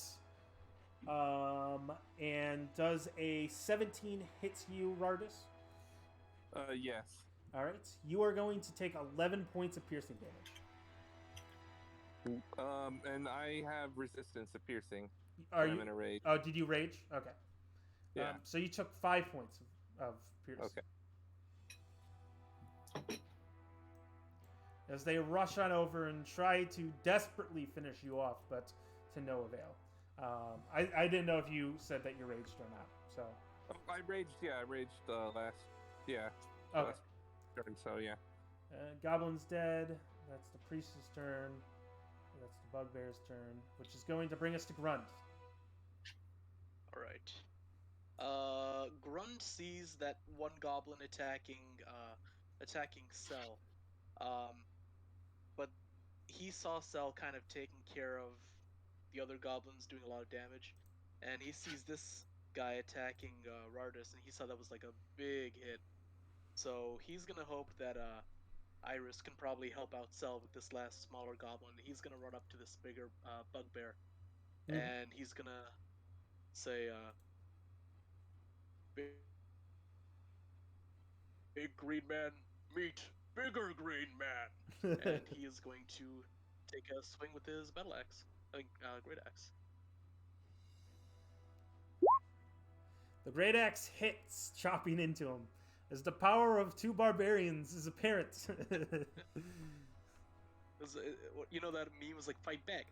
And does a 17 hit you, Rardis? Yes. All right. You are going to take 11 points of piercing damage. And I have resistance to piercing. I'm in a rage. Oh, did you rage? Okay. Yeah. So you took 5 points of piercing. Okay. As they rush on over and try to desperately finish you off, but to no avail. I didn't know if you said that you raged or not. So. Oh, I raged. Yeah, I raged last. Yeah. Okay. Last turn. So yeah. Goblin's dead. That's the priest's turn. That's the bugbear's turn, which is going to bring us to Grund. All right. Grund sees that one goblin attacking Cell. But he saw Cell kind of taking care of the other goblins, doing a lot of damage, and he sees this guy attacking Rardis, and he saw that was like a big hit. So he's gonna hope that Iris can probably help out Cell with this last smaller goblin. He's gonna run up to this bigger bugbear, and he's gonna say, "Big green man, meet bigger green man," and he is going to take a swing with his battle axe. I think great axe. The great axe hits, chopping into him, as the power of 2 barbarians is apparent. You know that meme was like, fight back.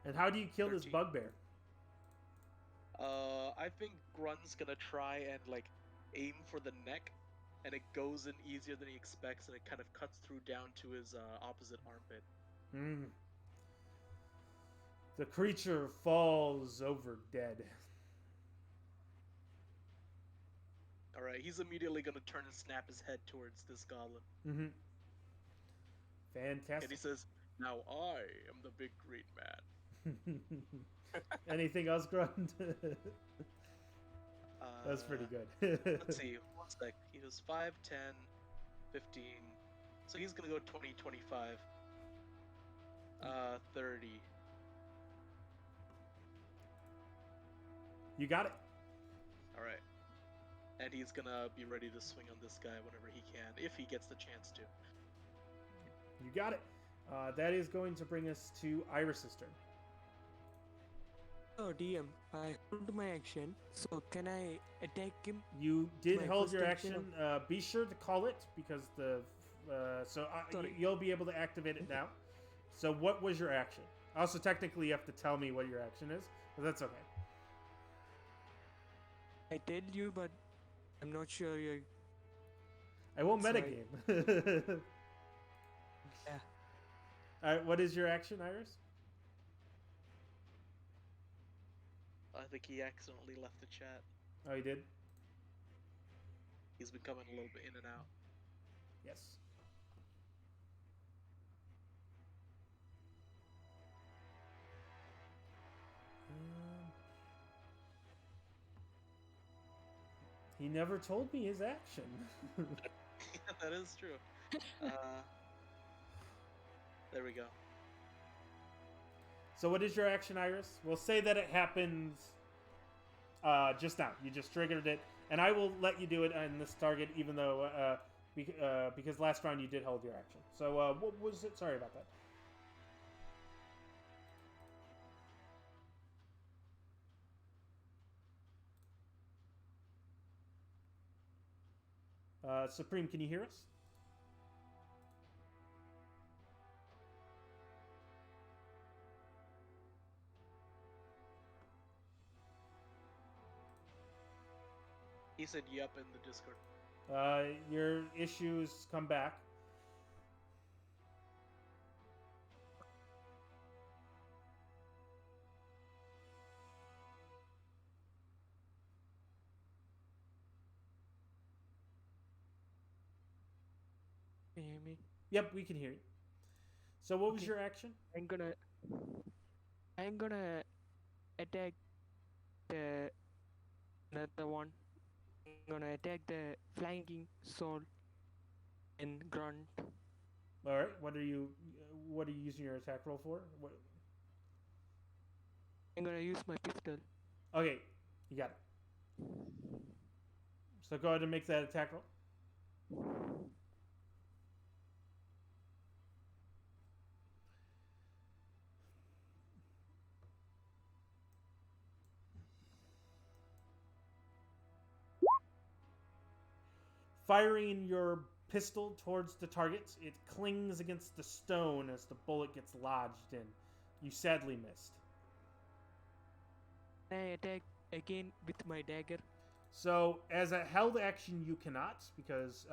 And how do you kill 13. this bugbear? I think Grund's gonna try and like aim for the neck, and it goes in easier than he expects, and it kind of cuts through down to his opposite armpit. The creature falls over dead. Alright, he's immediately gonna turn and snap his head towards this goblin. Fantastic. And he says, "Now I am the big green man." Anything else, Grund? That's pretty good. Let's see, 1 sec. He does 5, 10, 15. So he's gonna go 20, 25, 30. You got it. Alright. And he's gonna be ready to swing on this guy whenever he can, if he gets the chance to. You got it. That is going to bring us to Iris's turn. Oh, DM, I hold my action, so can I attack him? You did My hold first your action action. Be sure to call it, because Sorry. you'll be able to activate it now. So what was your action? Also, technically, you have to tell me what your action is, but that's okay. I tell you, but I'm not sure you're... I won't Sorry. metagame. Yeah. Alright, what is your action, Iris? I think he accidentally left the chat. Oh, you did? He's been coming a little bit in and out. Yes. He never told me his action. Yeah, that is true. There we go. So what is your action, Iris? We'll say that it happens just now. You just triggered it, and I will let you do it on this target, even though because last round you did hold your action. So what was it? Sorry about that. Supreme, can you hear us? He said yep in the Discord. Your issues come back. Can you hear me? Yep, we can hear you. So what was Okay. your action? I'm gonna attack the another one. I'm gonna attack the flanking soul in Grund. All right. What are you using your attack roll for? What? I'm gonna use my pistol. Okay, you got it. So go ahead and make that attack roll. Firing your pistol towards the target, it clings against the stone as the bullet gets lodged in. You sadly missed. I attack again with my dagger. So, as a held action, you cannot because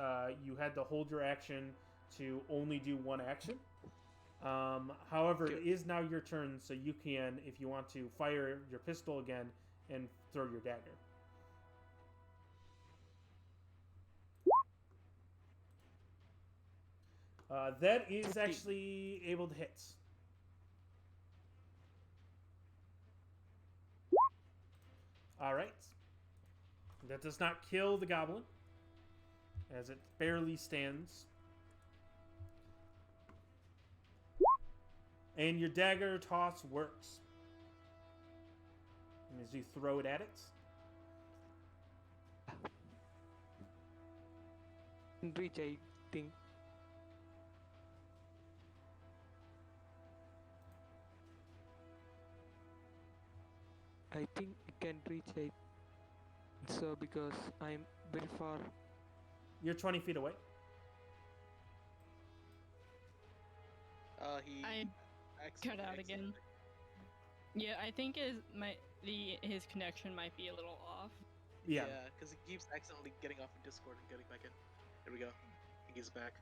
you had to hold your action to only do one action. However, it is now your turn, so you can, if you want to, fire your pistol again and throw your dagger. That is 50. actually able to hit. All right. That does not kill the goblin, as it barely stands. And your dagger toss works. And as you throw it at it, Reach, I think. I think it can reach it. So because I'm very far. you're 20 feet away. He I cut out again. Yeah, I think his connection might be a little off. Yeah. because he keeps accidentally getting off of Discord and getting back in. There we go. I think he's back.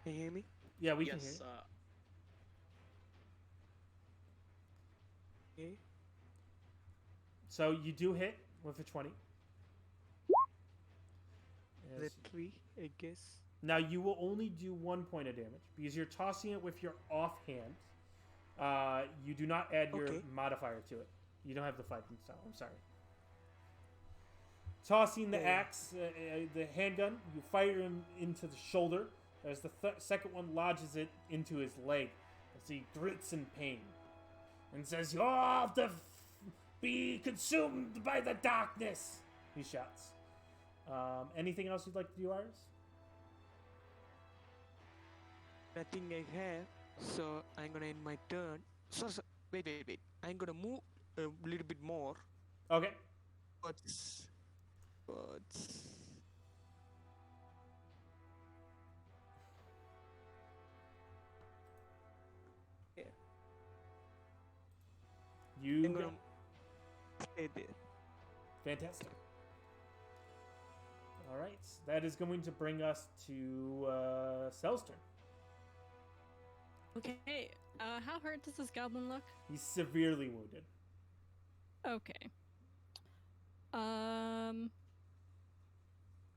Can you hear me? Yeah, we can hear Yes. you. Okay. So you do hit with a 20. The As- tree, I guess. Now you will only do 1 point of damage because you're tossing it with your offhand. You do not add your Okay. modifier to it. You don't have the fighting style. I'm sorry. Tossing the Yeah. axe, the handgun, you fire him into the shoulder as the second one lodges it into his leg as he grits in pain and says, "You all have to be consumed by the darkness," he shouts. Anything else you'd like to do, Iris? Nothing I have. So I'm gonna end my turn. So wait. I'm gonna move a little bit more. Okay. But yeah, You I'm go. gonna stay there. Fantastic. All right, that is going to bring us to Cell's turn. Okay. How hurt does this goblin look? He's severely wounded. Okay.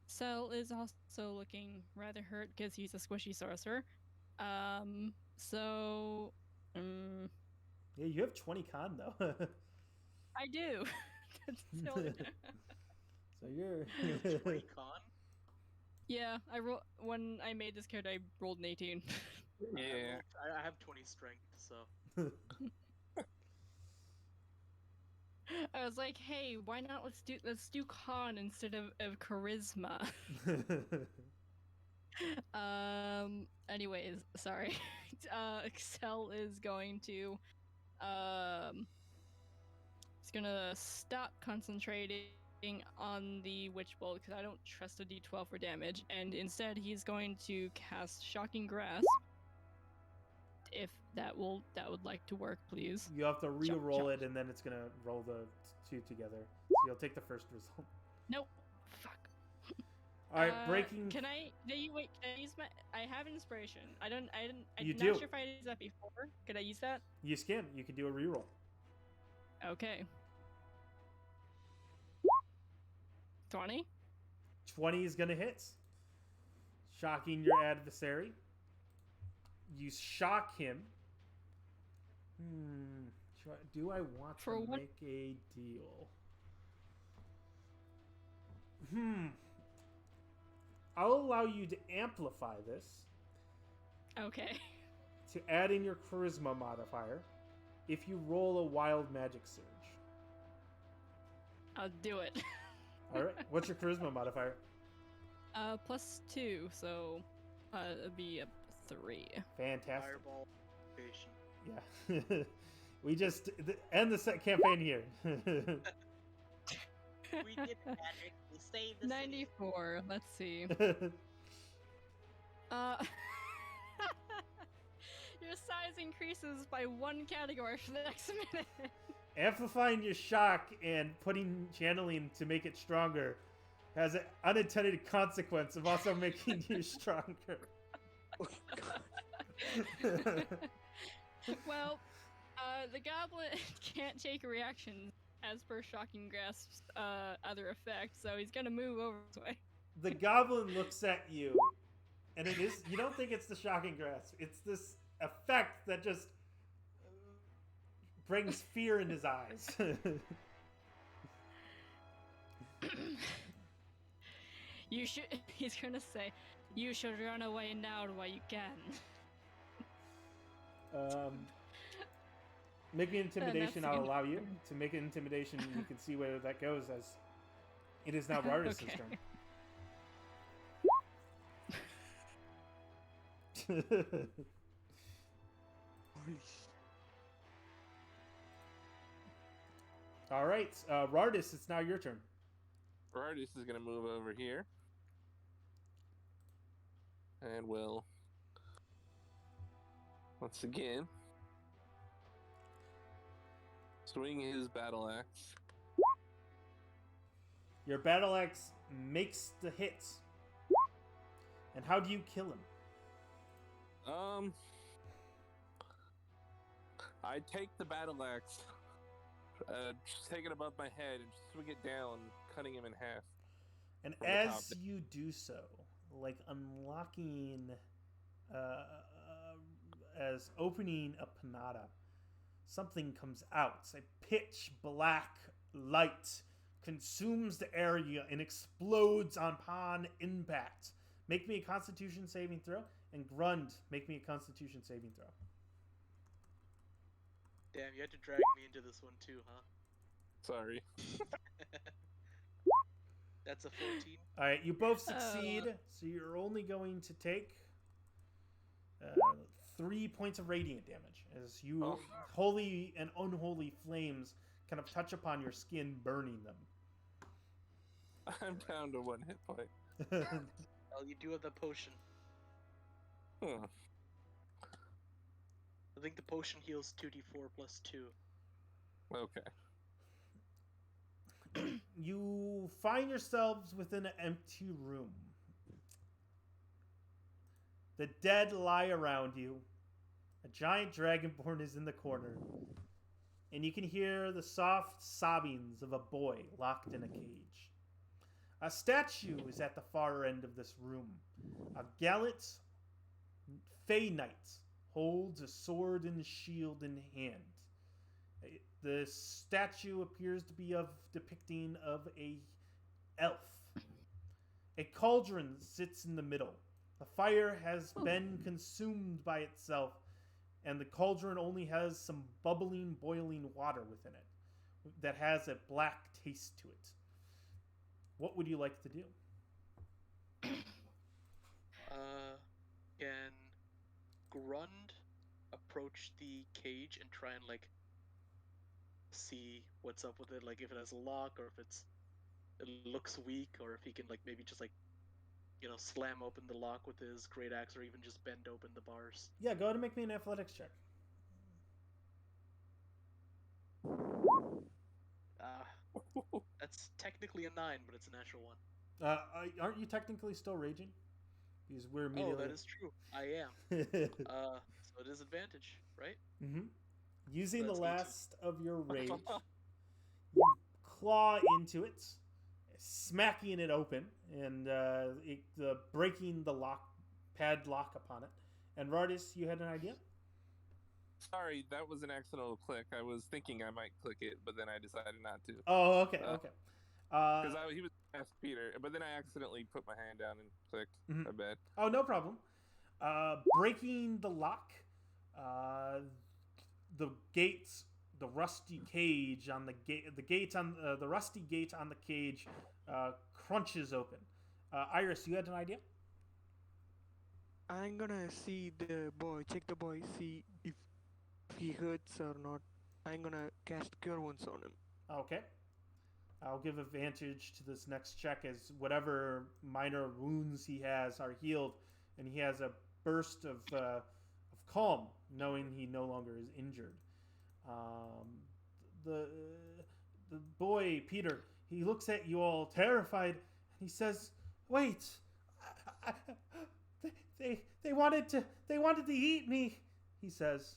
Cell is also looking rather hurt because he's a squishy sorcerer. So, Yeah, you have 20 con though. I do. That's still... So you're 20 con? Yeah, when I made this character, I rolled an 18. Yeah. I have 20 strength, so I was like, hey, why not let's do con instead of charisma. Anyways, sorry. Excel is going to it's gonna stop concentrating on the witch bolt because I don't trust a d12 for damage, and instead he's going to cast Shocking Grasp. If that would like to work, please. You have to re-roll Chop. it, and then it's gonna roll the two together. So you'll take the first result. Nope. Fuck. All right, breaking. Can I use my? I have inspiration. I'm You not do. sure if I used that before. Could I use that? You can. You can do a re-roll. Okay. 20. 20 is gonna hit. Shocking your adversary. You shock him. Do I want For to what? make a deal? I'll allow you to amplify this Okay. to add in your charisma modifier if you roll a wild magic surge. I'll do it. All right. What's your charisma modifier? +2, so it'd be a 3. Fantastic. fireball patient. Yeah. We just end the campaign here. We did magic. We saved the 94. Let's see. Your size increases by 1 category for the next minute. Amplifying your shock and channeling to make it stronger has an unintended consequence of also making you stronger. Well, the goblin can't take reactions as per Shocking Grasp's other effect, so he's gonna move over this way. The goblin looks at you, and you don't think it's the shocking grasp. It's this effect that just brings fear in his eyes. He's gonna say, you should run away now while you can. Make me intimidation, that's I'll the allow you. To make an intimidation, you can see where that goes as it is now Rardis' Okay. turn. All right, Rardis, it's now your turn. Rardis is gonna move over here. And will once again swing his battle axe. Your battle axe makes the hit. And how do you kill him? I take the battle axe, just take it above my head and swing it down, cutting him in half. And From the as top. you do so, like unlocking, as opening a panada, something comes out. A pitch black light consumes the area and explodes upon impact. Make me a Constitution saving throw, and Grund, make me a Constitution saving throw. Damn, you had to drag me into this one too, huh? Sorry. That's a 14. All right, you both succeed, so you're only going to take 3 points of radiant damage as you holy and unholy flames kind of touch upon your skin, burning them. I'm down to 1 hit point. Well, you do have the potion. Huh. I think the potion heals 2d4 plus 2. Okay. You find yourselves within an empty room. The dead lie around you. A giant dragonborn is in the corner. And you can hear the soft sobbings of a boy locked in a cage. A statue is at the far end of this room. A gallant Fey Knight holds a sword and shield in hand. The statue appears to be depicting of a elf. A cauldron sits in the middle. The fire has been consumed by itself, and the cauldron only has some bubbling, boiling water within it that has a black taste to it. What would you like to do? Can Grund approach the cage and try and like see what's up with it? Like if it has a lock, or if it looks weak, or if he can like maybe just like slam open the lock with his great axe, or even just bend open the bars. Yeah, go ahead and make me an athletics check. That's technically a 9, but it's a natural 1. Aren't you technically still raging? Because we're immediately. Oh, that is true. I am. So it is advantage, right? Mm-hmm. Using So the that's last of your rage, you claw into it, smacking it open, and breaking the padlock upon it. And Rardis, you had an idea? Sorry, that was an accidental click. I was thinking I might click it, but then I decided not to. Oh, okay, okay. Because he was past Peter, but then I accidentally put my hand down and clicked. Mm-hmm. I bet. Oh, no problem. Breaking the lock, the gates, the rusty cage on the gate, the rusty gate on the cage crunches open. Iris, you had an idea? I'm gonna check the boy, see if he hurts or not. I'm gonna cast Cure Wounds on him. Okay. I'll give advantage to this next check as whatever minor wounds he has are healed, and he has a burst of calm, knowing he no longer is injured. The boy, Peter, he looks at you all terrified, and he says, "Wait, they wanted to eat me," he says.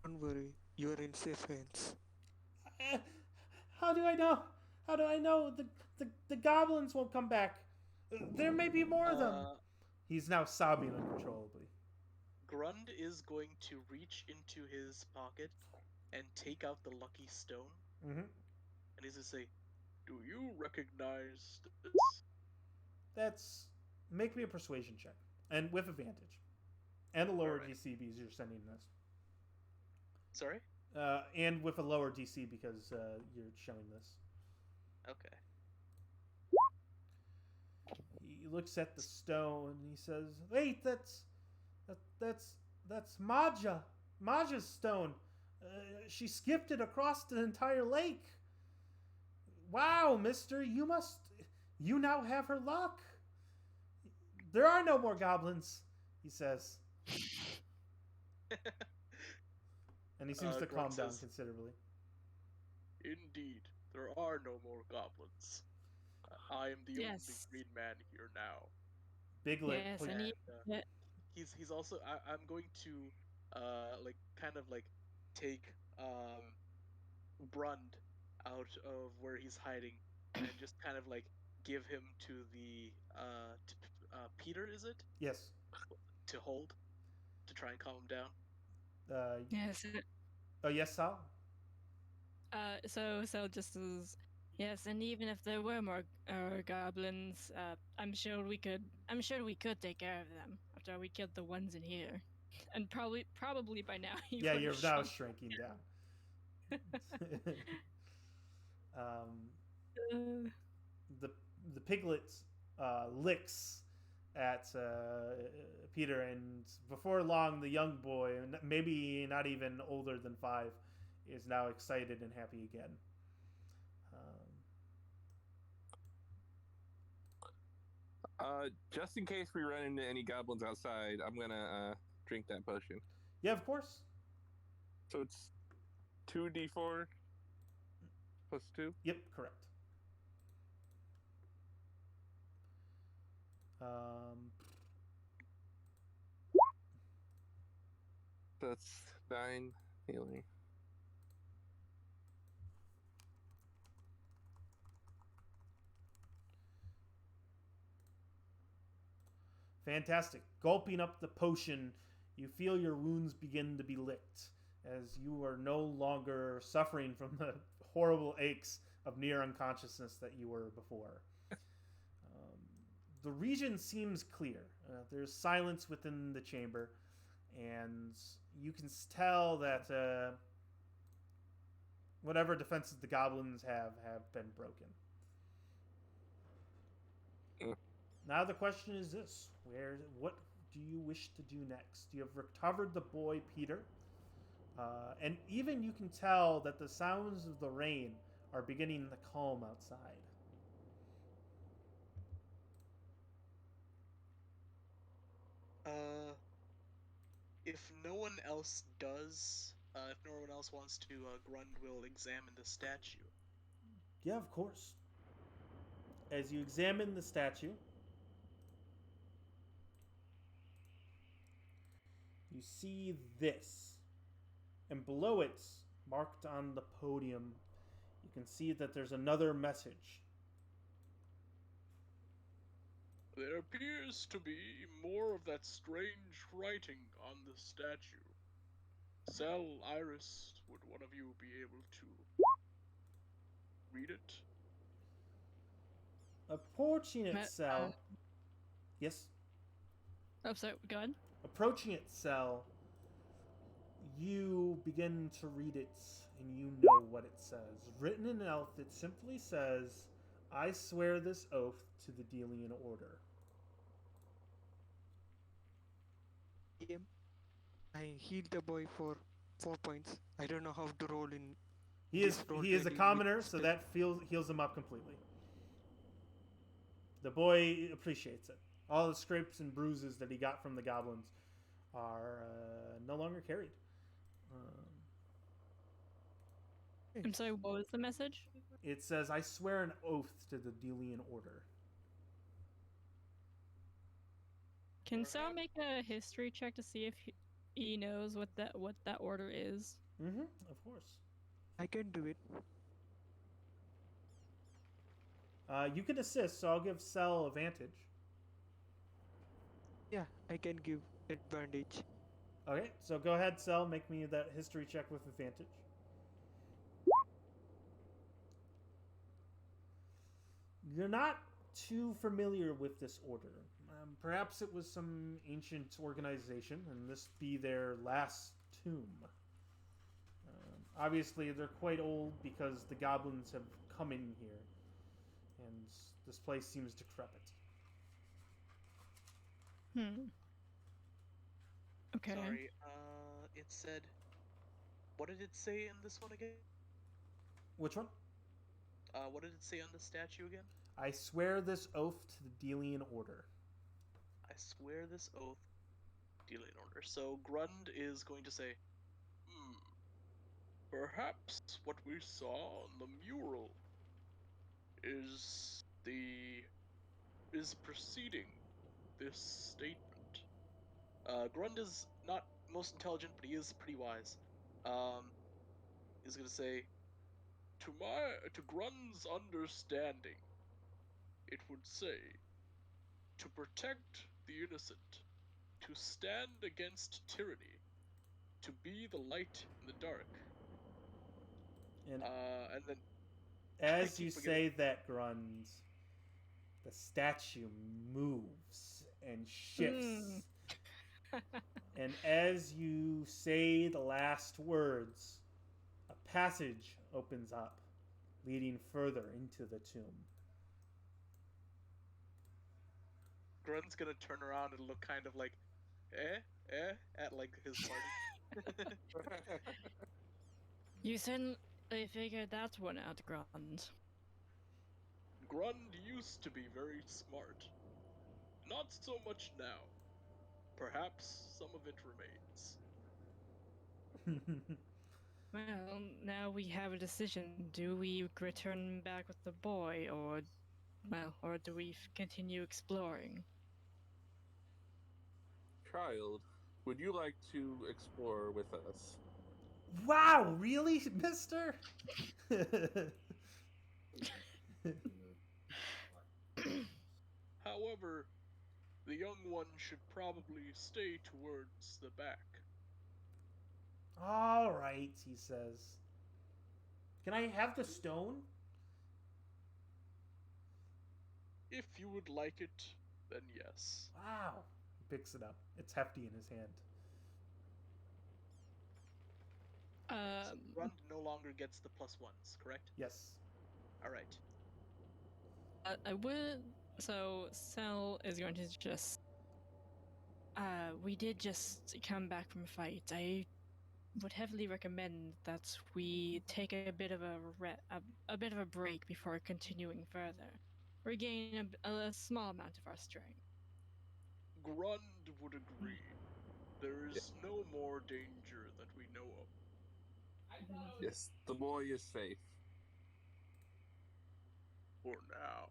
Don't worry, you are in safe hands. How do I know? How do I know the goblins won't come back? There may be more of them. He's now sobbing uncontrollably. Grund is going to reach into his pocket and take out the lucky stone. Mm-hmm. And he's going to say, "Do you recognize this?" That's... Make me a persuasion check. And with advantage. And a lower Alright. DC because you're sending this. Sorry? And with a lower DC because you're showing this. Okay. He looks at the stone and he says, "Wait, that's Maja. Maja's stone. She skipped it across the entire lake. Wow, mister, you now have her luck. There are no more goblins," he says. And he seems to calm down considerably. "Indeed, there are no more goblins. I am the only green man here now." Big lip. Yes, please. and He's also I'm going to kind of take Brund out of where he's hiding and just kind of give him to the Peter, is it? Yes. To hold, to try and calm him down. yes. Oh, yes, Sal? So just as yes, and even if there were more goblins, I'm sure we could take care of them after we killed the ones in here, and probably by now you. Yeah, you're now shrinking down. The piglet licks at Peter, and before long, the young boy, maybe not even older than 5, is now excited and happy again. Just in case we run into any goblins outside, I'm gonna drink that potion. Yeah, of course. So it's 2d4 plus 2? Yep, correct. That's 9 healing. Fantastic. Gulping up the potion, You feel your wounds begin to be licked as you are no longer suffering from the horrible aches of near unconsciousness that you were before. The region seems clear. There's silence within the chamber, and you can tell that whatever defenses the goblins have been broken. Now the question is this: what do you wish to do next? You have recovered the boy Peter, and even you can tell that the sounds of the rain are beginning to calm outside. If no one else does, if no one else wants to, Grund will examine the statue. Yeah, of course. As you examine the statue, you see this. And below it, marked on the podium, you can see that there's another message. There appears to be more of that strange writing on the statue. Cell, Iris, would one of you be able to read it? Approaching its cell. Yes? Oh, sorry, go ahead. Approaching its cell, you begin to read it, and you know what it says. Written in elf, it simply says, I swear this oath to the Delian Order. I healed the boy for 4 points. I don't know how to roll in. He is a commoner, so that heals him up completely. The boy appreciates it. All the scrapes and bruises that he got from the goblins are no longer carried. I'm sorry, what was the message? It says, I swear an oath to the Delian Order. Can Sal make a history check to see if he knows what that order is? Mm-hmm, of course. I can do it. You can assist, so I'll give Sel advantage. Yeah, I can give advantage. Okay, so go ahead, Sel. Make me that history check with advantage. You're not too familiar with this order. Perhaps it was some ancient organization, and this be their last tomb. Obviously, they're quite old because the goblins have come in here, and this place seems decrepit. Okay. Sorry, it said... What did it say in this one again? Which one? What did it say on the statue again? I swear this oath to the Delian Order. I swear this oath, Delian Order. So Grund is going to say, perhaps what we saw on the mural is preceding this statement. Grund is not most intelligent, but he is pretty wise. He's gonna say, to Grund's understanding, it would say, to protect the innocent, to stand against tyranny, to be the light in the dark. And then as you say that, Grund, the statue moves and shifts. And as you say the last words, a passage opens up, leading further into the tomb. Grund's gonna turn around and look kind of like, at like his party. You certainly figured that one out, Grund. Grund used to be very smart. Not so much now. Perhaps some of it remains. Well, now we have a decision. Do we return back with the boy, or do we continue exploring? Child, would you like to explore with us? Wow, really, mister? However, The young one should probably stay towards the back. All right, he says. Can I have the stone? If you would like it, then yes. Wow. He picks it up. It's hefty in his hand. So Grund no longer gets the +1s, correct? Yes. Alright. I would. So Sel is going to just. We did just come back from a fight. I would heavily recommend that we take a bit of a bit of a break before continuing further. Regain a small amount of our strength. Grund would agree. There is no more danger that we know of. Yes, the boy is safe. For now.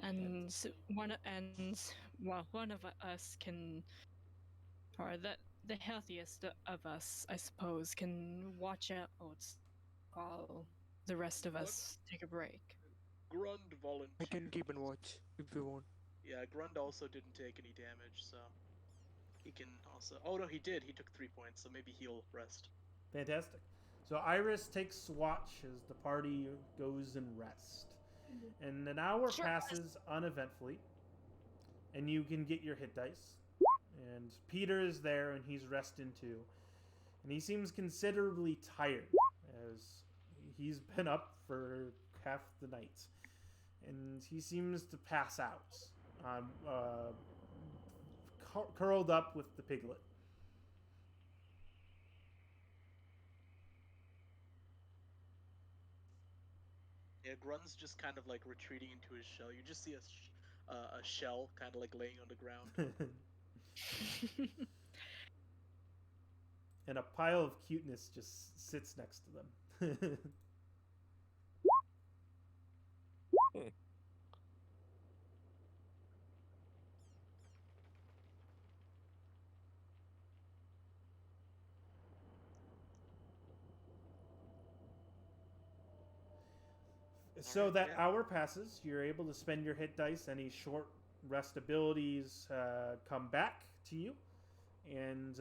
And one of us can, or the healthiest of us, I suppose, can watch out while the rest of us take a break. Grund volunteered. I can keep and watch if you want. Yeah, Grund also didn't take any damage, so he can also. Oh no, he did. He took 3 points, so maybe he'll rest. Fantastic. So Iris takes watch as the party goes in rest. And an hour passes uneventfully, and you can get your hit dice. And Peter is there, and he's resting too. And he seems considerably tired, as he's been up for half the night. And he seems to pass out, curled up with the piglet. Yeah, Grun's just kind of like retreating into his shell. You just see a shell kind of like laying on the ground. And a pile of cuteness just sits next to them. So Alright, that yeah. hour passes. You're able to spend your hit dice. Any short rest abilities come back to you. And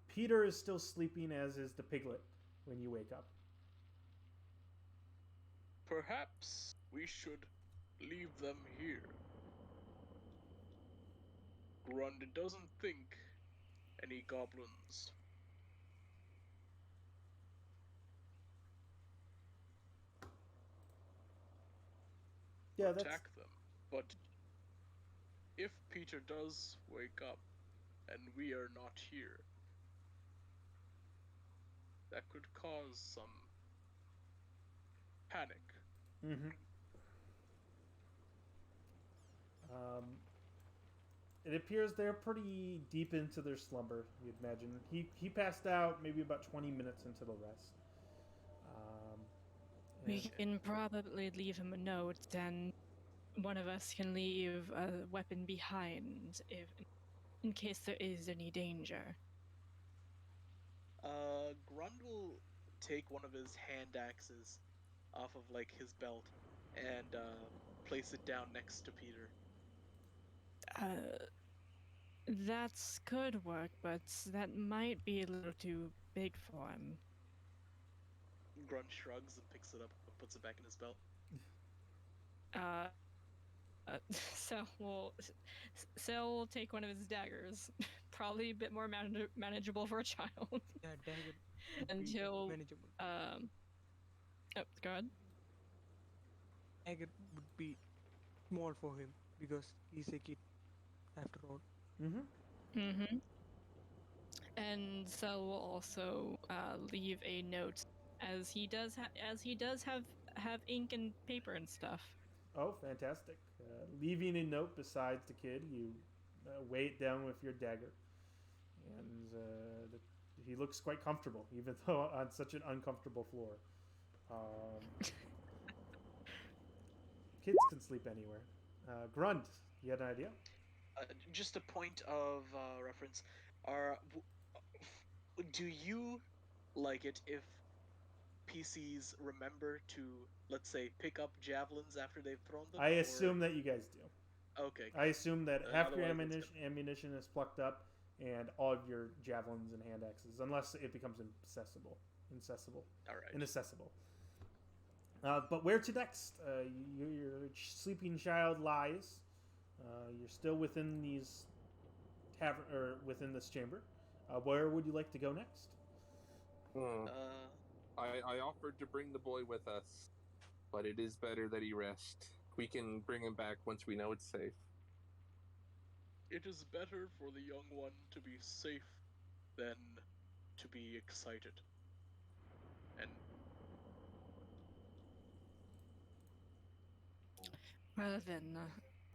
Peter is still sleeping, as is the piglet when you wake up. Perhaps we should leave them here. Grund doesn't think any goblins. Yeah, that's Attack them. But if Peter does wake up and we are not here, that could cause some panic. Mm-hmm. It appears they're pretty deep into their slumber, you'd imagine. He passed out maybe about 20 minutes into the rest. We can probably leave him a note, and one of us can leave a weapon behind in case there is any danger. Grund will take one of his hand axes off of like his belt and place it down next to Peter. That could work, but that might be a little too big for him. Grund shrugs and picks it up and puts it back in his belt. Sel will take one of his daggers, probably a bit more manageable for a child. Yeah, dagger. And he'll manageable. Oh, go ahead. Dagger would be small for him because he's a kid after all. Mm-hmm. And Sel will also leave a note, as he does have ink and paper and stuff. Oh, fantastic. Leaving a note besides the kid, you weigh it down with your dagger. And he looks quite comfortable, even though on such an uncomfortable floor. Kids can sleep anywhere. Grund, you had an idea? Just a point of reference. Do you like it if PCs remember to, let's say, pick up javelins after they've thrown them? I assume that you guys do. Okay, I good. assume that half your Otherwise, it's ammunition is plucked up, and all of your javelins and hand axes, unless it becomes inaccessible. all right. Inaccessible. But where to next? Your sleeping child lies. You're still within these tavern or within this chamber. Where would you like to go next? Hmm. Uh, I offered to bring the boy with us, but it is better that he rest. We can bring him back once we know it's safe. it is better for the young one to be safe than to be excited. And Well then,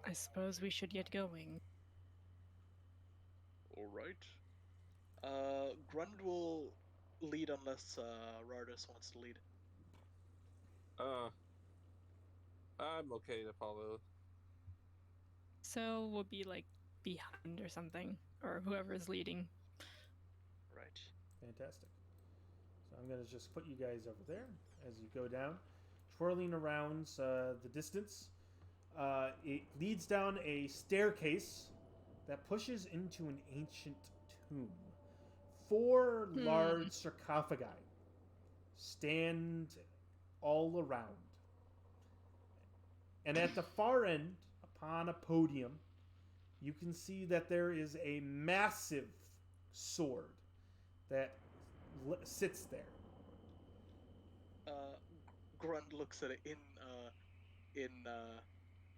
I suppose we should get going. all right. Grund will lead unless Rardis wants to lead. Uh, I'm okay to follow. So we'll be like behind or something, or whoever is leading. Right. Fantastic. So I'm going to just put you guys over there as you go down, twirling around the distance. It leads down a staircase that pushes into an ancient tomb. Four large sarcophagi stand all around. And at the far end, upon a podium, you can see that there is a massive sword that sits there. Grund looks at it in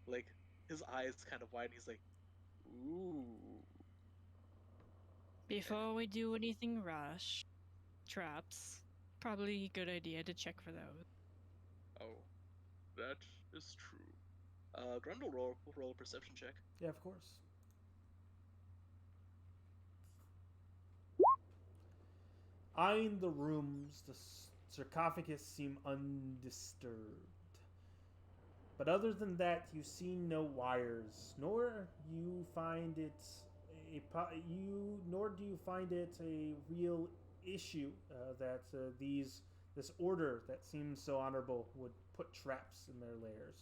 like his eyes kind of wide. He's like, "Ooh." Before we do anything rash, traps, probably a good idea to check for those. Oh, that is true. Grund will roll a perception check. Yeah, of course. Eyeing the rooms, the sarcophagus seem undisturbed. But other than that, you see no wires, nor you find it nor do you find it a real issue that this order that seems so honorable would put traps in their lairs.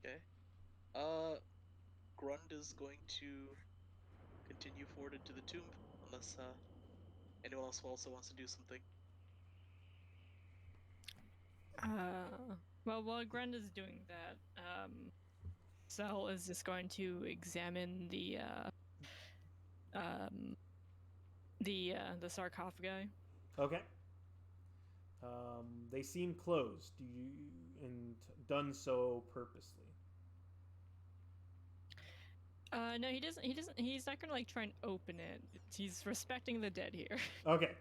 Okay. Grund is going to continue forward into the tomb unless anyone else also wants to do something. Well, while Grund is doing that, Cell is just going to examine the sarcophagi. Okay. They seem closed. And done so purposely. No, he doesn't. He doesn't. He's not gonna like try and open it. He's respecting the dead here. Okay.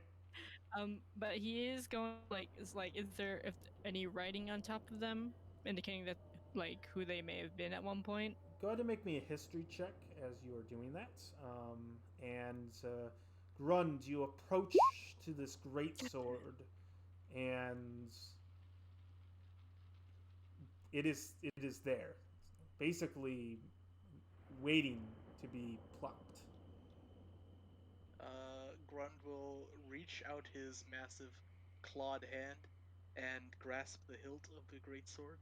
But he is going is there any writing on top of them indicating that like who they may have been at one point? Go ahead and make me a history check as you are doing that. And Grund, you approach to this great sword, and it is there, basically waiting to be plucked. Grund will reach out his massive clawed hand and grasp the hilt of the great sword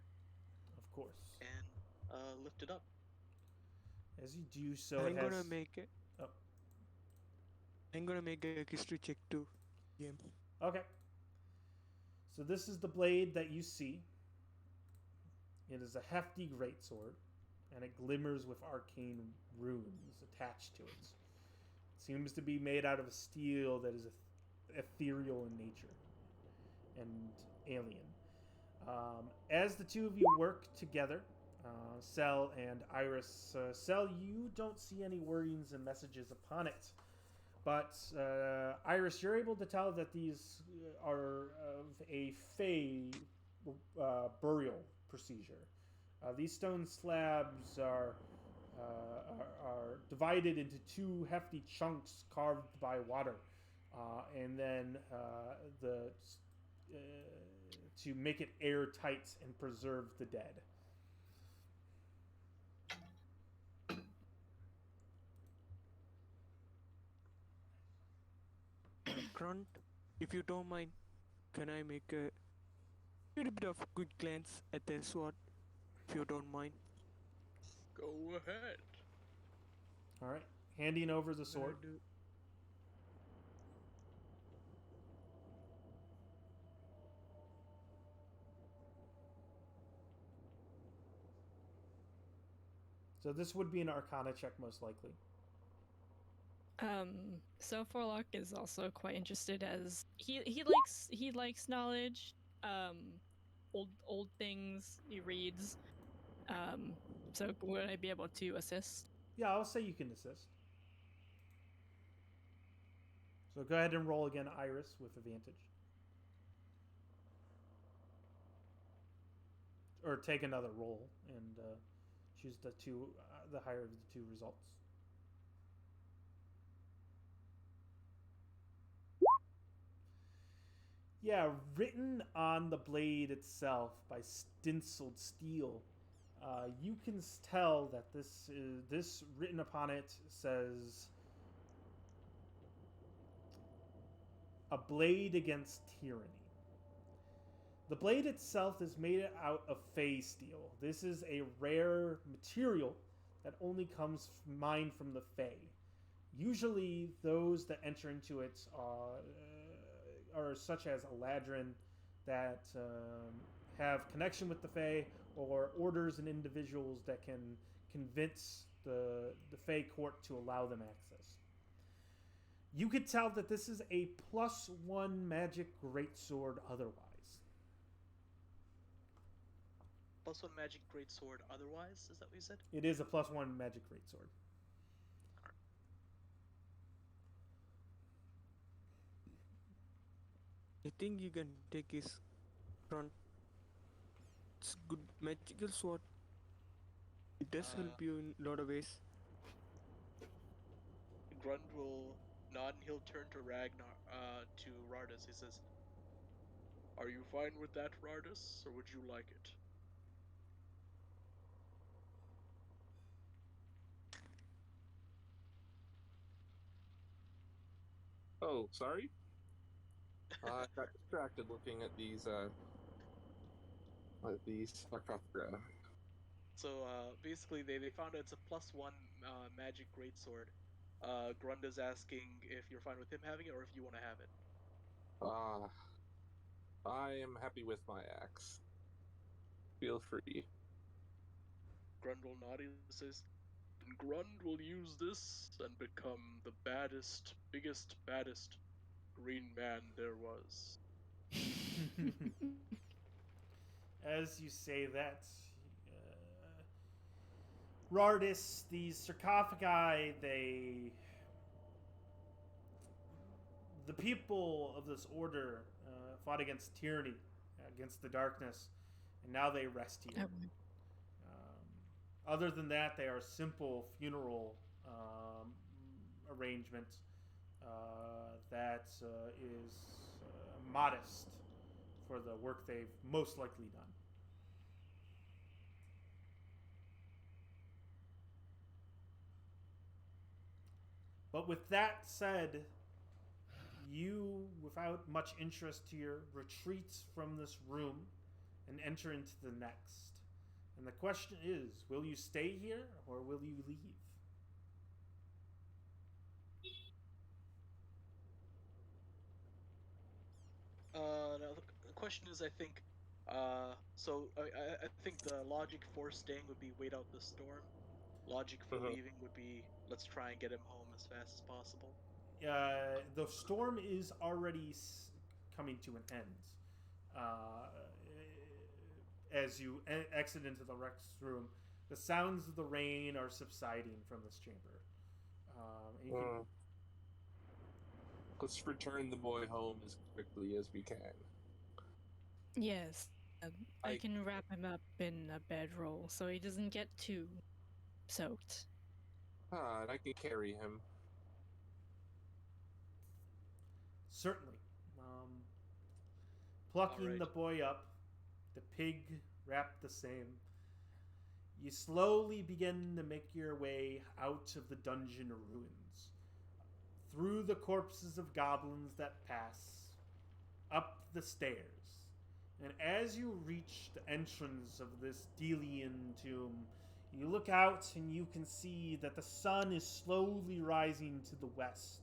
Of course. and lift it up. As you do so, I'm it has. gonna make it. Oh. I'm gonna make a history check too. Game. Okay. So this is the blade that you see. It is a hefty greatsword, and it glimmers with arcane runes attached to it. It seems to be made out of a steel that is ethereal in nature and alien. As the two of you work together, Cell and Iris, Cell, you don't see any wordings and messages upon it. But Iris, you're able to tell that these are of a Fey burial procedure. These stone slabs are divided into two hefty chunks carved by water, and then to make it airtight and preserve the dead. Grunt, if you don't mind, can I make a little bit of quick glance at the sword? if you don't mind. Go ahead. All right, handing over the sword. And, So this would be an Arcana check, most likely. So Forlock is also quite interested as he likes knowledge, old things he reads. So would I be able to assist? Yeah, I'll say you can assist. So go ahead and roll again, Iris, with advantage. Or take another roll and choose the higher of the two results. Yeah, written on the blade itself by stenciled steel. You can tell that this written upon it says a blade against tyranny. The blade itself is made out of fey steel. This is a rare material that only comes mined from the fey. Usually, those that enter into it are such as Eladrin that have connection with the Fae, or orders and individuals that can convince the Fae court to allow them access. You could tell that this is a +1 magic greatsword otherwise. +1 magic greatsword otherwise? Is that what you said? It is a +1 magic greatsword. I think you can take his front. It's good magical sword. It does help you in a lot of ways. Grund will nod and he'll turn to to Rardis. He says, "Are you fine with that, Rardis, or would you like it?" Oh, sorry. I got distracted looking at these sarcophagi. So basically, they found out it's a +1 magic greatsword. Grund is asking if you're fine with him having it or if you want to have it. I am happy with my axe. Feel free. Grund will nod and says, "Then Grund will use this and become the biggest, baddest green man there was." As you say that, Rardis, these sarcophagi, the people of this order fought against tyranny, against the darkness, and now they rest here. Other than that, they are simple funeral arrangements that is modest for the work they've most likely done. But with that said, you, without much interest here, retreat from this room and enter into the next. And the question is, will you stay here or will you leave? Now the question is, I think, I think the logic for staying would be wait out the storm. Logic for leaving would be let's try and get him home as fast as possible. The storm is already coming to an end. As you exit into the Rex room, the sounds of the rain are subsiding from this chamber. Let's return the boy home as quickly as we can. Yes, I can wrap him up in a bedroll so he doesn't get too soaked. And I can carry him. Certainly. Plucking the boy up, the pig wrapped the same. You slowly begin to make your way out of the dungeon ruins, through the corpses of goblins that pass, up the stairs, And as you reach the entrance of this Delian tomb, you look out and you can see that the sun is slowly rising to the west.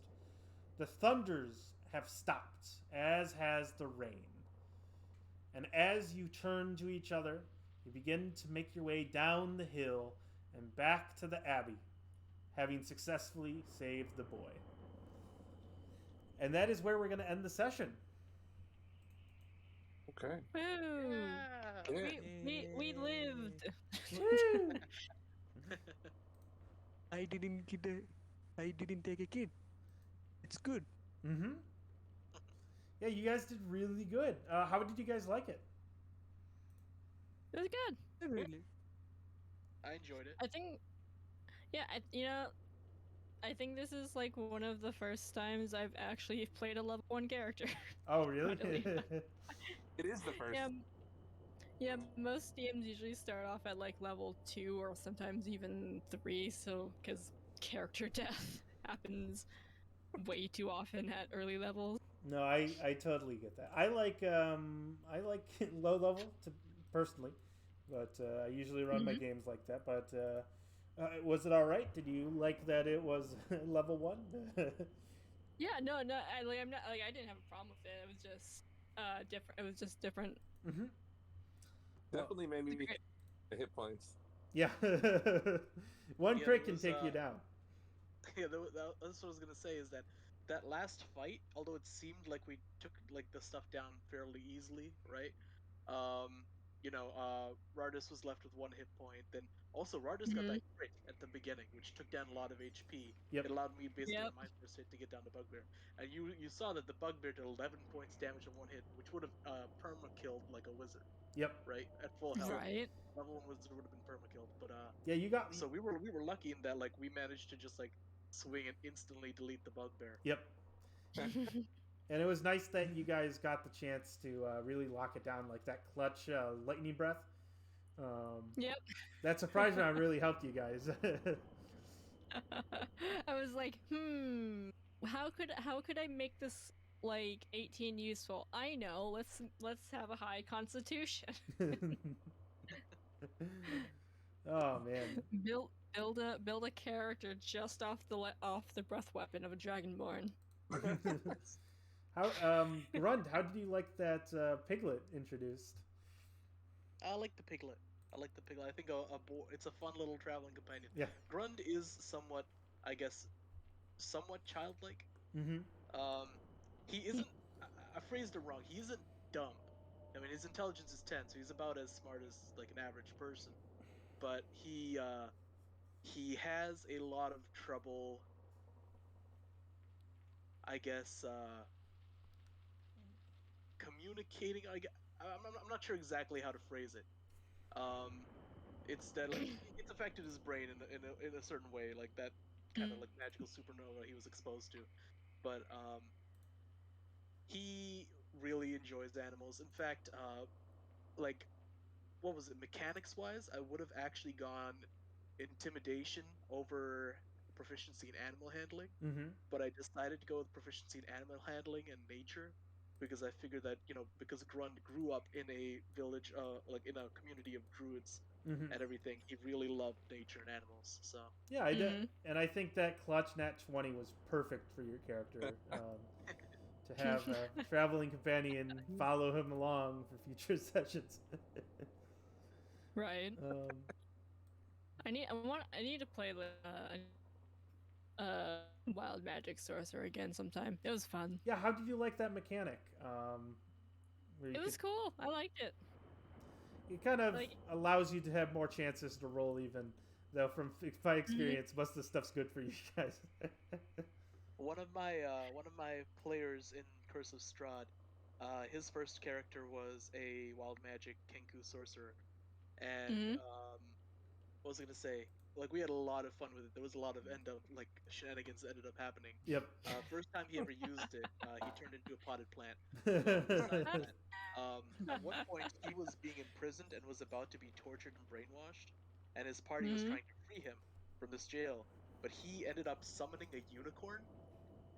The thunders have stopped, as has the rain. And as you turn to each other, you begin to make your way down the hill and back to the abbey, having successfully saved the boy. And that is where we're going to end the session. Okay. Woo! Yeah. We lived. Woo! I didn't get a, I didn't take a kid. It's good. Mm-hmm. Yeah, you guys did really good. How did you guys like it? It was good. Really. I enjoyed it. I think, yeah, I think this is like one of the first times I've actually played a level 1 character. Oh, really? It is the first. Yeah, most DMs usually start off at like level 2 or sometimes even 3, so because character death happens way too often at early levels. No, I totally get that. I like low level to personally, but I usually run my games like that. But was it all right? Did you like that it was level 1? Yeah, no, I'm not like I didn't have a problem with it. It was just different. It was just different. Mm-hmm. Definitely made me Great. the hit points. Yeah, one Yeah, crit there can was, take you down. Yeah, that's what I was gonna say. Is that last fight, although it seemed like we took like the stuff down fairly easily, right? Rardis was left with 1 hit point. Then also Rardis got that crit at the beginning, which took down a lot of HP. Yep. It allowed me basically Yep. on my first hit to get down the bugbear. And you saw that the bugbear did 11 points damage in 1 hit, which would have perma killed like a wizard, Yep. right? At full health. Right. Level 1 wizard would have been perma killed, but Yeah, you got. so we were lucky in that like we managed to just like swing and instantly delete the bugbear. Yep. And it was nice that you guys got the chance to really lock it down, like that clutch lightning breath. Yep. That surprise round really helped you guys. I was like, how could I make this like 18 useful? I know. Let's have a high constitution. Oh man. Build a character just off the breath weapon of a dragonborn. How Grund, how did you like that piglet introduced? I like the piglet. I think it's a fun little traveling companion. Yeah. Grund is somewhat, I guess, somewhat childlike. Mm-hmm. He isn't. I phrased it wrong. He isn't dumb. I mean, his intelligence is 10, so he's about as smart as like an average person. But he has a lot of trouble, I guess, communicating. I'm not sure exactly how to phrase it. It's that like it's affected his brain in a certain way, like that kind of like magical supernova he was exposed to. But he really enjoys animals. In fact, like what was it, mechanics wise, I would have actually gone intimidation over proficiency in animal handling, Mm-hmm. but I decided to go with proficiency in animal handling and nature because I figured that because Grund grew up in a village, like in a community of druids Mm-hmm. and everything, he really loved nature and animals. So Yeah, I did, and I think that clutch nat 20 was perfect for your character. To have a traveling companion follow him along for future sessions. Right. I need to play wild magic sorcerer again sometime. It was fun. Yeah, how did you like that mechanic? It was cool. I liked it. It kind of Like- allows you to have more chances to roll even. Though from my experience, most of the stuff's good for you guys. one of my players in Curse of Strahd, his first character was a wild magic Kenku sorcerer, and what was I gonna say? Like we had a lot of fun with it. There was a lot of shenanigans that ended up happening. Yep. First time he ever used it, he turned into a potted plant. But besides that, at one point he was being imprisoned and was about to be tortured and brainwashed, and his party was trying to free him from this jail. But he ended up summoning a unicorn,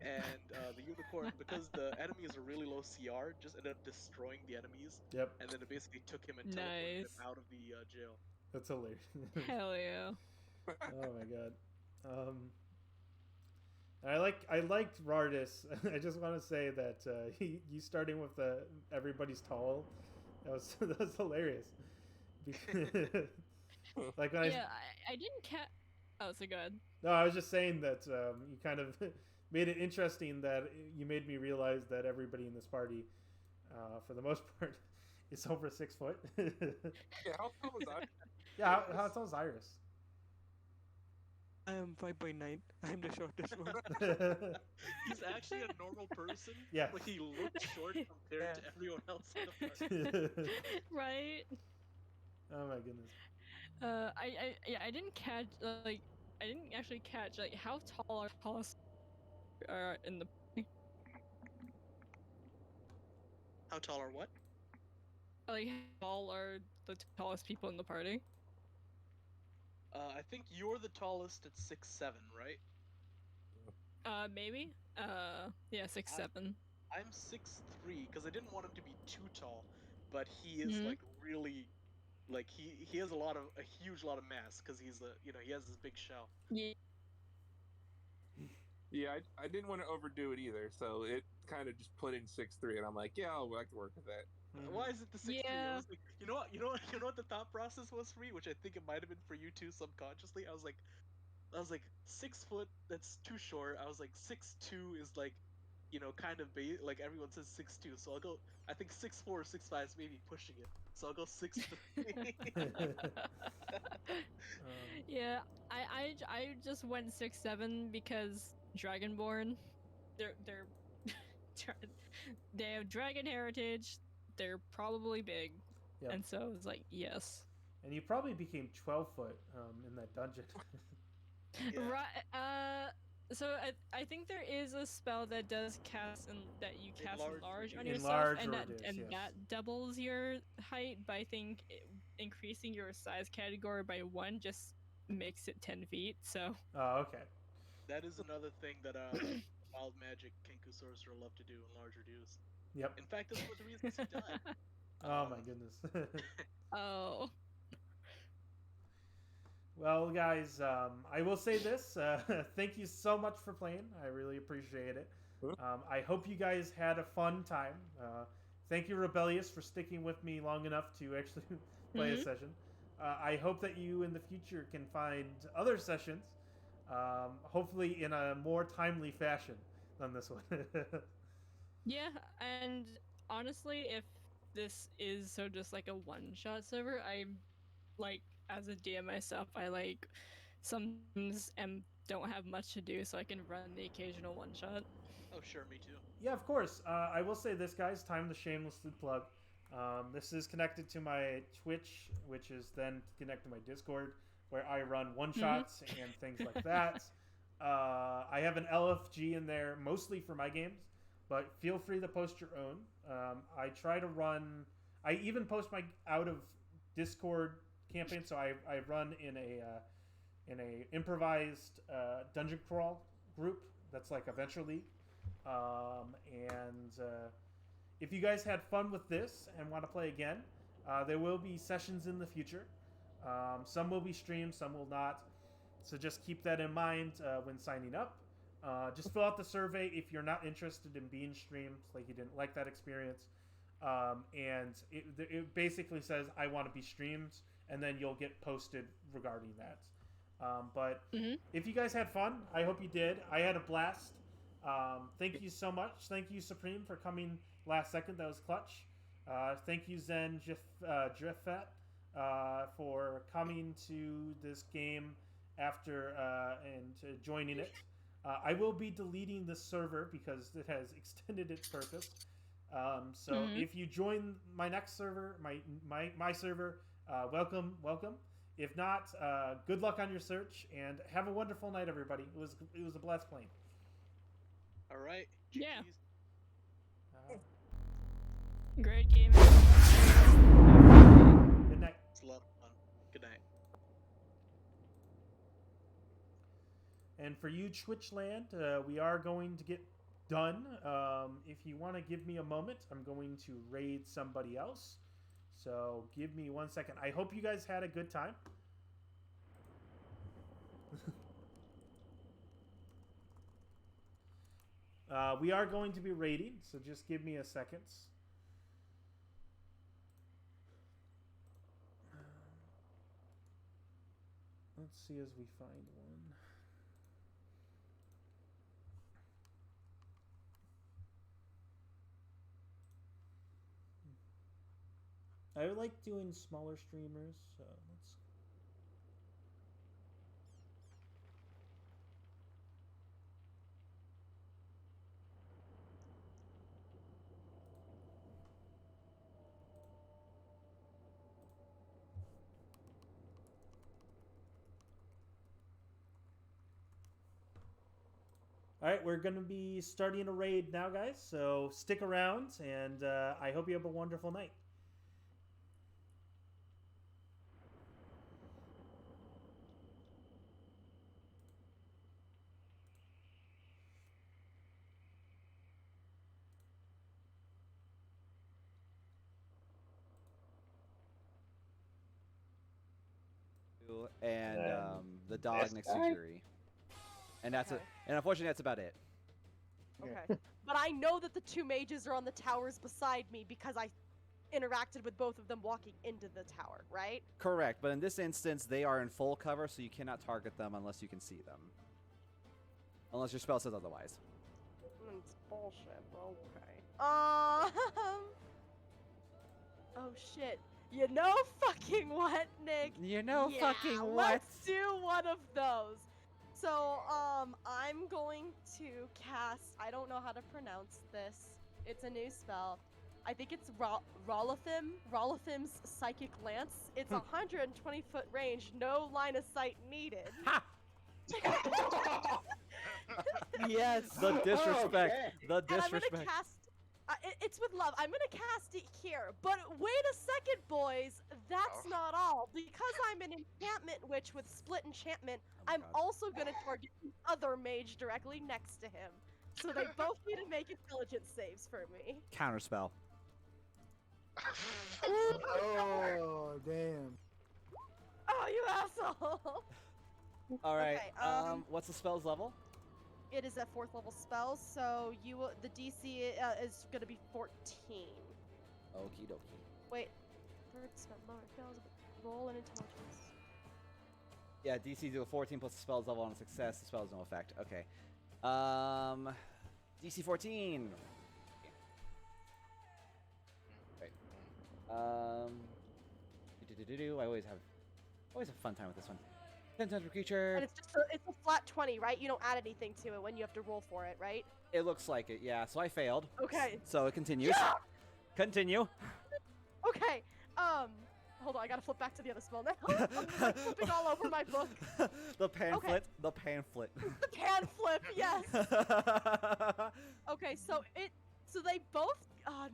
and the unicorn, because the enemy is a really low CR, just ended up destroying the enemies, Yep, and then it basically took him and teleported him Nice. out of the jail. that's hilarious. Hell yeah. Oh my god. I liked Rardis. I just want to say that you starting with everybody's tall. That was hilarious. Like when Yeah, I didn't Oh, so good. no, I was just saying that you kind of made it interesting that you made me realize that everybody in this party, for the most part, is over 6 foot. Yeah, how tall was I? Yeah, how tall is Iris? I am 5.9. I am the shortest one. He's actually a normal person, Yeah. but he looks short compared Yeah. to everyone else in the party. Right? Oh my goodness. I didn't catch like I didn't actually catch like how tall are tallest are in the How tall are what? like how tall are the tallest people in the party? I think you're the tallest at 6'7", right? Maybe. Yeah, 6'7". I'm 6'3", because I didn't want him to be too tall, but he is Mhm. like really, like he has a huge lot of mass, because he's he has this big shell. Yeah. Yeah, I didn't want to overdo it either, so it kind of just put in 6'3", and I'm like, yeah, I can work with that. Why is it the 6'3"? I Yeah. was like, you know what the thought process was for me, which I think it might have been for you too subconsciously. I was like 6 foot. That's too short. I was like 6'2" is like, kind of like everyone says 6'2", so I'll go. I think 6'4" or 6'5" is maybe pushing it, so I'll go 6'3". Yeah, I just went 6'7" because Dragonborn, they're they have dragon heritage. They're probably big, Yep. and so I was like, yes. And you probably became 12 foot in that dungeon. Yeah. Right. So I think there is a spell that does cast and that you cast enlarge on yourself, Enlarge and or that reduce, and yes. that doubles your height. But I think increasing your size category by 1 just makes it 10 feet. So Oh, okay. That is another thing that wild magic Kenku sorcerer love to do, enlarge reduce. Yep. In fact, that's one of the reasons he died. Oh my goodness. oh. Well, guys, I will say this. Thank you so much for playing. I really appreciate it. I hope you guys had a fun time. Thank you, Rebellious, for sticking with me long enough to actually play a session. I hope that you in the future can find other sessions, hopefully in a more timely fashion than this one. Yeah, and honestly, if this is so just like a one-shot server, I like as a DM myself, I like sometimes don't have much to do, so I can run the occasional one-shot. Oh, sure, me too. Yeah, of course. I will say this, guys. Time to shamelessly plug. This is connected to my Twitch, which is then connected to my Discord, where I run one-shots and things like that. I have an LFG in there, mostly for my games, but feel free to post your own. I try to run... I even post my out-of-Discord campaign, so I run in a improvised dungeon crawl group that's like a Venture League. And if you guys had fun with this and want to play again, there will be sessions in the future. Some will be streamed, some will not. So just keep that in mind when signing up. Just fill out the survey if you're not interested in being streamed, like you didn't like that experience. And it basically says, I want to be streamed, and then you'll get posted regarding that. But if you guys had fun, I hope you did. I had a blast. Thank you so much. Thank you, Supreme, for coming last second. That was clutch. Thank you, Zen Driffet, for coming to this game after and joining it. I will be deleting the server because it has extended its purpose. So if you join my next server, my server, welcome. If not, good luck on your search and have a wonderful night, everybody. It was a blast playing. All right. Yeah. GGs. Great game. Good night. It's a lot of fun. Good night. And for you, Twitchland, we are going to get done. If you want to give me a moment, I'm going to raid somebody else. So give me 1 second. I hope you guys had a good time. We are going to be raiding, so just give me a second. Let's see as we find one. I like doing smaller streamers, so let's. All right, we're going to be starting a raid now, guys, so stick around, and I hope you have a wonderful night. And the dog next to Yuri. And that's Okay. and unfortunately that's about it. Okay. But I know that the two mages are on the towers beside me because I interacted with both of them walking into the tower, right? Correct, but in this instance they are in full cover, so you cannot target them unless you can see them. Unless your spell says otherwise. It's bullshit. Okay. Oh shit. You know fucking what, Nick? You know Yeah, fucking what? Let's do one of those. So, I'm going to cast, I don't know how to pronounce this. It's a new spell. I think it's Rolithim's Psychic Lance. It's 120-foot range, no line of sight needed. Ha! Yes. The disrespect. Okay. The And I'm disrespect. gonna cast. It's with love. I'm gonna cast it here. But wait a second, boys. That's not all. Because I'm an enchantment witch with split enchantment, my I'm God. also gonna target the other mage directly next to him. So they both need to make intelligence saves for me. Counterspell. Oh, damn. Oh, you asshole! All right. Okay, What's the spell's level? It is a 4th level spell, so the DC is gonna be 14. Okie dokie. Wait, 3rd spell lower fails. Roll an intelligence. Yeah, DC is a 14 plus the spell's level on a success. The spell has no effect. Okay. DC 14. Right. I always have a fun time with this one. 10 times per creature. And it's a flat 20, right? You don't add anything to it when you have to roll for it, right? It looks like it, yeah. So I failed. Okay. So it continues. Yeah! Continue. Okay. Hold on, I gotta flip back to the other spell now. I'm like flipping all over my book. The pamphlet. Okay. The pamphlet. The pan flip, yes. Okay, so they both.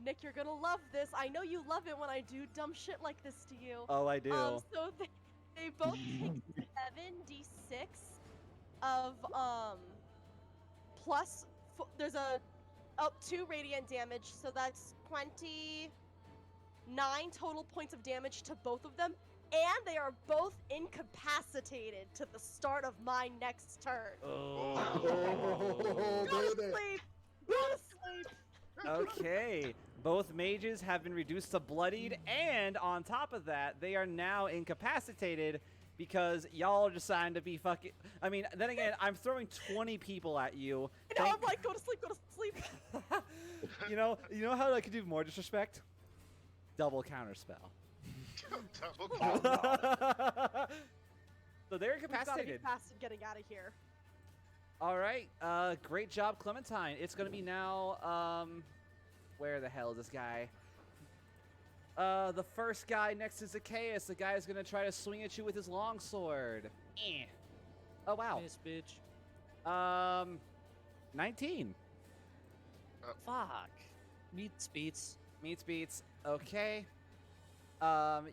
Nick, you're gonna love this. I know you love it when I do dumb shit like this to you. Oh, I do. So they both take 7d6 of plus. There's a 2 radiant damage, so that's 29 total points of damage to both of them, and they are both incapacitated to the start of my next turn. Oh, Go to baby. sleep. Go to sleep. Okay. Both mages have been reduced to bloodied, and on top of that, they are now incapacitated because y'all are deciding to be fucking. I mean, then again, I'm throwing 20 people at you. And now I'm like, go to sleep. Go to sleep. you know how I could do more disrespect? Double counterspell. So they're We've gotta be incapacitated. fast at getting out of here. All right. Great job, Clementine. It's gonna be now. Where the hell is this guy? The first guy next to Zacchaeus. The guy is gonna try to swing at you with his longsword. Eh. Oh wow. Miss bitch. 19. Fuck. Meets beats. Meets beats. Okay.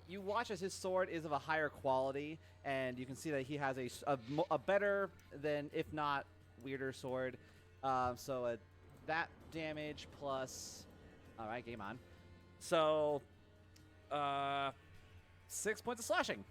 You watch as his sword is of a higher quality, and you can see that he has a better than, if not weirder, sword. So that damage plus. All right, game on. So, 6 points of slashing.